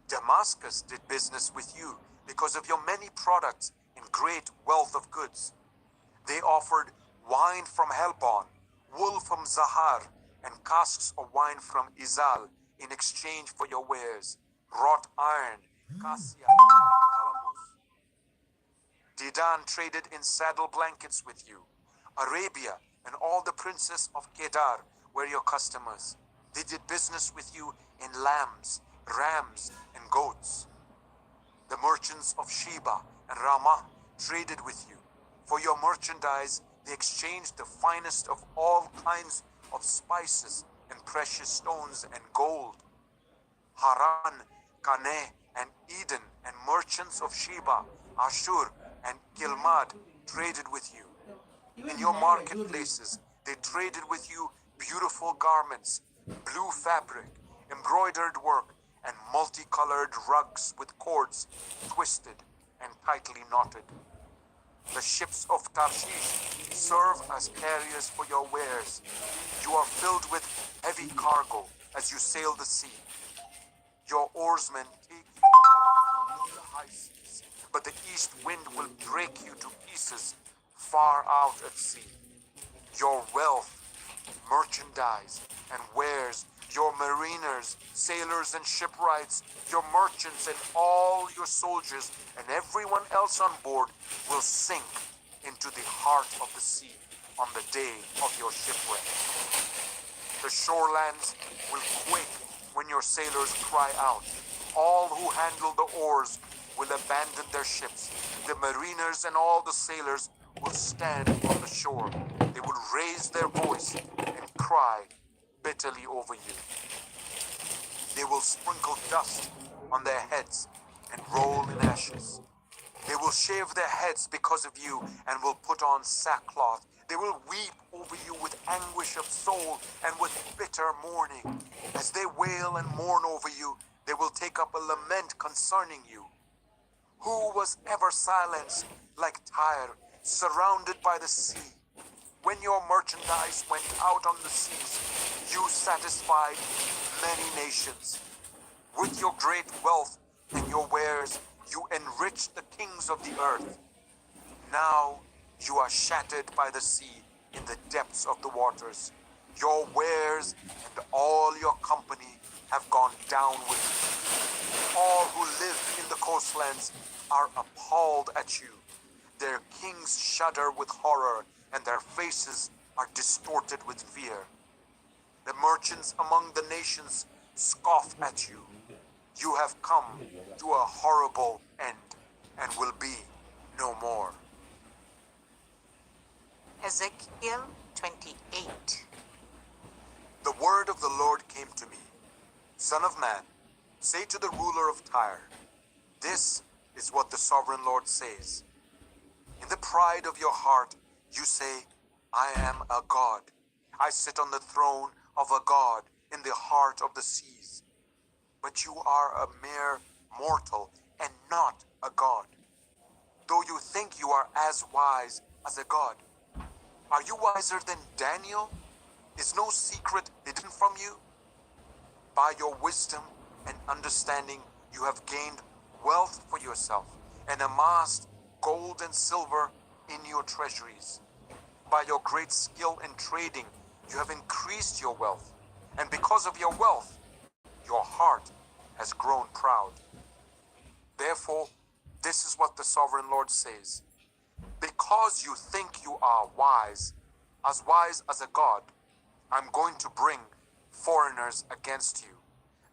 Damascus did business with you because of your many products and great wealth of goods. They offered wine from Helbon, wool from Zahar, and casks of wine from Izal in exchange for your wares, wrought iron, cassia, and calamus. Dedan traded in saddle blankets with you. Arabia and all the princes of Kedar were your customers. They did business with you in lambs, rams, and goats. The merchants of Sheba and Ramah traded with you. For your merchandise, they exchanged the finest of all kinds of spices and precious stones and gold. Haran, Caneh, and Eden, and merchants of Sheba, Ashur, and Kilmad traded with you. In your marketplaces, they traded with you beautiful garments, blue fabric, embroidered work, and multicolored rugs with cords twisted and tightly knotted. The ships of Tarshish serve as carriers for your wares. You are filled with heavy cargo as you sail the sea. Your oarsmen take you on the high seas, but the east wind will break you to pieces far out at sea. Your wealth, merchandise, and wares, your mariners, sailors, and shipwrights, your merchants, and all your soldiers, and everyone else on board will sink into the heart of the sea on the day of your shipwreck. The shorelands will quake when your sailors cry out. All who handle the oars will abandon their ships. The mariners and all the sailors will stand on the shore. They will raise their voice and cry bitterly over you. They will sprinkle dust on their heads and roll in ashes. They will shave their heads because of you and will put on sackcloth. They will weep over you with anguish of soul and with bitter mourning. As they wail and mourn over you, they will take up a lament concerning you. Who was ever silenced like Tyre, surrounded by the sea? When your merchandise went out on the seas, you satisfied many nations. With your great wealth and your wares, you enriched the kings of the earth. Now you are shattered by the sea in the depths of the waters. Your wares and all your company have gone down with you. All who live in the coastlands are appalled at you. Their kings shudder with horror, and their faces are distorted with fear. The merchants among the nations scoff at you. You have come to a horrible end and will be no more. Ezekiel 28. The word of the Lord came to me. Son of man, say to the ruler of Tyre, this is what the sovereign Lord says. In the pride of your heart, you say, I am a god. I sit on the throne of a god in the heart of the seas. But you are a mere mortal and not a god. Though you think you are as wise as a god. Are you wiser than Daniel? Is no secret hidden from you? By your wisdom and understanding, you have gained wealth for yourself and amassed gold and silver in your treasuries. By your great skill in trading, you have increased your wealth. And because of your wealth, your heart has grown proud. Therefore, this is what the sovereign Lord says. Because you think you are wise as a god, I'm going to bring foreigners against you,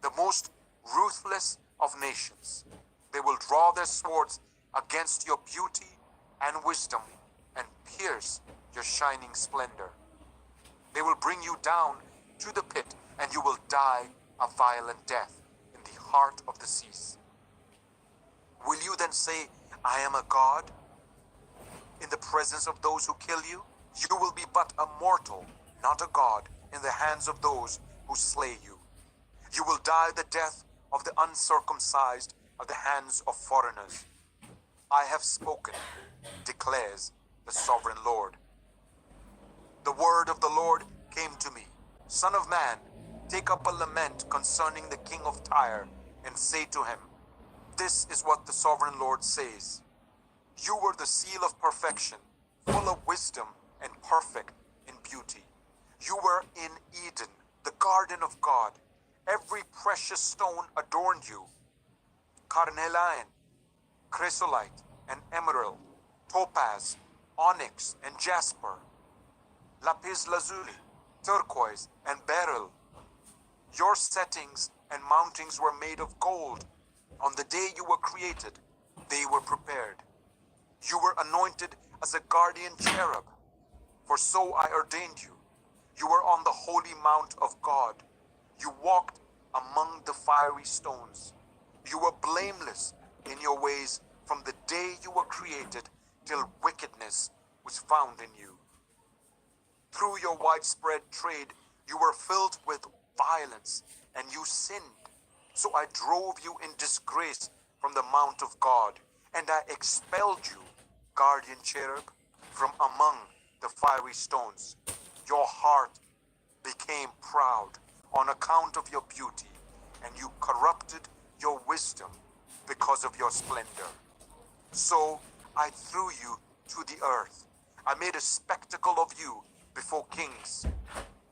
the most ruthless of nations. They will draw their swords against your beauty and wisdom and pierce your shining splendor. They will bring you down to the pit, and you will die a violent death in the heart of the seas. Will you then say, I am a god? In the presence of those who kill you, you will be but a mortal, not a god, in the hands of those who slay you. You will die the death of the uncircumcised at the hands of foreigners. I have spoken, declares the sovereign Lord. The word of the Lord came to me. Son of man, take up a lament concerning the king of Tyre, and say to him, this is what the sovereign Lord says. You were the seal of perfection, full of wisdom and perfect in beauty. You were in Eden, the garden of God. Every precious stone adorned you. Carnelian, chrysolite, and emerald, topaz, onyx, and jasper, lapis lazuli, turquoise, and beryl. Your settings and mountings were made of gold. On the day you were created, they were prepared. You were anointed as a guardian cherub, for so I ordained you. You were on the holy mount of God. You walked among the fiery stones. You were blameless in your ways from the day you were created till wickedness was found in you. Through your widespread trade, you were filled with violence, and you sinned. So I drove you in disgrace from the mount of God, and I expelled you, guardian cherub, from among the fiery stones. Your heart became proud on account of your beauty, and you corrupted your wisdom because of your splendor. So I threw you to the earth. I made a spectacle of you before kings.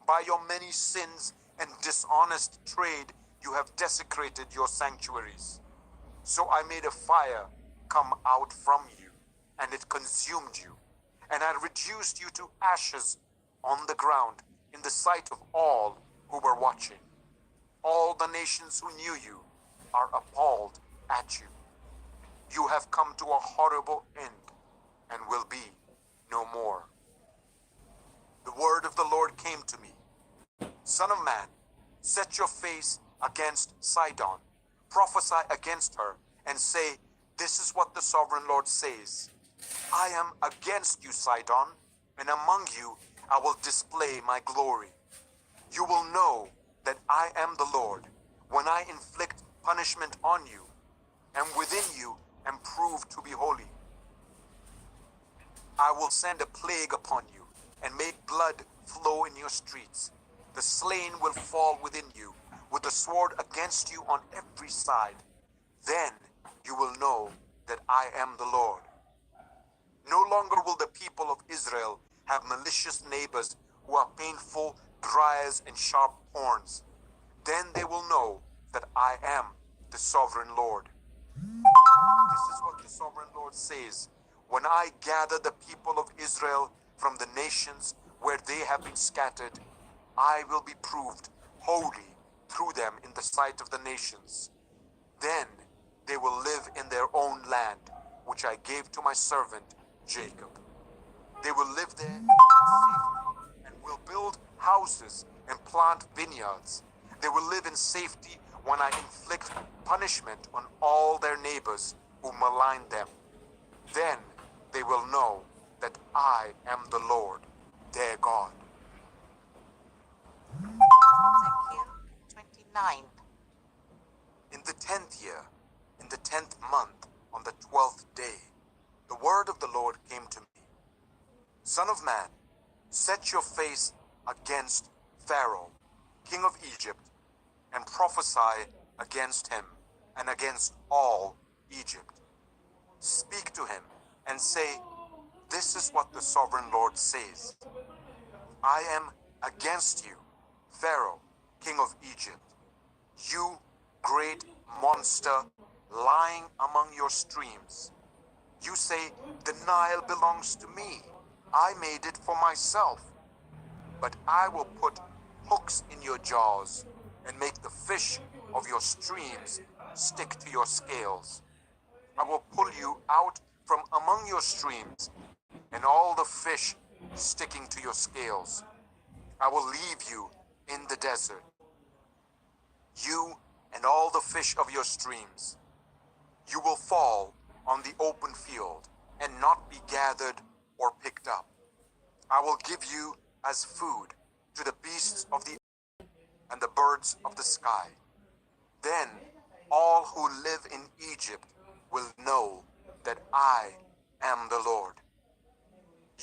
By your many sins and dishonest trade, you have desecrated your sanctuaries. So I made a fire come out from you, and it consumed you. And I reduced you to ashes on the ground in the sight of all who were watching. All the nations who knew you are appalled at you. You have come to a horrible end and will be no more. The word of the Lord came to me. Son of man, set your face against Sidon. Prophesy against her and say, this is what the sovereign Lord says. I am against you, Sidon, and among you I will display my glory. You will know that I am the Lord when I inflict punishment on you, and within you am proved to be holy. I will send a plague upon you and make blood flow in your streets. The slain will fall within you with the sword against you on every side. Then you will know that I am the Lord. No longer will the people of Israel have malicious neighbors who are painful briars and sharp horns. Then they will know that I am the sovereign Lord. This is what the sovereign Lord says. When I gather the people of Israel from the nations where they have been scattered, I will be proved holy through them in the sight of the nations. Then they will live in their own land, which I gave to my servant Jacob. They will live there in safety and will build houses and plant vineyards. They will live in safety when I inflict punishment on all their neighbors who malign them. Then they will know that I am the Lord, their God. Ezekiel 29. In the 10th year, in the 10th month, on the 12th day, The word of the Lord came to me. Son of man, set your face against Pharaoh, king of Egypt, and prophesy against him and against all Egypt. Speak to him and say, this is what the sovereign Lord says. I am against you, Pharaoh, king of Egypt, you great monster lying among your streams. You say, the Nile belongs to me. I made it for myself. But I will put hooks in your jaws and make the fish of your streams stick to your scales. I will pull you out from among your streams and all the fish sticking to your scales. I will leave you in the desert, you and all the fish of your streams. You will fall on the open field and not be gathered or picked up. I will give you as food to the beasts of the earth and the birds of the sky. Then all who live in Egypt will know that I am the Lord.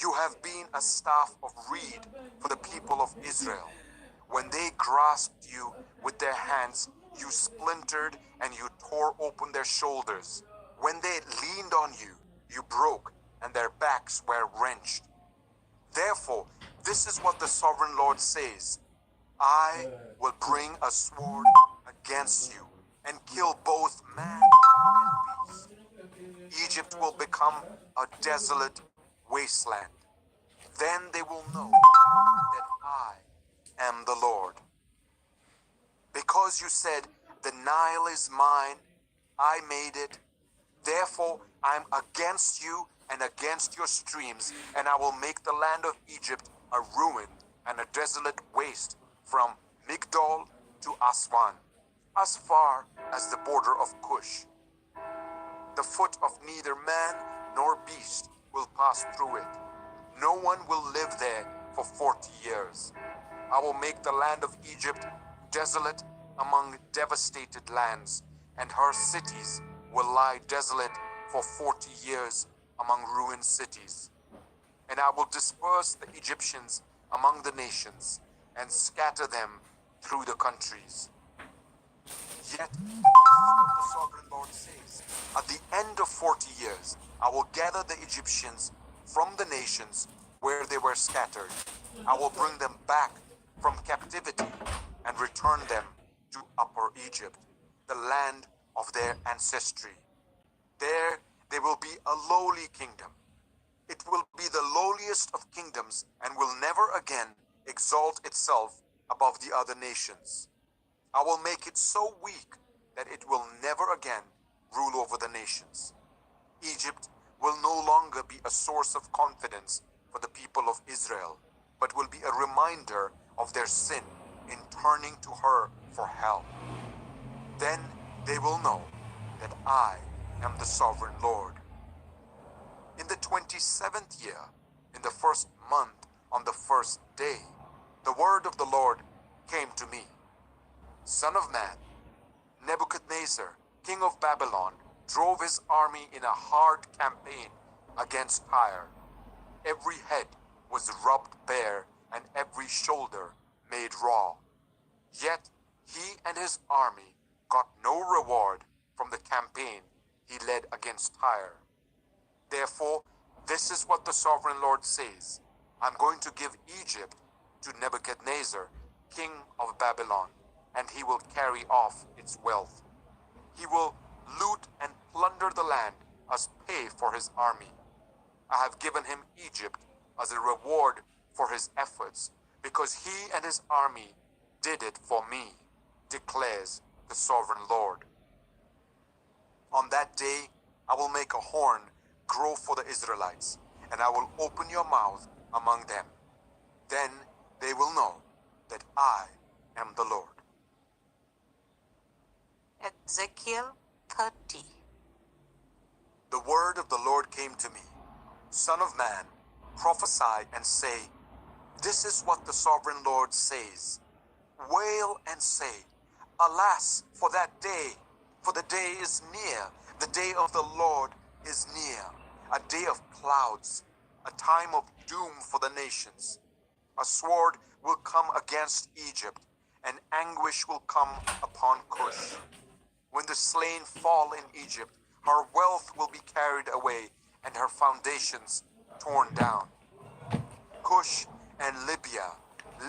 You have been a staff of reed for the people of Israel. When they grasped you with their hands, you splintered and you tore open their shoulders. When they leaned on you, you broke and their backs were wrenched. Therefore, this is what the sovereign Lord says. I will bring a sword against you and kill both man and beast. Egypt will become a desolate wasteland. Then they will know that I am the Lord. Because you said, the Nile is mine, I made it. Therefore, I am against you and against your streams, and I will make the land of Egypt a ruin and a desolate waste from Migdol to Aswan, as far as the border of Cush. The foot of neither man nor beast will pass through it. No one will live there for 40 years. I will make the land of Egypt desolate among devastated lands, and her cities will lie desolate for 40 years among ruined cities. And I will disperse the Egyptians among the nations and scatter them through the countries. Yet, this is what the sovereign Lord says. At the end of 40 years, I will gather the Egyptians from the nations where they were scattered. I will bring them back from captivity and return them to Upper Egypt, the land of their ancestry. There they will be a lowly kingdom. It will be the lowliest of kingdoms and will never again exalt itself above the other nations. I will make it so weak that it will never again rule over the nations. Egypt will no longer be a source of confidence for the people of Israel, but will be a reminder of their sin in turning to her for help. Then they will know that I am the sovereign Lord. In the 27th year, in the first month, on the first day, the word of the Lord came to me. Son of man, Nebuchadnezzar, king of Babylon, drove his army in a hard campaign against Tyre. Every head was rubbed bare and every shoulder made raw. Yet he and his army got no reward from the campaign he led against Tyre. Therefore, this is what the sovereign Lord says. I'm going to give Egypt to Nebuchadnezzar, king of Babylon, and he will carry off its wealth. He will loot and plunder the land as pay for his army. I have given him Egypt as a reward for his efforts, because he and his army did it for me, declares the sovereign Lord. On that day, I will make a horn grow for the Israelites, and I will open your mouth among them. Then they will know that I am the Lord. Ezekiel 30. The word of the Lord came to me. Son of man, prophesy and say, this is what the sovereign Lord says. Wail and say, alas for that day, for the day is near, the day of the Lord is near. a day of clouds, a time of doom for the nations. A sword will come against Egypt, and anguish will come upon Cush. When the slain fall in Egypt, her wealth will be carried away, and her foundations torn down. Cush and Libya,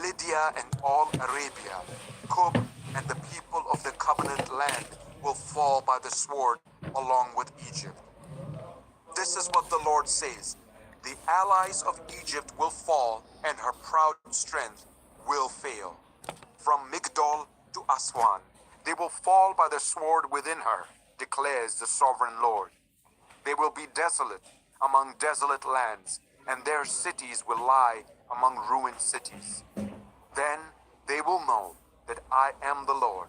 Lydia and all Arabia, Kub and the people of the covenant land will fall by the sword along with Egypt. This is what the Lord says. The allies of Egypt will fall, and her proud strength will fail. From Migdol to Aswan, they will fall by the sword within her, declares the sovereign Lord. They will be desolate among desolate lands, and their cities will lie among ruined cities. Then they will know that I am the Lord,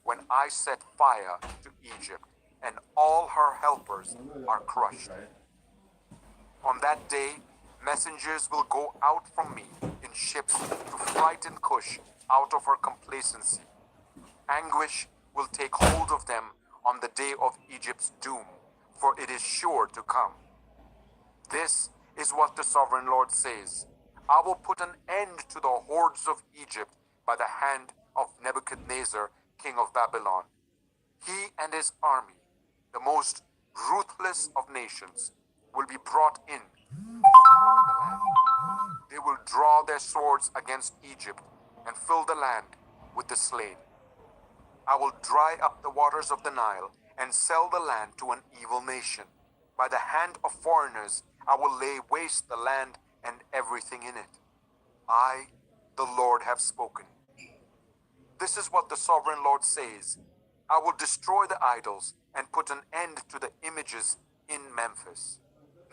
when I set fire to Egypt, and all her helpers are crushed. On that day, messengers will go out from me in ships to frighten Cush out of her complacency. Anguish will take hold of them on the day of Egypt's doom, for it is sure to come. This is what the sovereign Lord says. I will put an end to the hordes of Egypt by the hand of Nebuchadnezzar, king of Babylon. He and his army, the most ruthless of nations, will be brought in to destroy the land. They will draw their swords against Egypt and fill the land with the slain. I will dry up the waters of the Nile and sell the land to an evil nation. By the hand of foreigners, I will lay waste the land and everything in it. I, the Lord, have spoken. This is what the sovereign Lord says. I will destroy the idols and put an end to the images in Memphis.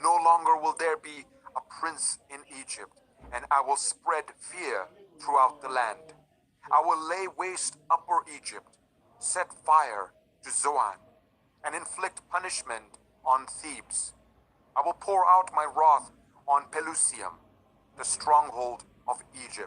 No longer will there be a prince in Egypt, and I will spread fear throughout the land. I will lay waste Upper Egypt, set fire to Zoan, and inflict punishment on Thebes. I will pour out my wrath on Pelusium, the stronghold of Egypt.